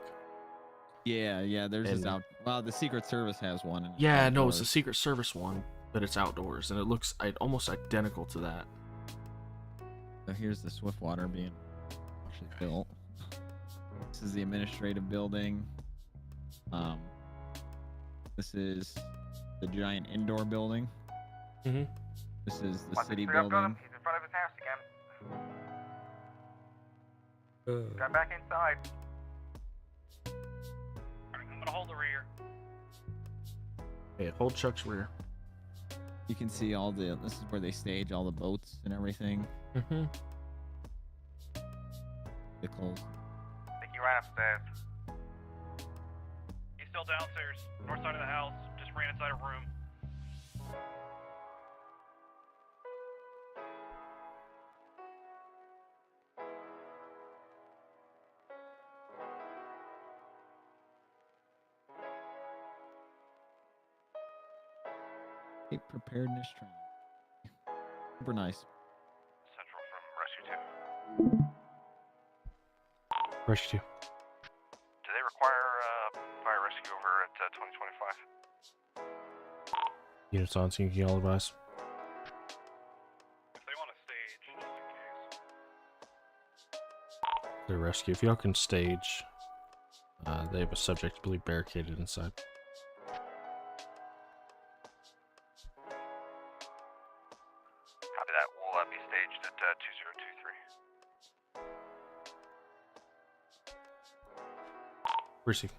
S7: Yeah, there's this
S1: And-
S7: out. Well, the Secret Service has one. And
S1: Yeah, no, it's
S7: outdoors.
S1: the Secret Service one, but it's outdoors, and it looks almost identical to that.
S7: So here's the Swiftwater being actually built. This is the administrative building. This is the giant indoor building.
S1: Mhm.
S7: This is the
S4: 163,
S7: city
S4: I've got him.
S7: building.
S4: He's in front of his house again. Go back inside.
S6: I'm gonna hold the rear.
S1: Hey, hold Chuck's rear.
S7: You can see all the. This is where they stage all the boats and everything.
S1: Mm-hmm.
S7: Vehicles.
S4: I think he ran upstairs.
S6: He's still downstairs, north side of the house. Just ran inside a room.
S7: State preparedness training. Super nice.
S2: Central from Rescue 2.
S1: Rescue.
S2: Do they require fire rescue over at 2025?
S1: Units on scene, can you all advise?
S6: If they want to stage, just in case.
S1: The rescue. If y'all can stage, they have a subject, I believe, barricaded inside.
S2: Copy that. We'll be staged at 2023.
S1: Receive.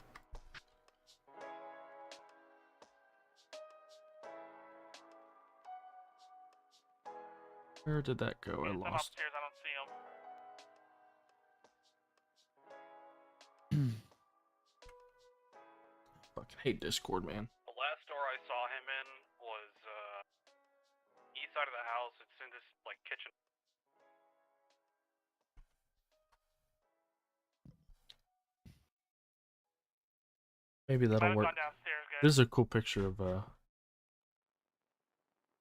S1: Where did that go? I
S6: I'm
S1: lost.
S6: upstairs, I don't see him.
S1: Fucking hate Discord, man.
S6: The last store I saw him in was east side of the house. It's in this like kitchen.
S1: Maybe that'll
S6: I've
S1: work.
S6: gone downstairs, guys.
S1: This is a cool picture of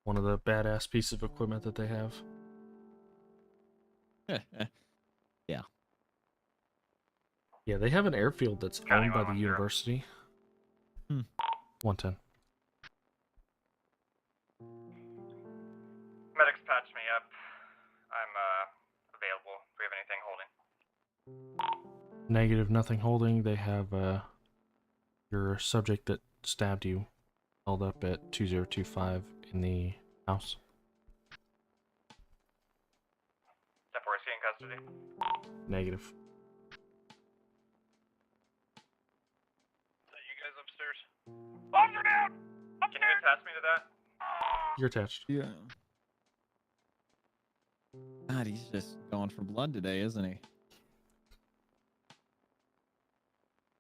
S1: one of the badass pieces of equipment that they have.
S7: Yeah.
S1: Yeah, they have an airfield that's
S2: County
S1: owned by the
S2: 110.
S1: university. 110.
S2: Medics patch me up. I'm available. Do we have anything holding?
S1: Negative, nothing holding. They have your subject that stabbed you held up at 2025 in the house.
S2: Step 4, is he in custody?
S1: Negative.
S6: So you guys upstairs?
S2: Officer down! Can you attach me to that?
S1: You're attached.
S7: Yeah. God, he's just going for blood today, isn't he?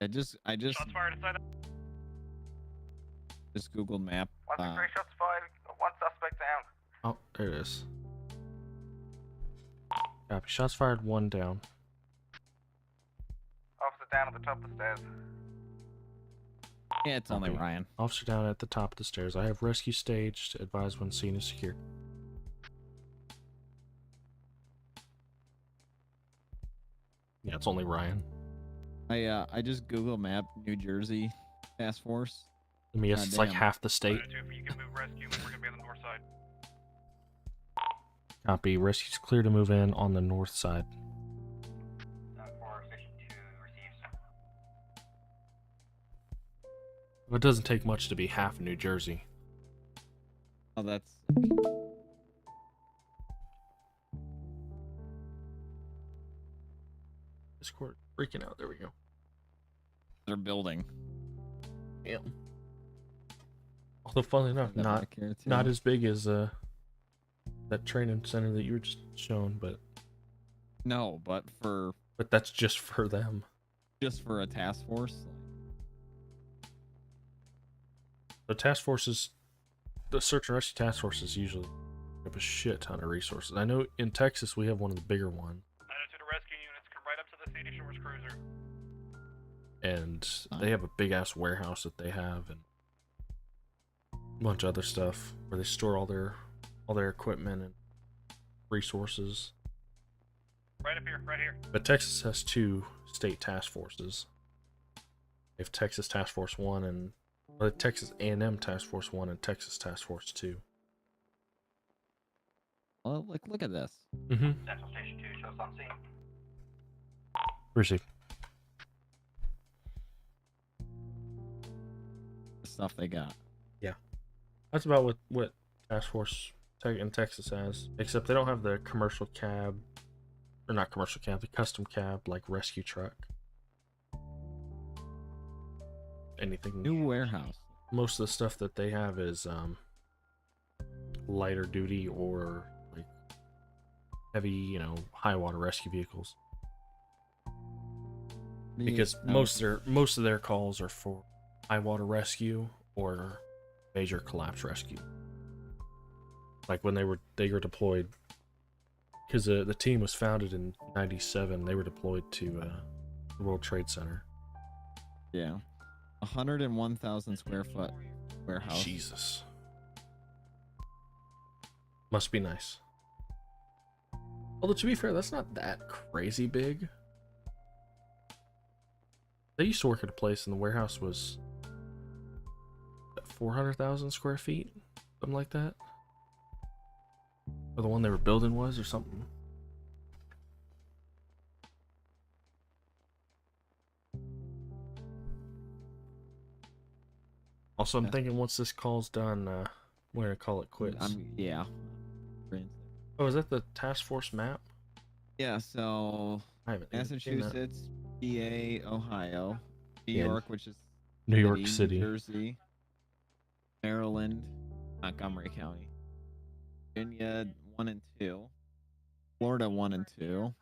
S7: I just
S6: Shots fired inside.
S7: just Googled map.
S2: 163, shots fired. One suspect down.
S1: Oh, there it is. Copy. Shots fired, 1 down.
S2: Officer down at the top of the stairs.
S7: Yeah, it's only
S1: Copy.
S7: Ryan.
S1: Officer down at the top of the stairs. I have rescue staged. Advise when scene is secured. Yeah, it's only Ryan.
S7: I just Google map New Jersey task force.
S1: I mean, yes, it's like
S7: Goddamn.
S1: half the state.
S6: 102, you can move rescue. We're gonna be on the north side.
S1: Copy. Rescue's clear to move in on the north side.
S4: 4 Station 2 receives.
S1: It doesn't take much to be half New Jersey.
S7: Oh, that's
S1: Discord freaking out. There we go.
S7: their building.
S1: Yeah. Although, funnily enough,
S7: That
S1: not
S7: back here, too.
S1: not as big as that training center that you were just showing, but
S7: No, but
S1: that's just for them.
S7: just for a task force.
S1: The task forces, the search and rescue task forces usually have a shit ton of resources. I know in Texas we have one of the bigger ones,
S6: 902 to rescue units, come right up to the Sandy Shores cruiser.
S1: and they have a big ass warehouse that they have and a bunch of other stuff where they store all their equipment and resources.
S6: Right up here, right here.
S1: But Texas has 2 state task forces. They have Texas Task Force 1 and Texas A&M Task Force 1 and Texas Task Force 2.
S7: Well, like, look at this.
S1: Mm-hmm.
S4: Central Station 2 shows on scene.
S1: Receive.
S7: The stuff they got.
S1: That's about what Task Force in Texas has, except they don't have the commercial cab, or not commercial cab, the custom cab like rescue truck. Anything
S7: New warehouse.
S1: Most of the stuff that they have is lighter duty or like heavy, high water rescue vehicles. Because most of their calls are for high water rescue or major collapse rescue. Like when they were deployed, because the team was founded in '97, they were deployed to the World Trade Center.
S7: Yeah. 101,000 square foot warehouse.
S1: Jesus. Must be nice. Although to be fair, that's not that crazy big. They used to work at a place and the warehouse was 400,000 square feet, something like that. Or the one they were building was, or something. Also, I'm thinking once this call's done, we're gonna call it quits.
S7: Yeah.
S1: Oh, is that the task force map?
S7: Yeah, so
S1: I haven't even seen that.
S7: Massachusetts, PA, Ohio, New
S1: Yeah.
S7: York, which is
S1: New York City.
S7: New Jersey, Maryland, Montgomery County, Virginia 1 and 2, Florida 1 and 2,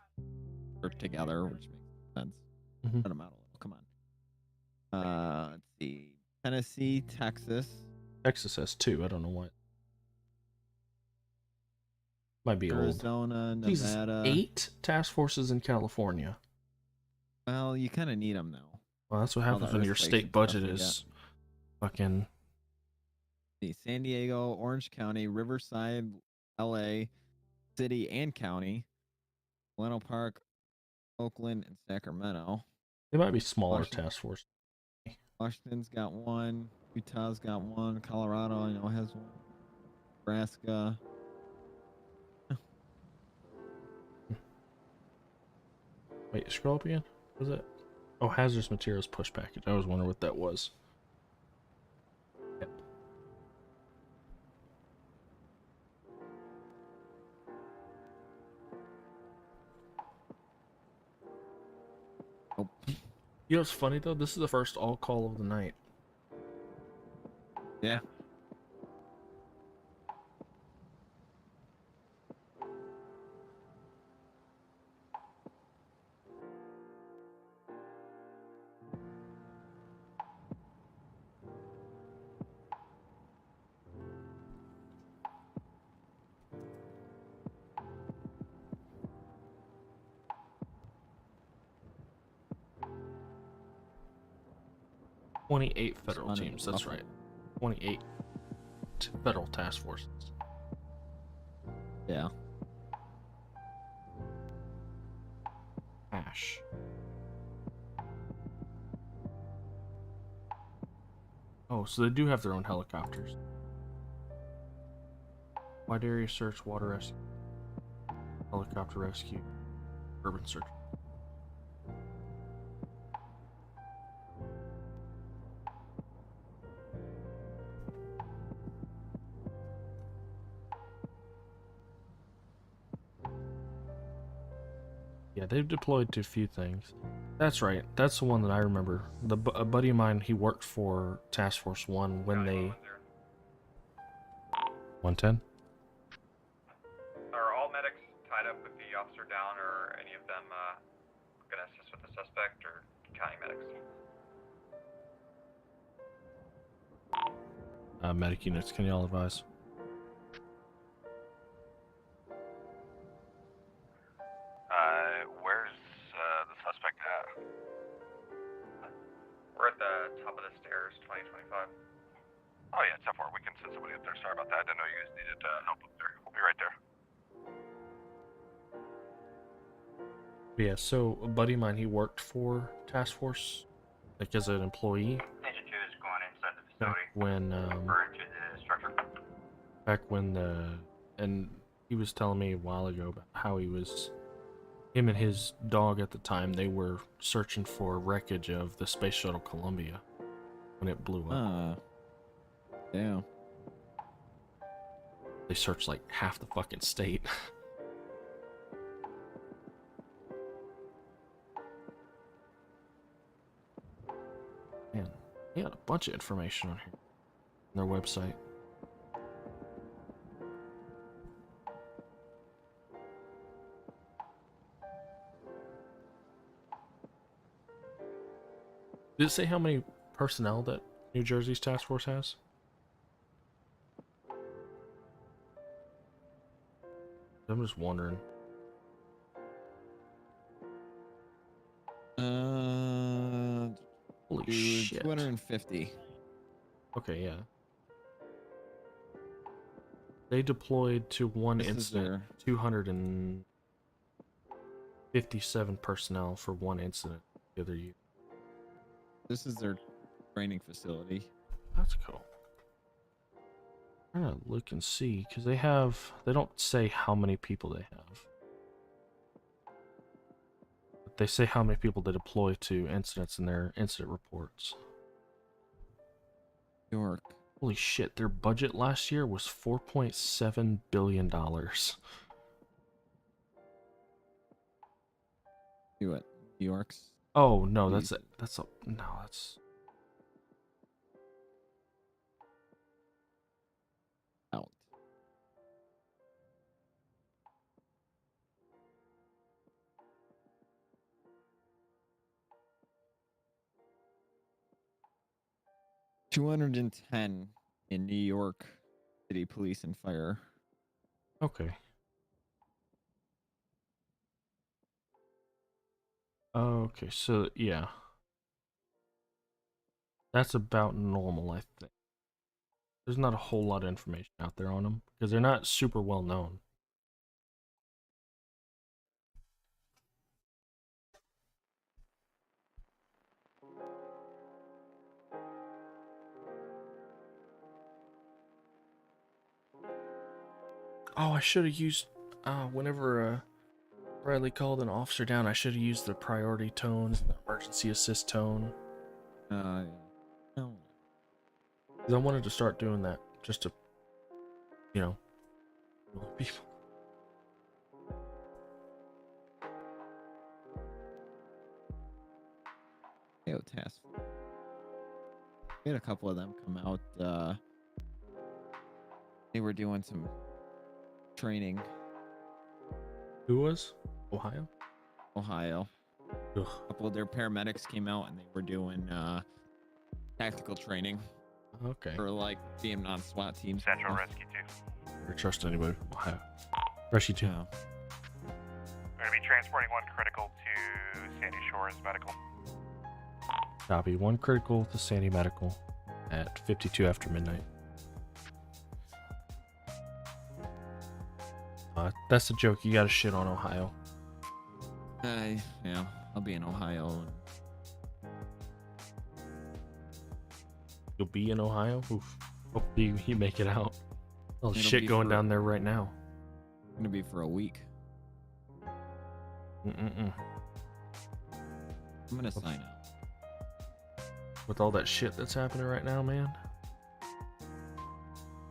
S7: are together, which makes sense.
S1: Mhm.
S7: Put them out a little. Come on. Let's see. Tennessee, Texas.
S1: Texas has 2. I don't know what. Might be
S7: Arizona,
S1: old. Jesus,
S7: Nevada.
S1: 8 task forces in California.
S7: Well, you kind of need them now.
S1: Well, that's what
S7: All
S1: happens
S7: the
S1: when your
S7: earthquakes
S1: state
S7: and stuff
S1: budget
S7: we
S1: is fucking.
S7: See, San Diego, Orange County, Riverside, LA, City and County, Leno Park, Oakland, and Sacramento.
S1: They might be smaller
S7: Washington.
S1: task force.
S7: Washington's got one. Utah's got one. Colorado, I know, has one. Nebraska.
S1: Wait, scroll up again. What was it? Oh, hazardous materials push package. I was wondering what that was. Yep.
S7: Nope.
S1: You know what's funny though? This is the first all call of the night.
S7: Yeah.
S1: "28 federal
S7: Sun and
S1: teams." That's
S7: Buffalo.
S1: right. 28 federal task forces.
S7: Yeah.
S1: Ash. Oh, so they do have their own helicopters. Wide area search, water rescue, helicopter rescue, urban search. Yeah, they've deployed to a few things. That's right. That's the one that I remember. A buddy of mine, he worked for Task Force 1 when they... 110?
S9: Are all medics tied up with the officer down, or any of them gonna assist with the suspect, or county medics?
S1: Medic units, can y'all advise?
S9: Where's the suspect at? We're at the top of the stairs, 2025. Oh yeah, 10-4. We can send somebody up there. Sorry about that. I didn't know you guys needed help up there. We'll be right there.
S1: Yeah, so a buddy of mine, he worked for Task Force, like as an employee.
S4: Agent 2 is going inside the
S1: Back
S4: facility.
S1: when,
S4: Referring to the structure.
S1: and he was telling me a while ago about how him and his dog at the time, they were searching for wreckage of the Space Shuttle Columbia when it blew up.
S7: Yeah.
S1: They searched like half the fucking state. Man, they got a bunch of information on here. On their website. Did it say how many personnel that New Jersey's task force has? I'm just wondering. Holy shit.
S7: 250.
S1: Okay, yeah. They deployed to one
S7: This is
S1: incident, 257 personnel for one incident the other year.
S7: This is their training facility.
S1: That's cool. I'm gonna look and see, because they don't say how many people they have. But they say how many people they deploy to incidents in their incident reports.
S7: York.
S1: Holy shit, their budget last year was $4.7 billion.
S7: Do it. New York's.
S1: Oh, no,
S7: Jeez.
S1: that's
S7: Out. $210 in New York City Police and Fire.
S1: okay. Okay, so yeah. That's about normal, I think. There's not a whole lot of information out there on them because they're not super well known. Oh, I should have used. Whenever Riley called an officer down, I should have used the priority tone, the emergency assist tone.
S7: No.
S1: 'Cause I wanted to start doing that just to, you know, people.
S7: Task. We had a couple of them come out. They were doing some training.
S1: Who was? Ohio?
S7: Ohio.
S1: Ugh.
S7: A couple of their paramedics came out and they were doing tactical training
S1: Okay.
S7: for like being on SWAT teams.
S8: Central Rescue 2.
S1: Never trust anybody from Ohio. Rescue 2.
S7: Yeah.
S8: We're going to be transporting 1 critical to Sandy Shores Medical.
S1: Copy. 1 critical to Sandy Medical at 52 after midnight. That's a joke. You gotta shit on Ohio.
S7: Yeah, I'll be in Ohio.
S1: You'll be in Ohio? Oof. Hope you make it out. Oh,
S7: It'll
S1: shit
S7: be
S1: going
S7: for-
S1: down there right now.
S7: Gonna be for a week.
S1: Mm-mm-mm.
S7: I'm gonna sign out.
S1: With all that shit that's happening right now, man.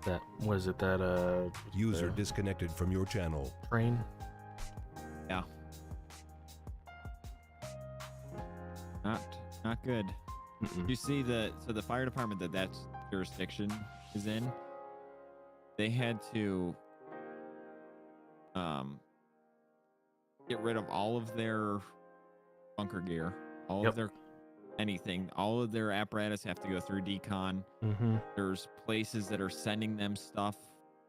S1: That, was it that,
S5: User disconnected from your channel.
S1: train?
S7: Yeah. Not good.
S1: Mm-mm.
S7: You see the fire department that jurisdiction is in, they had to get rid of all of their bunker gear, all
S1: Yep.
S7: of their anything, all of their apparatus have to go through decon.
S1: Mm-hmm.
S7: There's places that are sending them stuff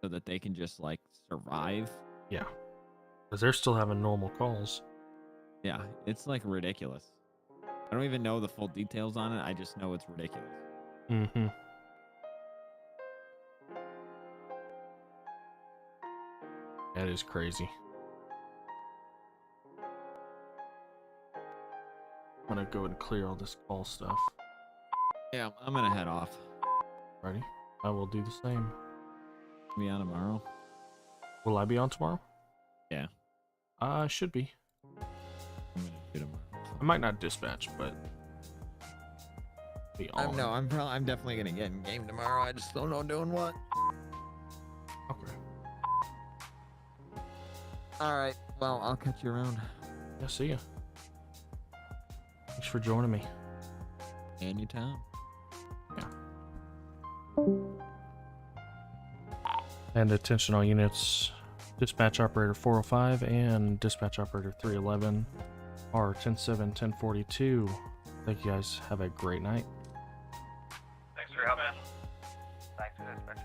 S7: so that they can just like survive.
S1: Yeah. Because they're still having normal calls.
S7: Yeah, it's like ridiculous. I don't even know the full details on it. I just know it's ridiculous.
S1: Mm-hmm. That is crazy. I'm gonna go and clear all this call stuff.
S7: Yeah, I'm gonna head off.
S1: Ready? I will do the same.
S7: Be on tomorrow.
S1: Will I be on tomorrow?
S7: Yeah.
S1: I should be.
S7: I'm gonna do tomorrow.
S1: I might not dispatch, but be on.
S7: I'm definitely gonna get in game tomorrow. I just don't know doing what.
S1: Okay.
S7: All right. Well, I'll catch you around.
S1: Yeah, see ya. Thanks for joining me.
S7: Anytime.
S1: And attention all units. Dispatch operator 405 and dispatch operator 311 are 10-7, 1042. Thank you guys. Have a great night.
S2: Thanks for your help, man.
S4: Thanks for the inspection.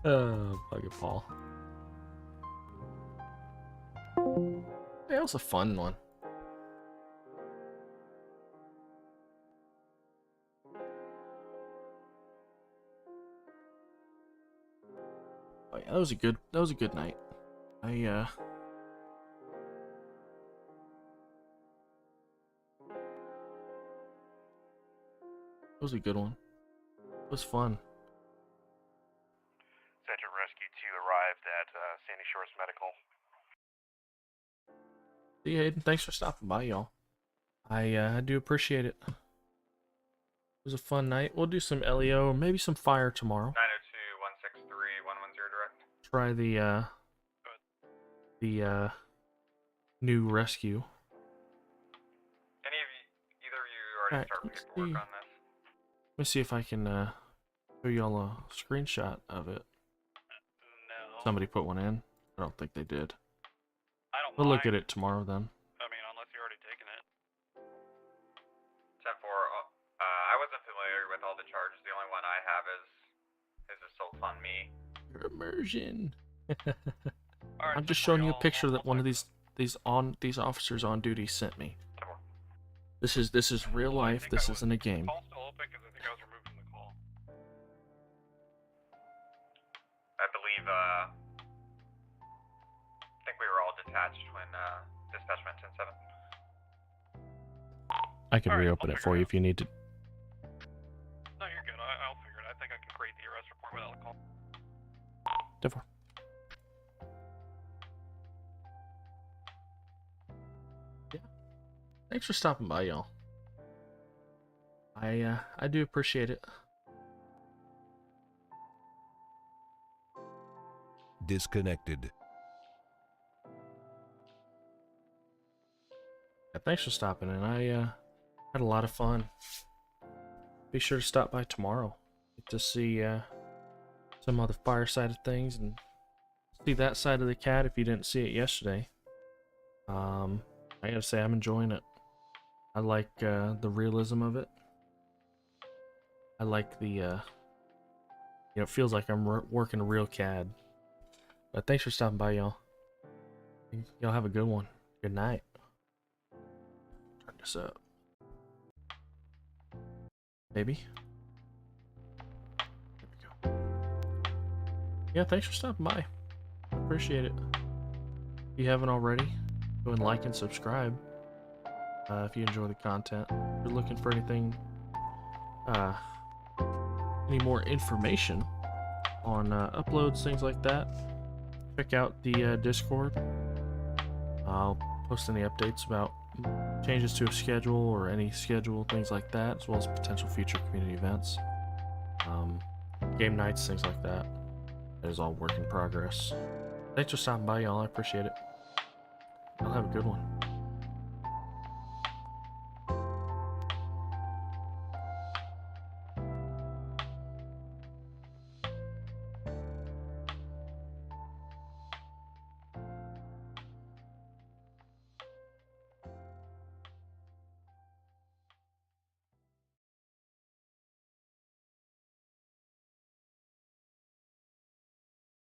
S1: Bugger Paul. Yeah, that was a fun one. Oh yeah, that was a good night. It was a good one. It was fun.
S8: Central Rescue 2 arrived at Sandy Shores Medical.
S1: See you, Hayden. Thanks for stopping by, y'all. I do appreciate it. It was a fun night. We'll do some LEO, maybe some fire tomorrow.
S2: 902-163-110 direct.
S1: Try the new rescue.
S2: Either of you already
S1: Alright,
S2: start
S1: let's
S2: paperwork
S1: see.
S2: on this?
S1: Let me see if I can show y'all a screenshot of it.
S6: No.
S1: Somebody put one in. I don't think they did.
S6: I don't
S1: We'll look
S6: mind.
S1: at it tomorrow then.
S6: I mean, unless you're already taking it.
S2: 10-4, I wasn't familiar with all the charges. The only one I have is assault on me.
S1: Immersion.
S6: Alright,
S1: I'm just
S6: 10-4,
S1: showing you a
S6: I'll-
S1: picture
S6: I'll
S1: that one of
S6: check.
S1: these officers on duty sent me.
S2: 10-4.
S1: This is real
S6: Well, I
S1: life.
S6: think
S1: This
S6: I was-
S1: isn't a game.
S6: The call's still open because I think I was removed from the call.
S2: I believe, I think we were all detached when dispatch went 10-7.
S1: I can
S6: Alright,
S1: reopen
S6: I'll
S1: it for
S6: figure
S1: you
S6: it
S1: if you need to.
S6: No, you're good. I'll figure I think I can create the arrest report without a call.
S1: Different. Yeah. Thanks for stopping by, y'all. I do appreciate it.
S5: Disconnected.
S1: Yeah, thanks for stopping in. I had a lot of fun. Be sure to stop by tomorrow. Get to see some other fire side of things and see that side of the CAD if you didn't see it yesterday. I gotta say I'm enjoying it. I like the realism of it. I like the you know, it feels like I'm working a real CAD. But thanks for stopping by, y'all. Y'all have a good one. Good night. Turn this up. Maybe. There we go. Yeah, thanks for stopping by. Appreciate it. If you haven't already, go and like and subscribe. If you enjoy the content. If you're looking for anything, any more information on uploads, things like that, check out the Discord. I'll post any updates about changes to a schedule or any schedule, things like that, as well as potential future community events, game nights, things like that. That is all work in progress. Thanks for stopping by, y'all. I appreciate it. Y'all have a good one.